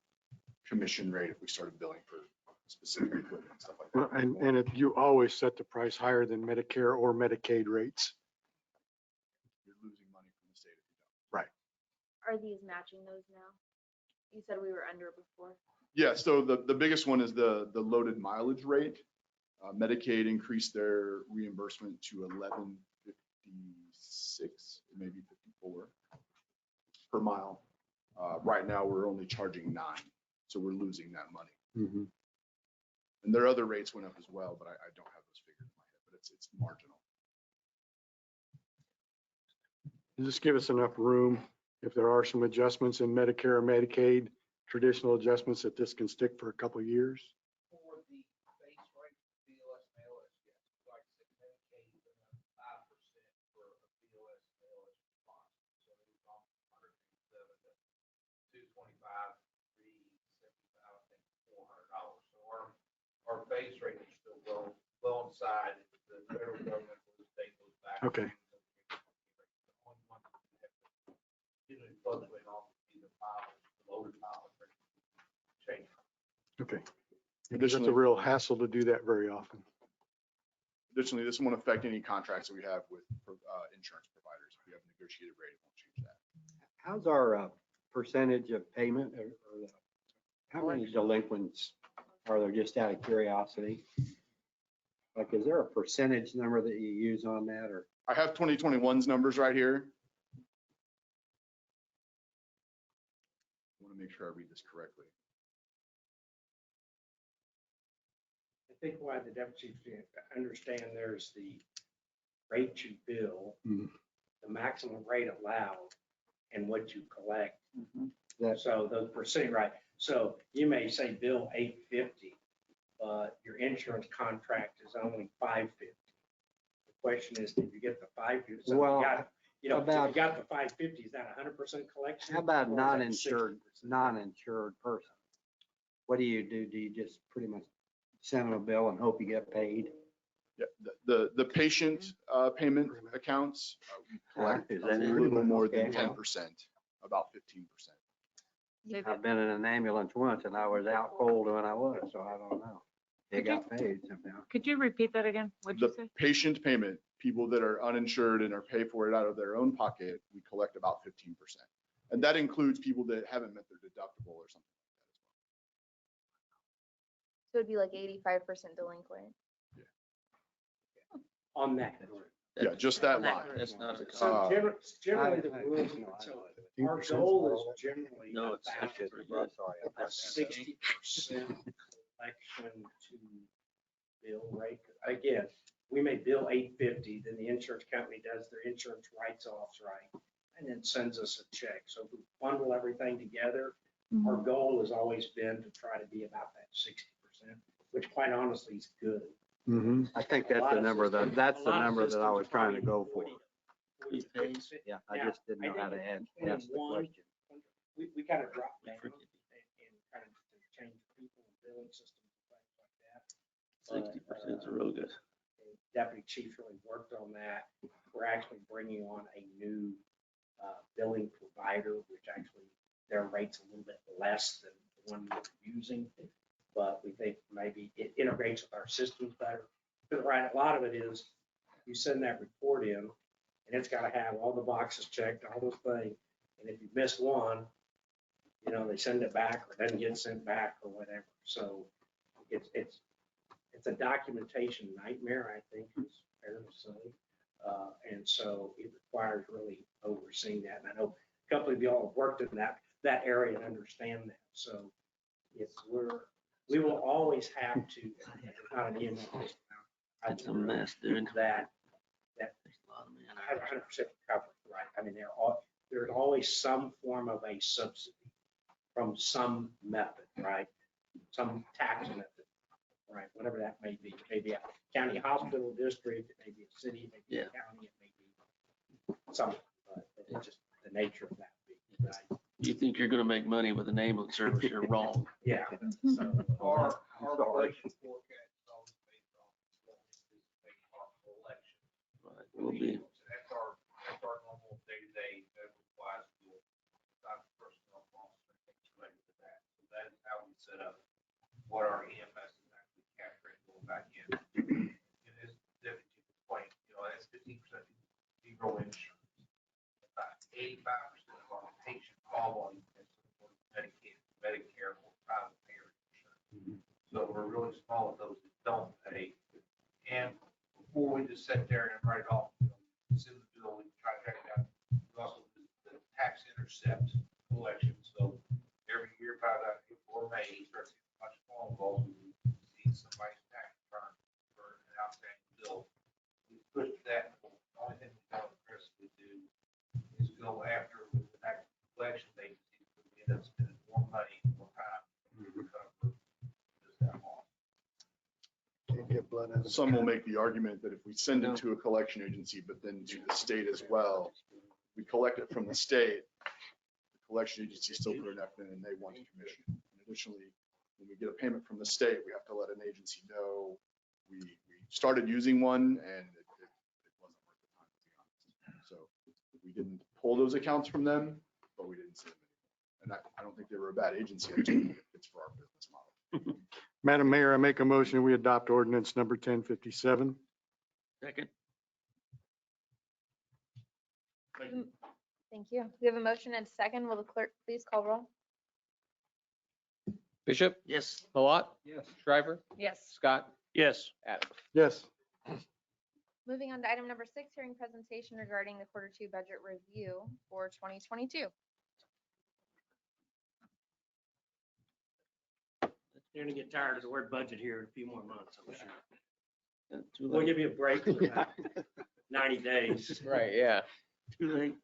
commission rate if we started billing for specific equipment and stuff like that. And if you always set the price higher than Medicare or Medicaid rates. You're losing money from the state if you don't. Are these matching those now? You said we were under before. Yeah, so the biggest one is the loaded mileage rate. Medicaid increased their reimbursement to $11.56, maybe 54 per mile. Right now, we're only charging $9, so we're losing that money. Mhm. And their other rates went up as well, but I don't have those figures in my head, but it's marginal. Just give us enough room, if there are some adjustments in Medicare or Medicaid, traditional adjustments, that this can stick for a couple of years. For the base rate, BLS and ALS, yes, like I said, Medicaid, 5% for a BLS and ALS response. So it's from 107 to 225, 375, I think $400. So our base rate is still well inside the federal government or the state goes back. Okay. Usually fluctuate off either mileage, loaded mileage, change. Okay. Because it's a real hassle to do that very often. Additionally, this won't affect any contracts that we have with insurance providers. If we have a negotiated rate, it won't change that. How's our percentage of payment or how many delinquents are there, just out of curiosity? Like, is there a percentage number that you use on that, or? I have 2021's numbers right here. I want to make sure I read this correctly. I think why the deputy understand there's the rate you bill, Mhm. the maximum rate allowed, and what you collect. That- So the percent, right? So you may say bill $850, but your insurance contract is only $550. The question is, did you get the $550? So Well, you got, you know, if about- you got the $550, is that 100% collection? How about or is that non-insured, 60%? non-insured person? What do you do? Do you just pretty much send them a bill and hope you get paid? Yeah, the patient payment accounts, we collect Is a that little it? more than Okay. 10%, about 15%. I've been in an ambulance once and I was out cold when I was, so I don't know. They got paid somehow. Could you repeat that again? What'd you The say? patient payment, people that are uninsured and are paid for it out of their own pocket, we collect about 15%. And that includes people that haven't met their deductible or something So it'd be like 85% delinquent. On that. like that. Yeah, just that line. That's not a So cost. generally the rules, so our goal is generally No, it's about actually pretty good. a 60% collection to bill rate. Again, we may bill $850, then the insurance company does their insurance write-offs, right? And then sends us a check. So if we bundle everything together, our goal has always been to try to be about that 60%, which quite honestly is good. Mm-hmm. I think that's the number that's the number that I was trying to go for. 40 pays. Yeah, I Now, just didn't know how to ask the 21, question. We kind of dropped down and kind of changed people and billing systems and things like that. 60% is real good. Deputy chief really worked on that. We're actually bringing on a new billing provider, which actually their rate's a little bit less than the one we're using. But we think maybe it integrates with our systems better. Because right, a lot of it is you send that report in and it's got to have all the boxes checked, all those things. And if you miss one, you know, they send it back or it doesn't get sent back or whatever. So it's a documentation nightmare, I think is fair to say. And so it requires really overseeing that. And I know a couple of y'all have worked in that area and understand that. So we will always have to, there's not an end to this. It's a mess, dude. That Takes a lot of man have 100% recovery, right? I mean, there's always some form of a subsidy from some method, right? Some tax method, right? Whatever that may be. It may be a county hospital district, it may be a city, it may be a county, it may be something, but it's just the nature of that. Right? You think you're gonna make money with an ambulance service, you're wrong. Yeah. So Our collection forecast is always based on what we anticipate our collection. Right, will be. That's our normal day-to-day wise deal. Not personnel costs or things related to that. So that is how we set up what our EMS is actually capturing going back in. It is deputy explained, you know, that's 15% zero insurance. About 85% of our patient call volume is for Medicaid, Medicare, or private payer insurance. So we're really small with those that don't pay. And before we just sit there and write it off, you know, send the bill, we try to track it down. We also do the tax intercept collection. So every year, about before May, you start seeing a bunch of phone calls. We see somebody's tax return for an outstanding bill. We push that. The only thing we don't aggressively do is go after with the tax collection agency. We end up spending more money, more time to recover just that loss. Can't get blood out of Some will make the argument that if we send it to a collection agency, but then to the state as well, we collect it from the state, the collection agency still put an F in and they want a commission. And additionally, when we get a payment from the state, we have to let an agency know we started using one and it wasn't worth the time, to be honest. So we didn't pull those accounts from them, but we didn't send them anymore. And I don't think they were a bad agency. I just don't think it fits for our business model. Madam Mayor, I make a motion, we adopt ordinance number 1057. Second. Thank you. We have a motion and a second. Will the clerk please call roll? Bishop, Yes. Malat, Yes. Shriver, Yes. Scott, Yes. Adams. Yes. Moving on to item number 6, hearing presentation regarding the quarter 2 budget review for 2022. You're gonna get tired of the word budget here in a few more months, I'm sure. Too We'll late. give you a break for about 90 days. Right, yeah. Too late.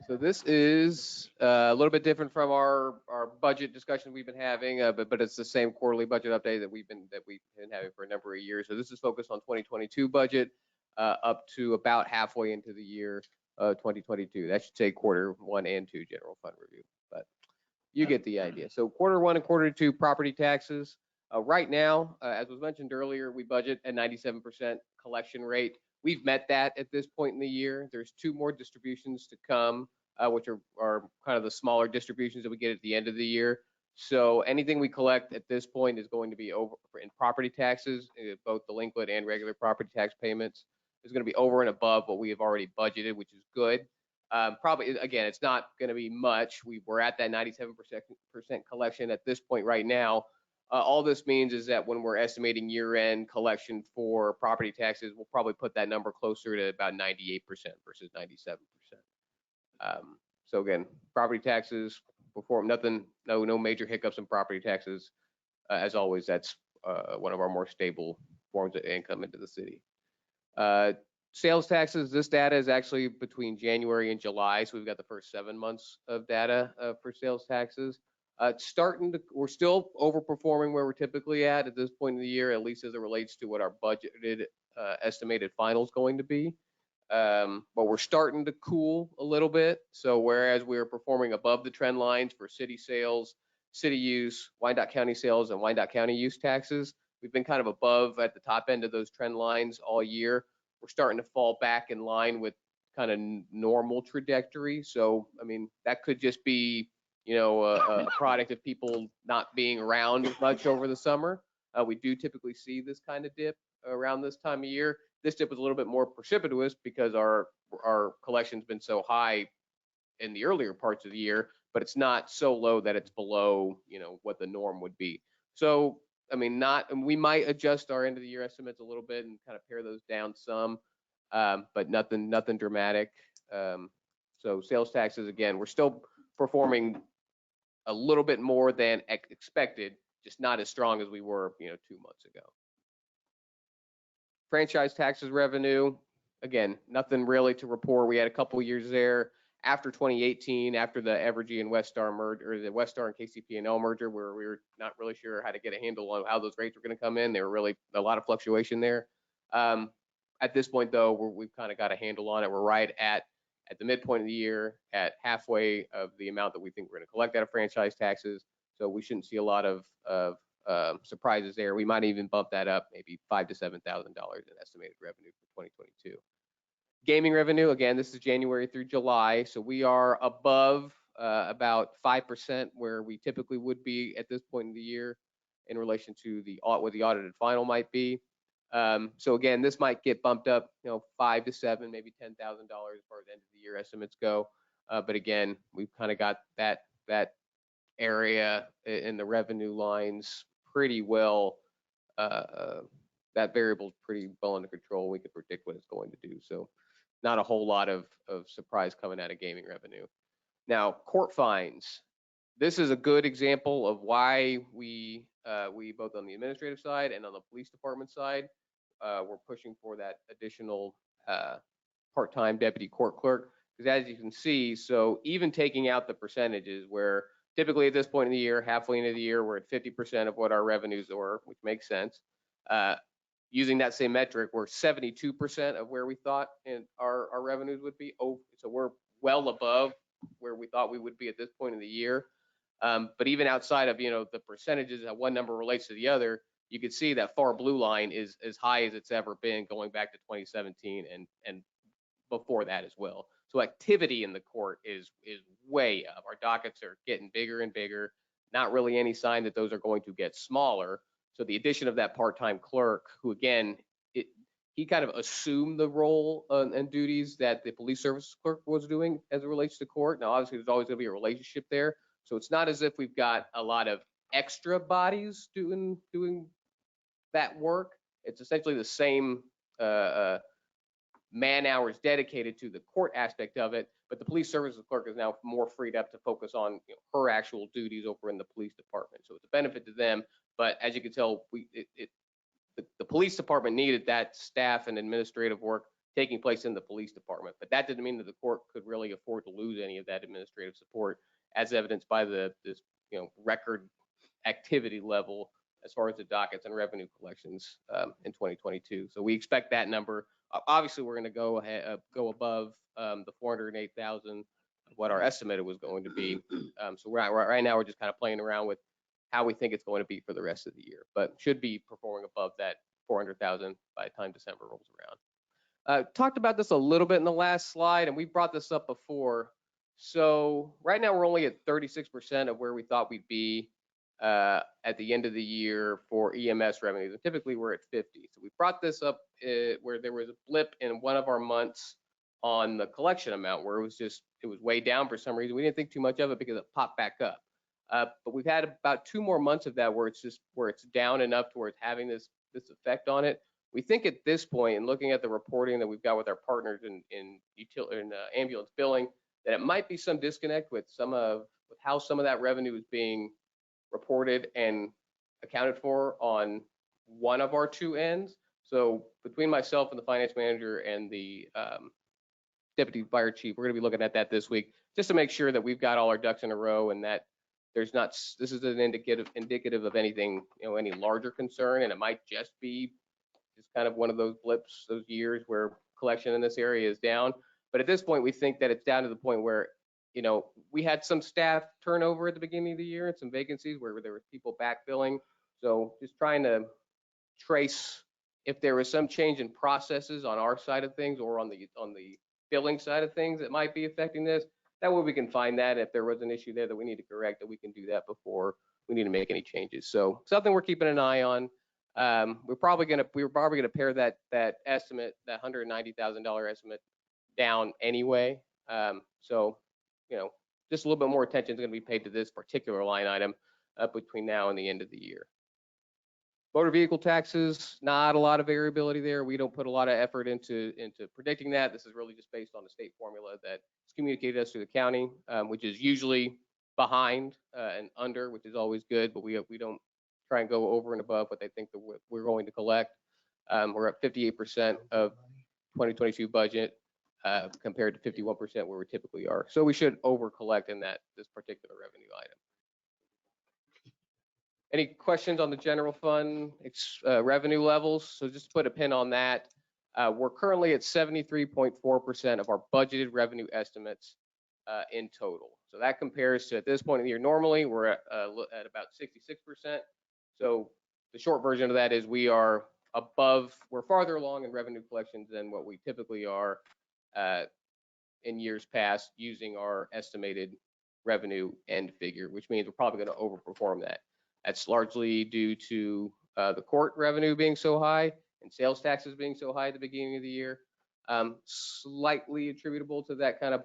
So this is a little bit different from our budget discussion we've been having, but it's the same quarterly budget update that we've been having for a number of years. So this is focused on 2022 budget up to about halfway into the year 2022. That should say quarter 1 and 2 general fund review, but you get the idea. So quarter 1 and quarter 2 property taxes. Right now, as was mentioned earlier, we budget a 97% collection rate. We've met that at this point in the year. There's 2 more distributions to come, which are kind of the smaller distributions that we get at the end of the year. So anything we collect at this point is going to be over in property taxes, both delinquent and regular property tax payments. is going to be over and above what we have already budgeted, which is good. Probably, again, it's not going to be much. We're at that 97% collection at this point right now. All this means is that when we're estimating year-end collection for property taxes, we'll probably put that number closer to about 98% versus 97%. So again, property taxes perform nothing, no major hiccups in property taxes. As always, that's one of our more stable forms of income into the city. Sales taxes, this data is actually between January and July, so we've got the first 7 months of data for sales taxes. We're still overperforming where we're typically at this point in the year, at least as it relates to what our budgeted estimated final is going to be. But we're starting to cool a little bit. So whereas we were performing above the trend lines for city sales, city use, Wyandotte County sales, and Wyandotte County use taxes, we've been kind of above at the top end of those trend lines all year. We're starting to fall back in line with kind of normal trajectory. So, I mean, that could just be, a product of people not being around much over the summer. We do typically see this kind of dip around this time of year. This dip was a little bit more precipitous because our collection's been so high in the earlier parts of the year, but it's not so low that it's below, what the norm would be. So, I mean, we might adjust our end of the year estimates a little bit and kind of pare those down some, but nothing dramatic. So sales taxes, again, we're still performing a little bit more than expected, just not as strong as we were, 2 months ago. Franchise taxes revenue, again, nothing really to report. We had a couple years there after 2018, after the Evergy and Westar merger, or the Westar and KCP&L merger, where we were not really sure how to get a handle on how those rates were going to come in. There were really a lot of fluctuation there. At this point, though, we've kind of got a handle on it. We're right at the midpoint of the year, at halfway of the amount that we think we're going to collect out of franchise taxes. So we shouldn't see a lot of surprises there. We might even bump that up, maybe $5,000 to $7,000 in estimated revenue for 2022. Gaming revenue, again, this is January through July, so we are above about 5% where we typically would be at this point in the year in relation to what the audited final might be. So again, this might get bumped up, $5,000 to $7,000, maybe $10,000 as far as end of the year estimates go. But again, we've kind of got that area in the revenue lines pretty well. That variable is pretty well under control. We can predict what it's going to do. So not a whole lot of surprise coming out of gaming revenue. Now, court fines. This is a good example of why we both on the administrative side and on the police department side, we're pushing for that additional part-time deputy court clerk. Because as you can see, so even taking out the percentages where typically at this point in the year, halfway into the year, we're at 50% of what our revenues are, which makes sense. Using that same metric, we're 72% of where we thought our revenues would be. Oh, so we're well above where we thought we would be at this point in the year. But even outside of the percentages, how one number relates to the other, you can see that far blue line is as high as it's ever been going back to 2017 and before that as well. So activity in the court is way up. Our dockets are getting bigger and bigger. Not really any sign that those are going to get smaller. So the addition of that part-time clerk, who again, he kind of assumed the role and duties that the police services clerk was doing as it relates to court. Now, obviously, there's always going to be a relationship there. So it's not as if we've got a lot of extra bodies doing that work. It's essentially the same man hours dedicated to the court aspect of it, but the police services clerk is now more freed up to focus on her actual duties over in the police department. So it's a benefit to them. But as you can tell, the police department needed that staff and administrative work taking place in the police department. But that didn't mean that the court could really afford to lose any of that administrative support, as evidenced by this record activity level as far as the dockets and revenue collections in 2022. So we expect that number. Obviously, we're going to go above the 408,000, what our estimate was going to be. So right now we're just kind of playing around with how we think it's going to be for the rest of the year, but should be performing above that 400,000 by the time December rolls around. Talked about this a little bit in the last slide, and we brought this up before. So right now we're only at 36% of where we thought we'd be at the end of the year for EMS revenues. And typically we're at 50. So we brought this up where there was a blip in one of our months on the collection amount where it was way down for some reason. We didn't think too much of it because it popped back up. But we've had about 2 more months of that where it's down enough to where it's having this effect on it. We think at this point, and looking at the reporting that we've got with our partners in ambulance billing, that it might be some disconnect with how some of that revenue is being reported and accounted for on one of our 2 ends. So between myself and the finance manager and the deputy fire chief, we're going to be looking at that this week just to make sure that we've got all our ducks in a row and that this isn't indicative of anything, any larger concern, and it might just be kind of one of those blips, those years where collection in this area is down. But at this point, we think that it's down to the point where, we had some staff turnover at the beginning of the year and some vacancies where there were people backfilling. So just trying to trace if there was some change in processes on our side of things or on the billing side of things that might be affecting this. That way we can find that if there was an issue there that we need to correct, that we can do that before we need to make any changes. So something we're keeping an eye on. We were probably gonna pare that estimate, that $190,000 estimate down anyway. So just a little bit more attention is going to be paid to this particular line item between now and the end of the year. Motor vehicle taxes, not a lot of variability there. We don't put a lot of effort into predicting that. This is really just based on the state formula that's communicated us through the county, which is usually behind and under, which is always good, but we don't try and go over and above what they think that we're going to collect. We're at 58% of 2022 budget compared to 51% where we typically are. So we should over collect in this particular revenue item. Any questions on the general fund revenue levels? So just to put a pin on that, we're currently at 73.4% of our budgeted revenue estimates in total. So that compares to, at this point in the year, normally we're at about 66%. So the short version of that is we're farther along in revenue collections than what we typically are in years past using our estimated revenue end figure, which means we're probably going to overperform that. That's largely due to the court revenue being so high and sales taxes being so high at the beginning of the year. Slightly attributable to that kind of,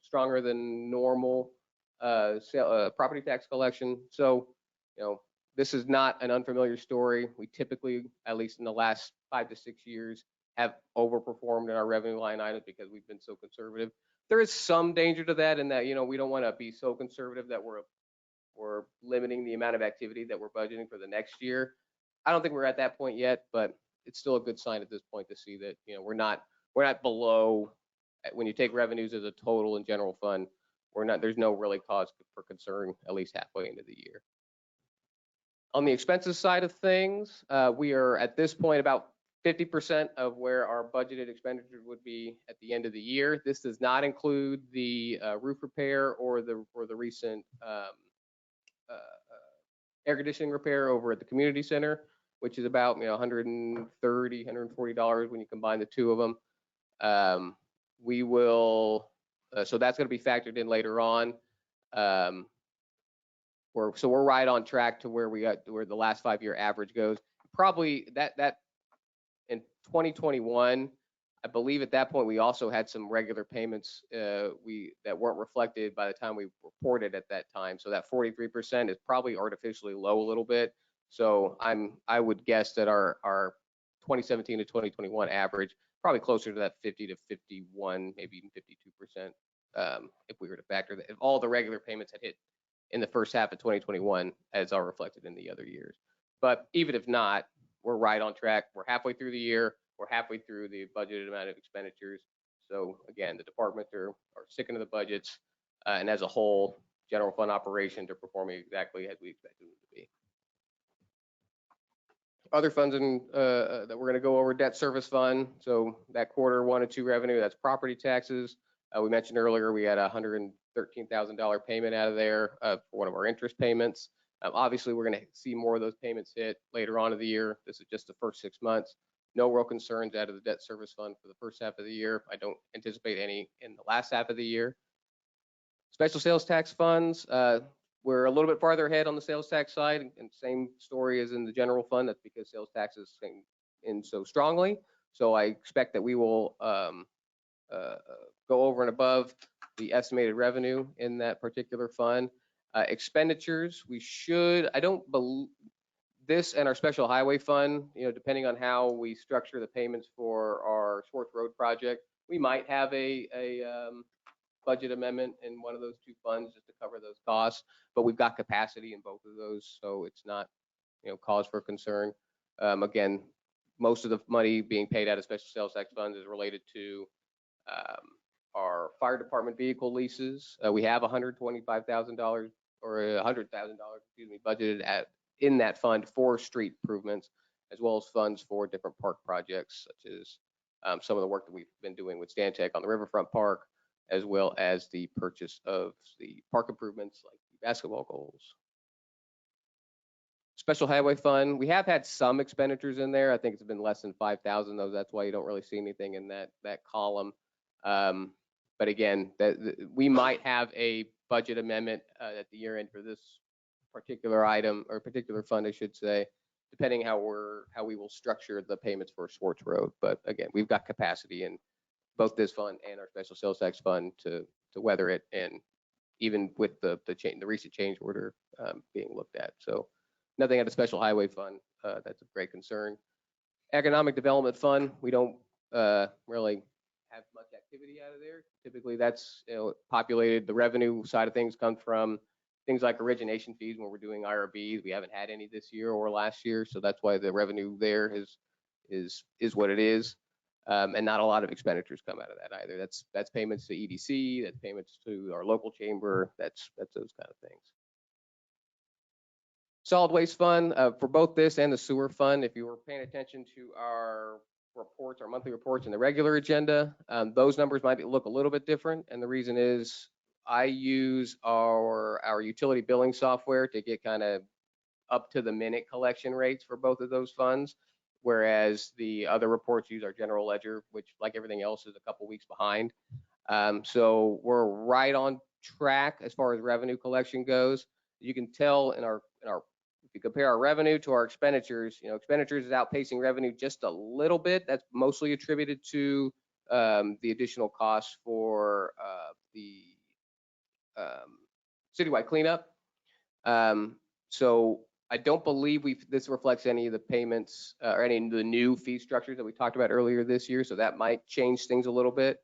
stronger than normal property tax collection. So, this is not an unfamiliar story. We typically, at least in the last 5 to 6 years, have overperformed in our revenue line items because we've been so conservative. There is some danger to that in that, we don't want to be so conservative that we're limiting the amount of activity that we're budgeting for the next year. I don't think we're at that point yet, but it's still a good sign at this point to see that, we're not below. When you take revenues as a total in general fund, there's no really cause for concern, at least halfway into the year. On the expenses side of things, we are at this point about 50% of where our budgeted expenditures would be at the end of the year. This does not include the roof repair or the recent air conditioning repair over at the community center, which is about $130, $140 when you combine the 2 of them. We will, so that's going to be factored in later on. We're right on track to where the last 5-year average goes. Probably that in 2021, I believe at that point we also had some regular payments that weren't reflected by the time we reported at that time. So that 43% is probably artificially low a little bit. So I would guess that our 2017 to 2021 average probably closer to that 50 to 51, maybe even 52%, if we were to factor that, if all the regular payments had hit in the first half of 2021 as are reflected in the other years. But even if not, we're right on track. We're halfway through the year. We're halfway through the budgeted amount of expenditures. So again, the departments are sticking to the budgets, and as a whole, general fund operations are performing exactly as we expected them to be. Other funds that we're going to go over, debt service fund. So that quarter 1 and 2 revenue, that's property taxes. We mentioned earlier we had a $113,000 payment out of there for one of our interest payments. Obviously, we're going to see more of those payments hit later on in the year. This is just the first 6 months. No real concerns out of the debt service fund for the first half of the year. I don't anticipate any in the last half of the year. Special sales tax funds, we're a little bit farther ahead on the sales tax side, and same story as in the general fund. That's because sales taxes came in so strongly. So I expect that we will go over and above the estimated revenue in that particular fund. Expenditures, we should, I don't believe, this and our special highway fund, depending on how we structure the payments for our Swartz Road project, we might have a budget amendment in one of those two funds just to cover those costs, but we've got capacity in both of those, so it's not, cause for concern. Again, most of the money being paid out of special sales tax funds is related to our fire department vehicle leases. We have $125,000 or $100,000, budgeted in that fund for street improvements, as well as funds for different park projects, such as some of the work that we've been doing with Stantec on the Riverfront Park, as well as the purchase of the park improvements like the basketball goals. Special highway fund, we have had some expenditures in there. I think it's been less than 5,000 though. That's why you don't really see anything in that column. But again, we might have a budget amendment at the year end for this particular item, or particular fund, I should say, depending how we will structure the payments for Swartz Road. But again, we've got capacity in both this fund and our special sales tax fund to weather it, and even with the recent change order being looked at. So nothing at a special highway fund that's of great concern. Economic development fund, we don't really have much activity out of there. Typically that's populated, the revenue side of things comes from things like origination fees when we're doing IRBs. We haven't had any this year or last year, so that's why the revenue there is what it is. And not a lot of expenditures come out of that either. That's payments to EDC, that's payments to our local chamber, that's those kind of things. Solid waste fund, for both this and the sewer fund, if you were paying attention to our reports, our monthly reports and the regular agenda, those numbers might look a little bit different. And the reason is I use our utility billing software to get kind of up to the minute collection rates for both of those funds, whereas the other reports use our general ledger, which, like everything else, is a couple weeks behind. So we're right on track as far as revenue collection goes. You can tell in our if you compare our revenue to our expenditures, expenditures is outpacing revenue just a little bit. That's mostly attributed to the additional costs for the citywide cleanup. So I don't believe this reflects any of the payments or any of the new fee structures that we talked about earlier this year. So that might change things a little bit.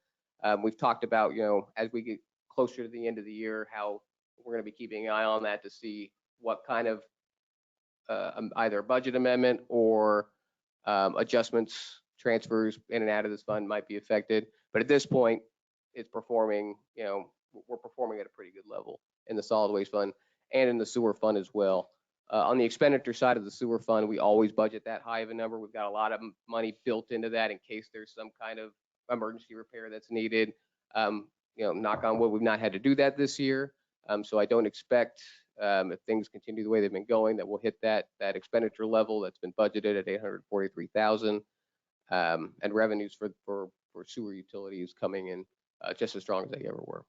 We've talked about, as we get closer to the end of the year, how we're going to be keeping an eye on that to see what kind of either budget amendment or adjustments, transfers in and out of this fund might be affected. But at this point, it's performing, we're performing at a pretty good level in the solid waste fund and in the sewer fund as well. On the expenditure side of the sewer fund, we always budget that high of a number. We've got a lot of money built into that in case there's some kind of emergency repair that's needed. Knock on wood, we've not had to do that this year. So I don't expect, if things continue the way they've been going, that we'll hit that expenditure level that's been budgeted at $843,000, and revenues for sewer utilities coming in just as strong as they ever were.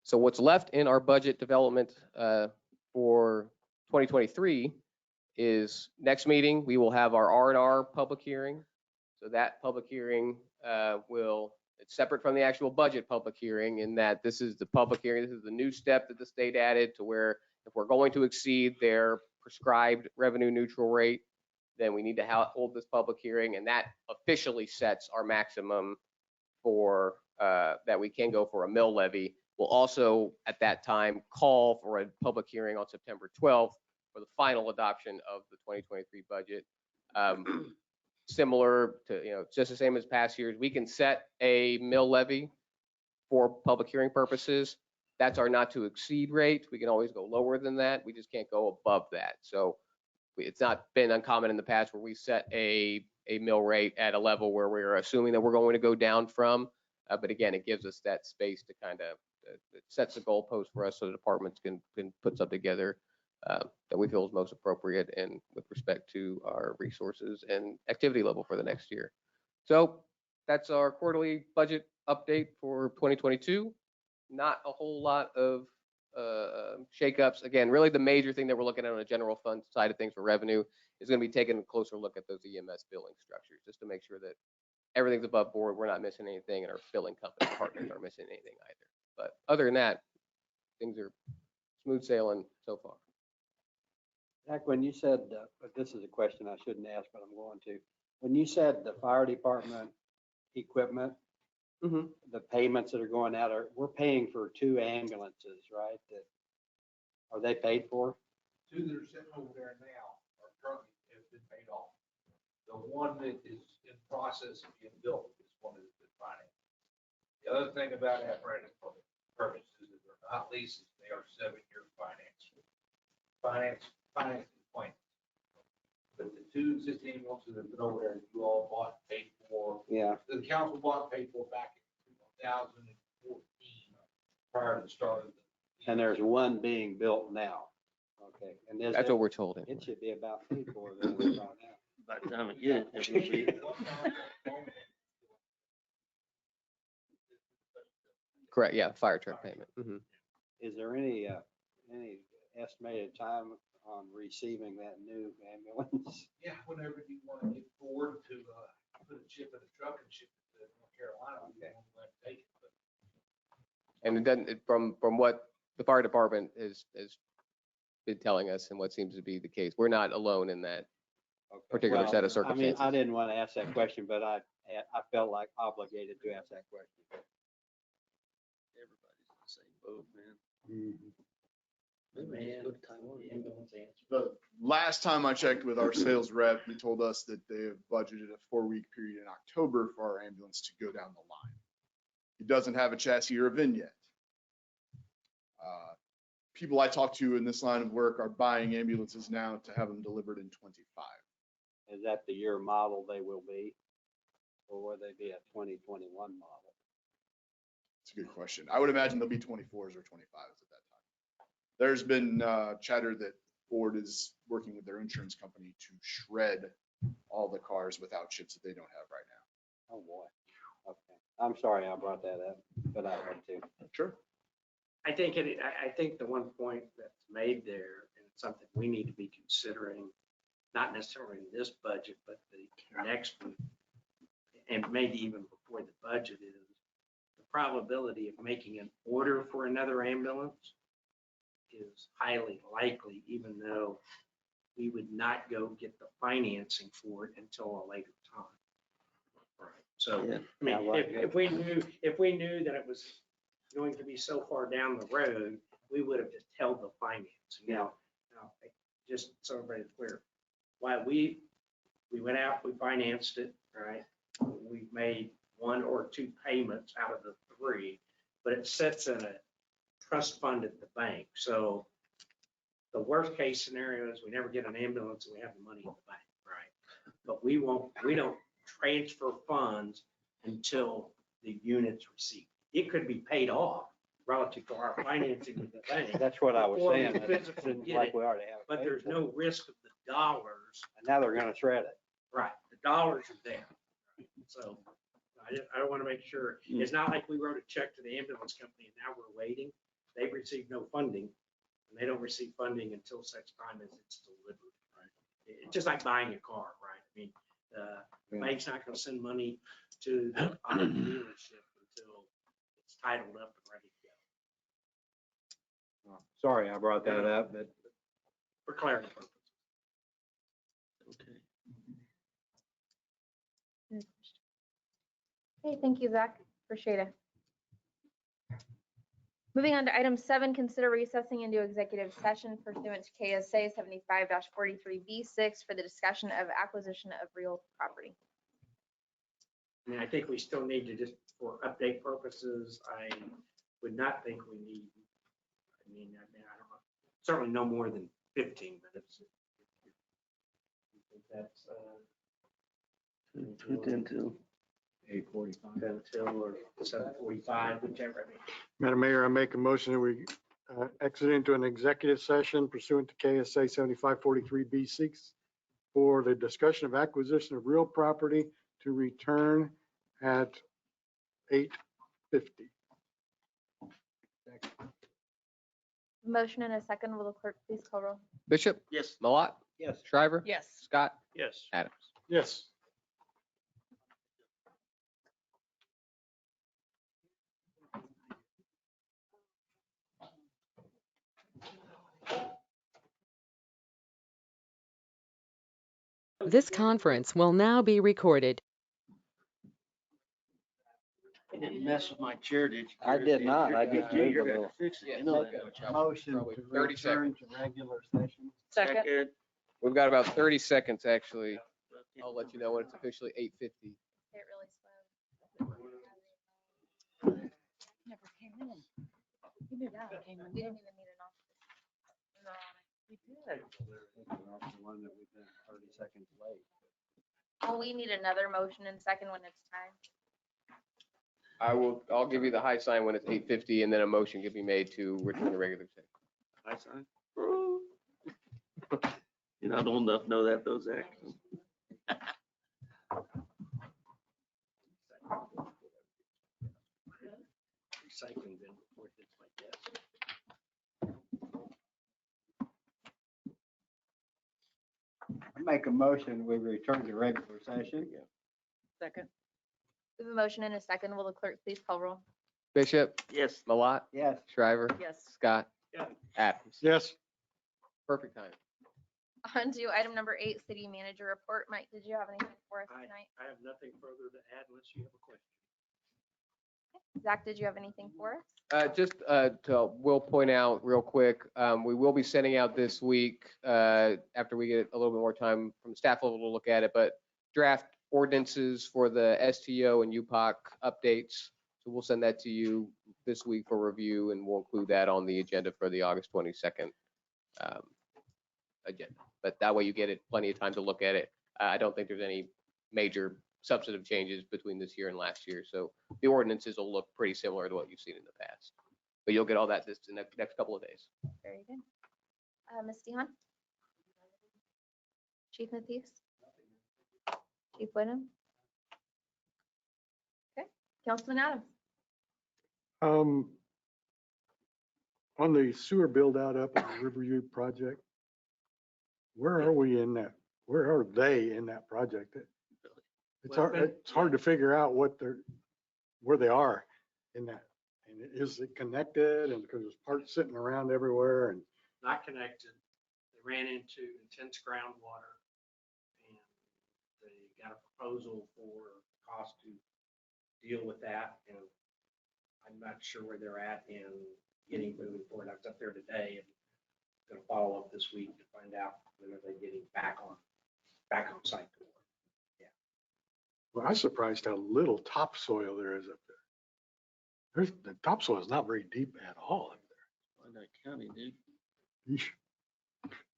So what's left in our budget development for 2023 is next meeting, we will have our R&R public hearing. So that public hearing it's separate from the actual budget public hearing, in that this is the public hearing. This is the new step that the state added to where if we're going to exceed their prescribed revenue neutral rate, then we need to hold this public hearing, and that officially sets our maximum for that we can go for a mill levy. We'll also at that time call for a public hearing on September 12th for the final adoption of the 2023 budget. Similar to, just the same as past years, we can set a mill levy for public hearing purposes. That's our not to exceed rate. We can always go lower than that. We just can't go above that. So it's not been uncommon in the past where we set a mill rate at a level where we're assuming that we're going to go down from. But again, it gives us that space to kind of, it sets a goalpost for us so the departments can put something together that we feel is most appropriate and with respect to our resources and activity level for the next year. So that's our quarterly budget update for 2022. Not a whole lot of shakeups. Again, really the major thing that we're looking at on the general fund side of things for revenue is going to be taking a closer look at those EMS billing structures, just to make sure that everything's above board, we're not missing anything, and our billing company partners aren't missing anything either. But other than that, things are smooth sailing so far. Zach, when you said, but this is a question I shouldn't ask, but I'm going to. When you said the fire department equipment, the payments that are going out, we're paying for 2 ambulances, right? Are they paid for? 2 that are sitting over there now are currently have been paid off. The one that is in process of being built is one that has been financed. The other thing about apparatus purchases is they're not leases, they are 7-year finance point. But the 2 existing ambulances that have been over there, you all bought, paid for. Yeah. The council bought, paid for back in 2014, prior to the start of the. And there's one being built now. Okay. And That's what we're told. It should be about paid for then right now. By the time I get it, it will be. Correct, yeah, fire truck payment. Is there any estimated time on receiving that new ambulance? Yeah, whenever you want to get forward to put a chip in a truck and ship it to North Carolina, we won't let it take it. But And it doesn't, from what the fire department has been telling us and what seems to be the case, we're not alone in that particular set of circumstances. I didn't want to ask that question, but I felt like obligated to ask that question. Everybody's in the same boat, man. Mm-hmm. The last time I checked with our sales rep, he told us that they have budgeted a 4-week period in October for our ambulance to go down the line. He doesn't have a chassis or a VIN yet. People I talk to in this line of work are buying ambulances now to have them delivered in 25. Is that the year model they will be? Or will they be a 2021 model? It's a good question. I would imagine they'll be 24s or 25s at that time. There's been chatter that Ford is working with their insurance company to shred all the cars without chips that they don't have right now. Oh, boy. Okay. I'm sorry I brought that up, but I had to. Sure. I think the one point that's made there, and it's something we need to be considering, not necessarily in this budget, but the next one, and maybe even before the budget, is the probability of making an order for another ambulance is highly likely, even though we would not go get the financing for it until a later time. Right. So, Yeah. I mean, if we knew that it was going to be so far down the road, we would have just held the financing. Now, just so everybody's clear, why we went out, we financed it, right? We've made 1 or 2 payments out of the 3, but it sits in a trust fund at the bank. So the worst case scenario is we never get an ambulance and we have the money in the bank, right? But we don't transfer funds until the unit's received. It could be paid off relative to our financing with the bank. That's what I was before we saying. physically It's get like it, we already have. but there's no risk of the dollars. And now they're going to shred it. Right, the dollars are there. So I don't want to make sure, it's not like we wrote a check to the ambulance company and now we're waiting. They've received no funding, and they don't receive funding until such time as it's delivered, right? It's just like buying a car, right? I mean, the bank's not going to send money to the auto dealership until it's titled up and ready to go. Sorry, I brought that up, but For clarity purposes. Okay. Okay, thank you, Zach. Appreciate it. Moving on to item 7, consider recessing into executive session pursuant to KSA 75-43B6 for the discussion of acquisition of real property. I mean, I think we still need to, just for update purposes, I would not think we need, I don't know, certainly no more than 15 minutes. I think that's, Put into 8:45. until or 7:45, whichever. I mean, Madam Mayor, I make a motion that we exit into an executive session pursuant to KSA 75-43B6 for the discussion of acquisition of real property to return at 8:50. Motion and a second. Will the clerk please call roll? Bishop, Yes. Malat, Yes. Shriver, Yes. Scott, Yes. Adams. Yes. This conference will now be recorded. You didn't mess with my chair, did you? I did not. I just You're moved a gonna little. fix it. Yeah, You know make that. a Motion Probably to 30 return seconds. to regular session. Second. We've got about 30 seconds, actually. I'll let you know when it's officially 8:50. Say it really slow. Never came in. You knew that came in. We didn't even need an office. No. We did. One that we've been 30 seconds late. Well, we need another motion and second when it's time. I'll give you the high sign when it's 8:50, and then a motion can be made to return to regular session. I sign. You're not old enough to know that, those actions. Recycling bin before it hits my desk. I make a motion, we return to regular session. Second. We have a motion and a second. Will the clerk please call roll? Bishop, Yes. Malat, Yes. Shriver, Yes. Scott, Yeah. Adams. Yes. Perfect time. On to item number 8, city manager report. Mike, did you have anything for us I tonight? I have nothing further to add unless you have a question. Zach, did you have anything for us? We'll point out real quick, we will be sending out this week, after we get a little bit more time from the staff level to look at it, but draft ordinances for the STO and UPOC updates. So we'll send that to you this week for review, and we'll include that on the agenda for the August 22nd agenda. But that way you get it plenty of time to look at it. I don't think there's any major substantive changes between this year and last year. So the ordinances will look pretty similar to what you've seen in the past. But you'll get all that this in the next couple of days. Very good. Ms. Dehan? Chief Matthews? Chief Wyndham? Okay, Councilman Adams? On the sewer build out up at the Riverview project, where are we in that? Where are they in that project? It's hard to figure out where they are in that. And is it connected? And because there's parts sitting around everywhere and Not connected. They ran into intense groundwater and they got a proposal for cost to deal with that. And I'm not sure where they're at in getting moving forward. I was up there today and going to follow up this week to find out when are they getting back on site. well, I was surprised how little topsoil there is up there. The topsoil is not very deep at all up Why not county, dude? there. Yeesh.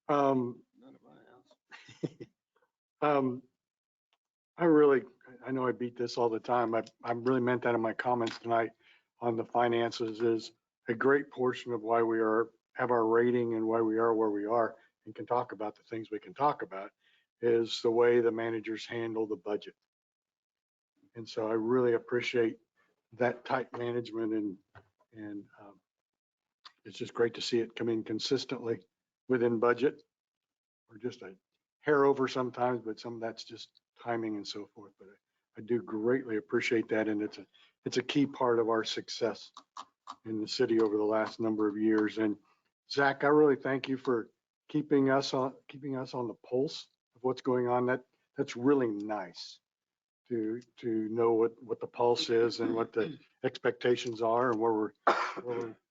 None of my house. I know I beat this all the time. I really meant that in my comments tonight on the finances is a great portion of why we have our rating and why we are where we are and can talk about the things we can talk about is the way the managers handle the budget. And so I really appreciate that tight management and it's just great to see it come in consistently within budget. We're just a hair over sometimes, but some of that's just timing and so forth. But I do greatly appreciate that. And it's a key part of our success in the city over the last number of years. And Zach, I really thank you for keeping us on the pulse of what's going on. That's really nice to know what the pulse is and what the expectations are and where we're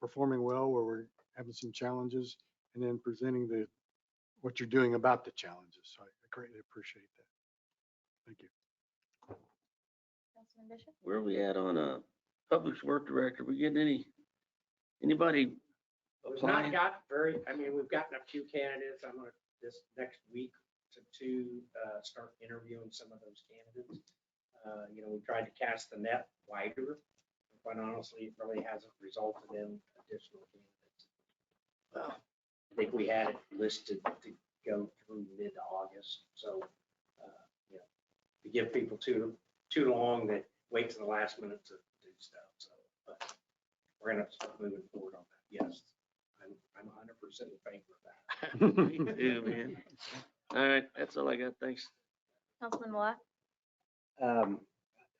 performing well, where we're having some challenges, and then presenting what you're doing about the challenges. So I greatly appreciate that. Thank you. Councilman Bishop? Where are we at on a public work director? We getting anybody We've not applying? got we've gotten a few candidates. I'm gonna, this next week to start interviewing some of those candidates. We tried to cast the net wider. Quite honestly, it really hasn't resulted in additional candidates. I think we had it listed to go through mid-August. So, to give people too long, that wait to the last minute to do stuff. So, but we're gonna start moving forward on that. Yes, I'm in favor of that. Me too, man. All right, that's all I got. Thanks. Councilman Wah?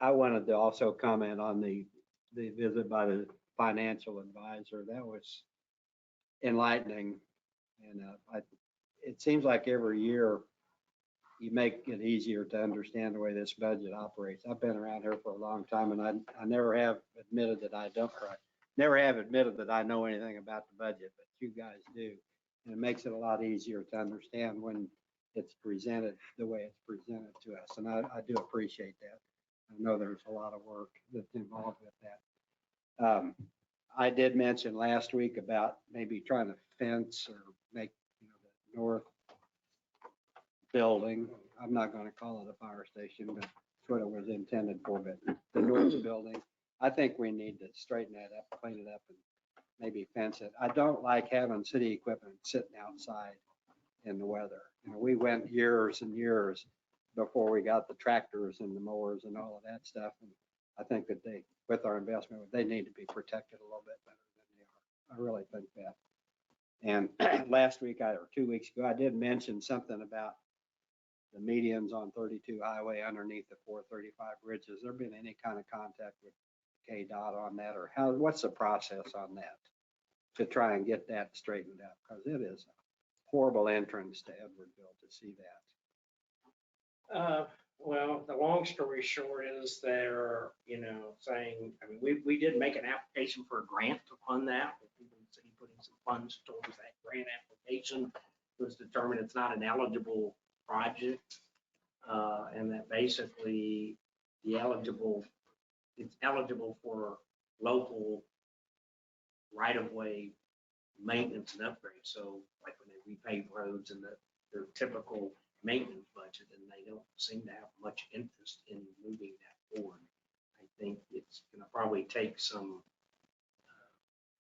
I wanted to also comment on the visit by the financial advisor. That was enlightening. And it seems like every year you make it easier to understand the way this budget operates. I've been around here for a long time and I never have admitted that I don't, or I never have admitted that I know anything about the budget, but you guys do. And it makes it a lot easier to understand when it's presented the way it's presented to us. And I do appreciate that. I know there's a lot of work that's involved with that. I did mention last week about maybe trying to fence or make, the north building, I'm not going to call it a fire station, but that's what it was intended for, but the north building, I think we need to straighten that up, clean it up, and maybe fence it. I don't like having city equipment sitting outside in the weather. We went years and years before we got the tractors and the mowers and all of that stuff. And I think that they, with our investment, they need to be protected a little bit better than they are. I really think that. And last week, or 2 weeks ago, I did mention something about the medians on 32 highway underneath the 435 bridges. Has there been any kind of contact with KDOT on that, or what's the process on that to try and get that straightened out? Because it is a horrible entrance to Edwardsville to see that. Well, the long story short is they're, saying, we did make an application for a grant to fund that. The city putting some funds towards that grant application. It was determined it's not an eligible project. And that basically it's eligible for local right-of-way maintenance and upgrades. So like when they repave roads and their typical maintenance budget, and they don't seem to have much interest in moving that forward. I think it's going to probably take some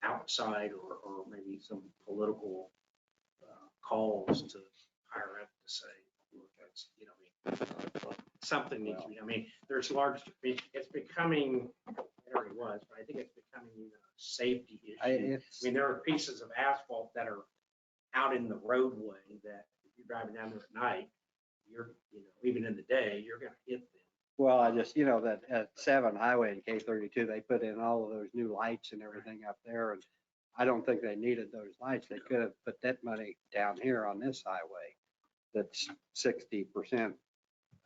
outside or maybe some political calls to higher up to say, look, that's, something needs to be, there's large, it's becoming, it already was, but I think it's becoming even a safety issue. There are pieces of asphalt that are out in the roadway that if you're driving down there at night, you're, even in the day, you're going to hit them. Well, I just, that at 7 Highway and K32, they put in all of those new lights and everything up there. And I don't think they needed those lights. They could have put that money down here on this highway. That's 60%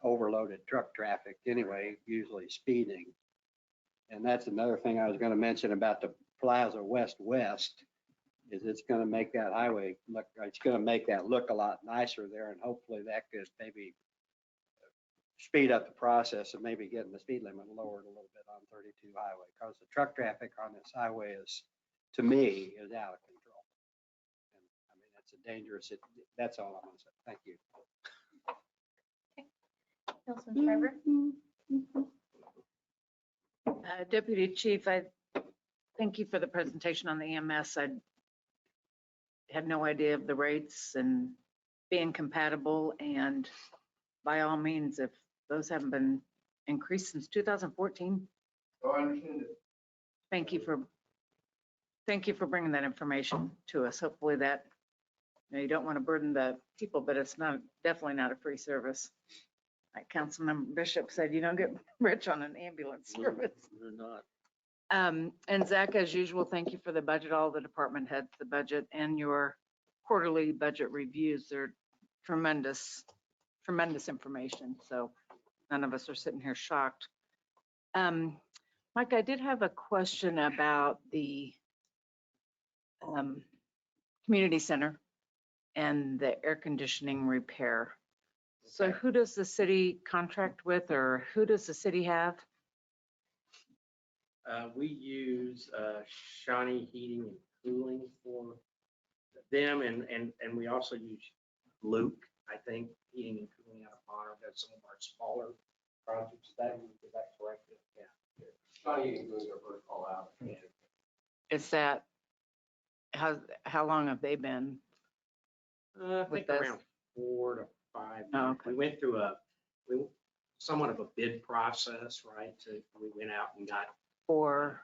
overloaded truck traffic anyway, usually speeding. And that's another thing I was going to mention about the Plaza West-West is it's going to make that highway look, it's going to make that look a lot nicer there. And hopefully that could maybe speed up the process of maybe getting the speed limit lowered a little bit on 32 highway, because the truck traffic on this highway is, to me, is out of control. And it's a dangerous, that's all I'm going to say. Thank you. Councilman Shriver? Deputy Chief, I thank you for the presentation on the EMS. I had no idea of the rates and being compatible, and by all means, if those haven't been increased since 2014. Oh, I understand it. Thank you for bringing that information to us. Hopefully that, you don't want to burden the people, but it's definitely not a free service. Like Councilmember Bishop said, you don't get rich on an ambulance service. We're not. And Zach, as usual, thank you for the budget, all the department heads, the budget, and your quarterly budget reviews. They're tremendous information. So none of us are sitting here shocked. Mike, I did have a question about the community center and the air conditioning repair. So who does the city contract with, or who does the city have? We use Shawnee Heating and Cooling for them, and we also use Luke, I think, Heating and Cooling out of Bonner. That's some of our smaller projects. Is that correct? Yeah. Shawnee Heating and Cooling is our first call out. Yeah. Is that, how long have they been? I think around 4 to 5 years. Oh, okay. We went through somewhat of a bid process, right? We went out and got For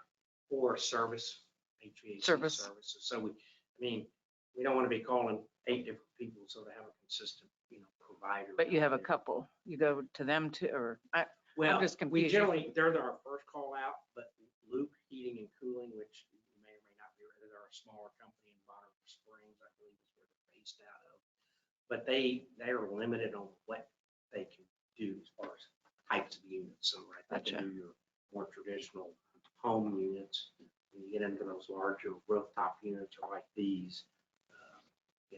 service, HVAC Service. services. So we don't want to be calling 8 different people, so they have a consistent, provider. But you have a couple, you go to them too, or Well, just we confused. generally, they're our first call out, but Loop Heating and Cooling, which you may or may not be aware, they're a smaller company in Bonner Springs, I believe is where they're based out of. But they are limited on what they can do as far as types of units. So they Gotcha. can do your more traditional home units. When you get into those larger rooftop units or like these.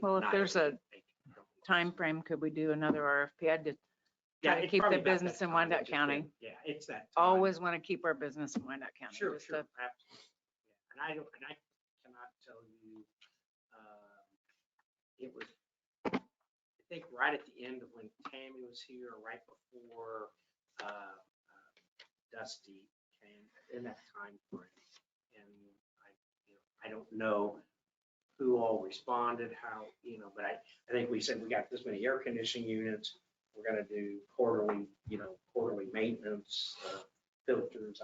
Well, if not there's every a big company. time frame, could we do another RFP? I just Yeah, try to it's keep probably the about business that in time. Wyandotte It's just County. been- Yeah, it's that time. Always want to keep our business in Wyandotte County. Sure, just sure, to- absolutely. Yeah. And I cannot tell you, it was, I think right at the end of when Tammy was here, right before Dusty came, in that time frame. And I don't know who all responded, how, but I think we said we got this many air conditioning units. We're gonna do quarterly maintenance, filters.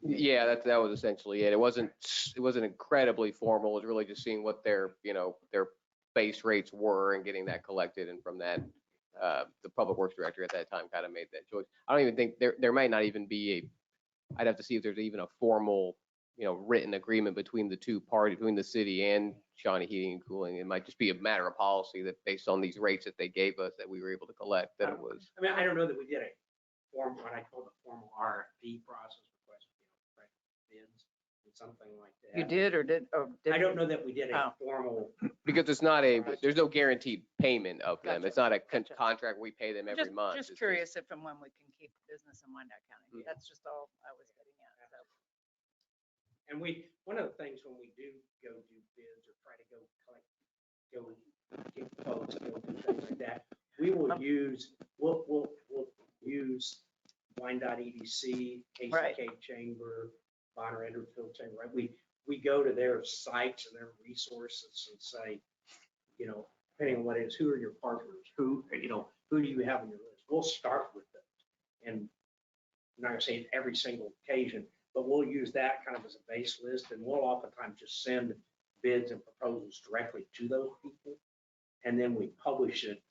Yeah, that was essentially it. It wasn't incredibly formal. It was really just seeing what their base rates were and getting that collected. And from that, the public works director at that time kind of made that choice. I don't even think there might not even be I'd have to see if there's even a formal, written agreement between the two parties, between the city and Shawnee Heating and Cooling. It might just be a matter of policy that based on these rates that they gave us that we were able to collect, that it was. I mean, I don't know that we did a what I call the formal RFP process, request, bids, and something like that. You did or did? I don't know that we did a Oh. formal. Because there's no guaranteed payment of them. Gotcha. It's not a Gotcha. contract we pay them every month. Just It's curious if and when we can keep business in Wyandotte County. Mhm. That's just all I was getting at. So. And one of the things when we do go do bids or try to go get quotes, go do things like that, we'll use Wyandotte EDC, KCK Right. Chamber, Bonner Edwardsville Chamber, right? We go to their sites and their resources and say, depending on what it is, who are your partners? Who do you have on your list? We'll start with them. And I'm not gonna say it every single occasion, but we'll use that kind of as a base list, and we'll oftentimes just send bids and proposals directly to those people. And then we publish it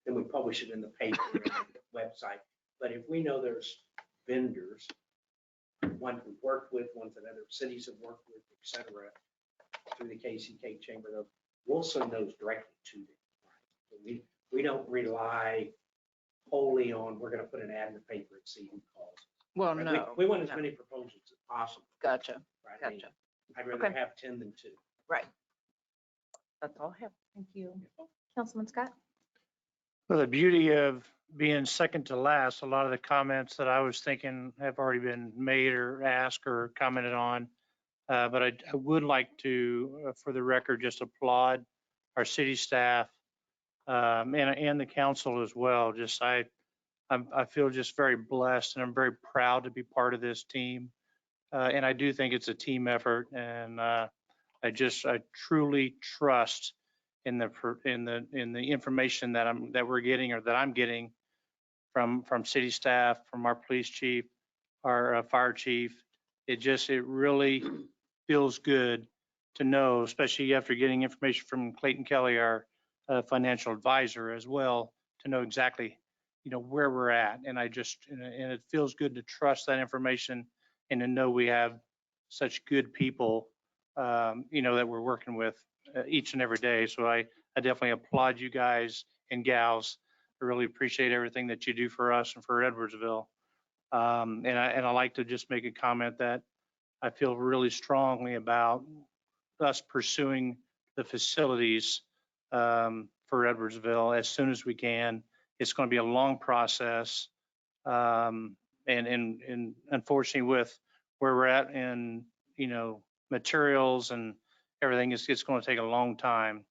then we publish it in the paper and the website. But if we know there's vendors, ones we've worked with, ones that other cities have worked with, et cetera, through the KCK Chamber, we'll send those directly to them. Right? So we don't rely wholly on, we're gonna put an ad in the paper and see who calls. Well, Right? no. We want as no. many proposals as possible. Gotcha. Right? I mean, Gotcha. I'd rather Okay. have 10 than 2. Right. That's all I have. Thank you. Councilman Scott? Well, the beauty of being second to last, a lot of the comments that I was thinking have already been made or asked or commented on. But I would like to, for the record, just applaud our city staff and the council as well. I feel just very blessed and I'm very proud to be part of this team. And I do think it's a team effort, and I truly trust in the information that we're getting or that I'm getting from city staff, from our police chief, our fire chief. It really feels good to know, especially after getting information from Clayton Kelly, our financial advisor as well, to know exactly, where we're at. And it feels good to trust that information and to know we have such good people, that we're working with each and every day. So I definitely applaud you guys and gals. I really appreciate everything that you do for us and for Edwardsville. And I like to just make a comment that I feel really strongly about us pursuing the facilities for Edwardsville as soon as we can. It's going to be a long process. And unfortunately with where we're at in, materials and everything, it's going to take a long time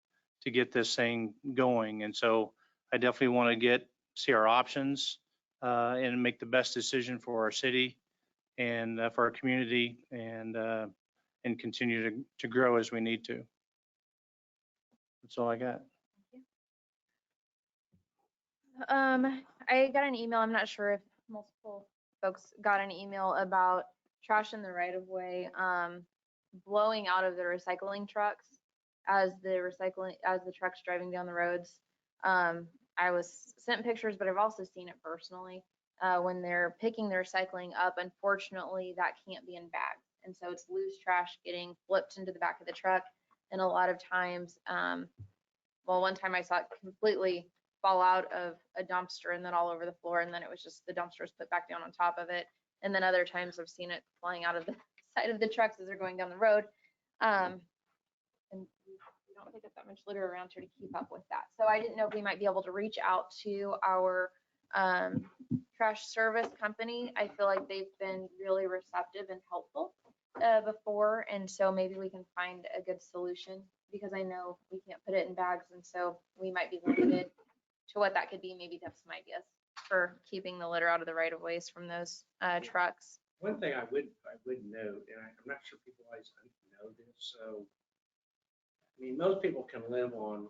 to get this thing going. And so I definitely want to see our options and make the best decision for our city and for our community and continue to grow as we need to. That's all I got. I got an email. I'm not sure if multiple folks got an email about trash in the right of way. blowing out of the recycling trucks as the trucks driving down the roads. I was sent pictures, but I've also seen it personally. When they're picking the recycling up, unfortunately, that can't be in bags. And so it's loose trash getting flipped into the back of the truck. And a lot of times, one time I saw it completely fall out of a dumpster and then all over the floor. And then it was just the dumpster was put back down on top of it. And then other times I've seen it flying out of the side of the trucks as they're going down the road. And we don't pick up that much litter around here to keep up with that. So I didn't know if we might be able to reach out to our trash service company. I feel like they've been really receptive and helpful before. And so maybe we can find a good solution, because I know we can't put it in bags. And so we might be limited to what that could be. Maybe to have some ideas for keeping the litter out of the right of ways from those trucks. One thing I would note, and I'm not sure people always know this, so, I mean, most people can live on,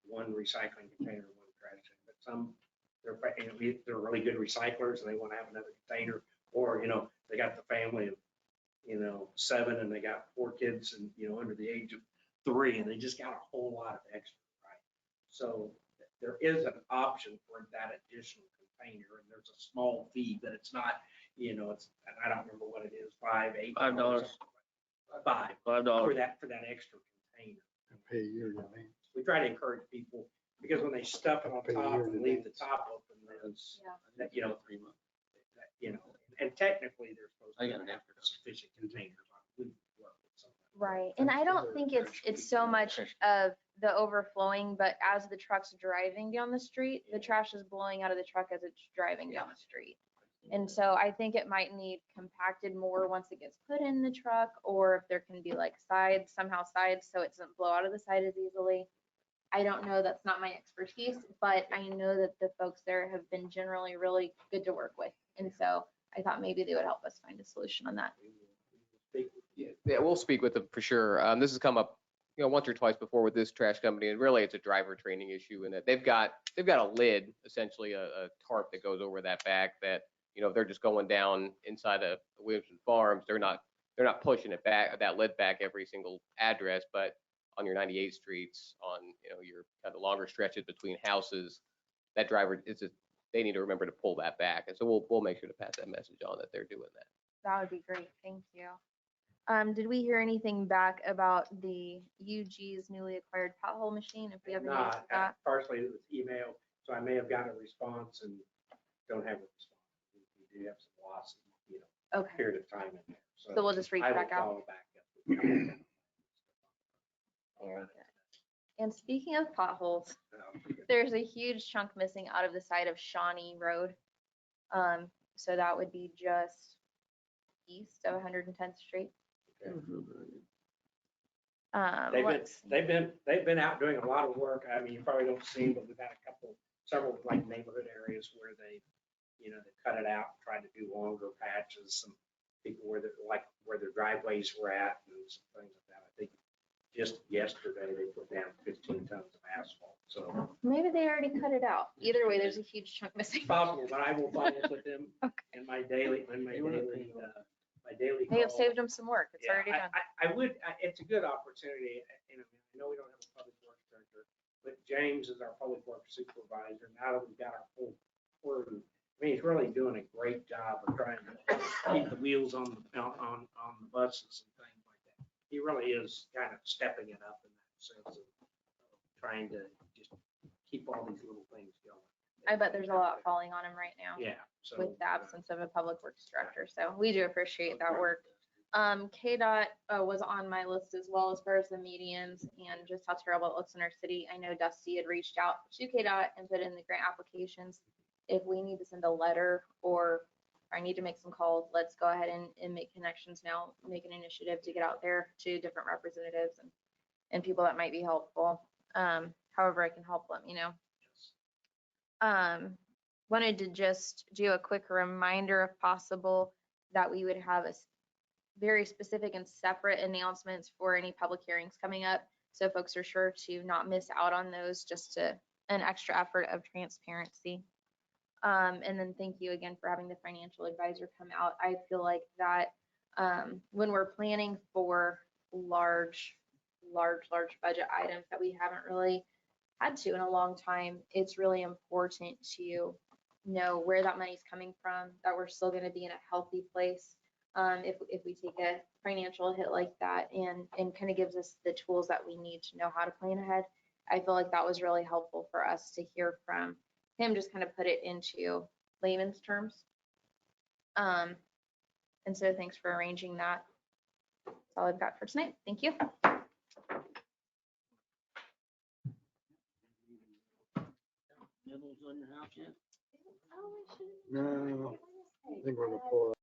one recycling container, one trash can, but some, they're really good recyclers and they want to have another container, or, they got the family of, 7 and they got 4 kids and, under the age of 3, and they just got a whole lot of extra, right? So there is an option for that additional container, and there's a small fee, but it's not, it's, I don't remember what it is, $5, $8. $5 $5 for that extra container. Pay a year in advance. We try to encourage people, because when they stuff it on Pay a top year in and leave the advance. top open, then it's, that, 3 months. and technically they're supposed I to got an have extra. sufficient containers. Right. And I don't think it's so much of the overflowing, but as the truck's driving down the street, the trash is blowing out of the truck as it's driving down the street. And so I think it might need compacted more once it gets put in the truck, or if there can be like sides so it doesn't blow out of the side as easily. I don't know, that's not my expertise, but I know that the folks there have been generally really good to work with. And so I thought maybe they would help us find a solution on that. Yeah, we'll speak with them for sure. This has come up, once or twice before with this trash company, and really it's a driver training issue in that they've got a lid, essentially a tarp that goes over that back that, if they're just going down inside of the Williamson Farms, they're not pushing it back, that lid back every single address, but on your 98 streets, on, your kind of longer stretches between houses, that driver they need to remember to pull that back. And so we'll make sure to pass that message on that they're doing that. That would be great. Thank you. Did we hear anything back about the UG's newly acquired pothole machine? If we have any of Not, that? partially it was email, so I may have gotten a response and don't have a response. We do have some losses, Okay. period of time in there. So we'll just reach I will back out. follow back up. Very good. And speaking of potholes, there's a huge chunk missing out of the side of Shawnee Road. So that would be just east of 110th Street. They've been out doing a lot of work. I mean, you probably don't see, but we've had several like neighborhood areas where they cut it out, tried to do longer patches. Some people where their driveways were at and some things like that. I think just yesterday they put down 15 tons of asphalt. So maybe they already cut it out. Either way, there's a huge chunk missing. it's possible, but I will follow up with them in my daily They have call. saved them some work. It's Yeah, already done. It's a good opportunity. I know we don't have a public works director, but James is our public works supervisor. Now that we've got our full crew, I mean, he's really doing a great job of trying to keep the wheels on the buses and things like that. He really is kind of stepping it up in that sense of trying to just keep all these little things going. I bet there's a lot falling on him right now. Yeah. So With the absence of a public works director. So we do appreciate that work. KDOT was on my list as well as far as the medians and just how terrible it looks in our city. I know Dusty had reached out to KDOT and put in the grant applications. If we need to send a letter or I need to make some calls, let's go ahead and make connections now, make an initiative to get out there to different representatives and people that might be helpful. However I can help, let me know. Wanted to just do a quick reminder, if possible, that we would have a very specific and separate announcements for any public hearings coming up. So folks are sure to not miss out on those, just to an extra effort of transparency. And then thank you again for having the financial advisor come out. I feel like that when we're planning for large budget items that we haven't really had to in a long time, it's really important to know where that money's coming from, that we're still gonna be in a healthy place. If we take a financial hit like that, and kind of gives us the tools that we need to know how to plan ahead. I feel like that was really helpful for us to hear from him, just kind of put it into layman's terms. And so thanks for arranging that. That's all I've got for tonight. Thank you. Nibbles on your house yet? No, I think we're gonna pull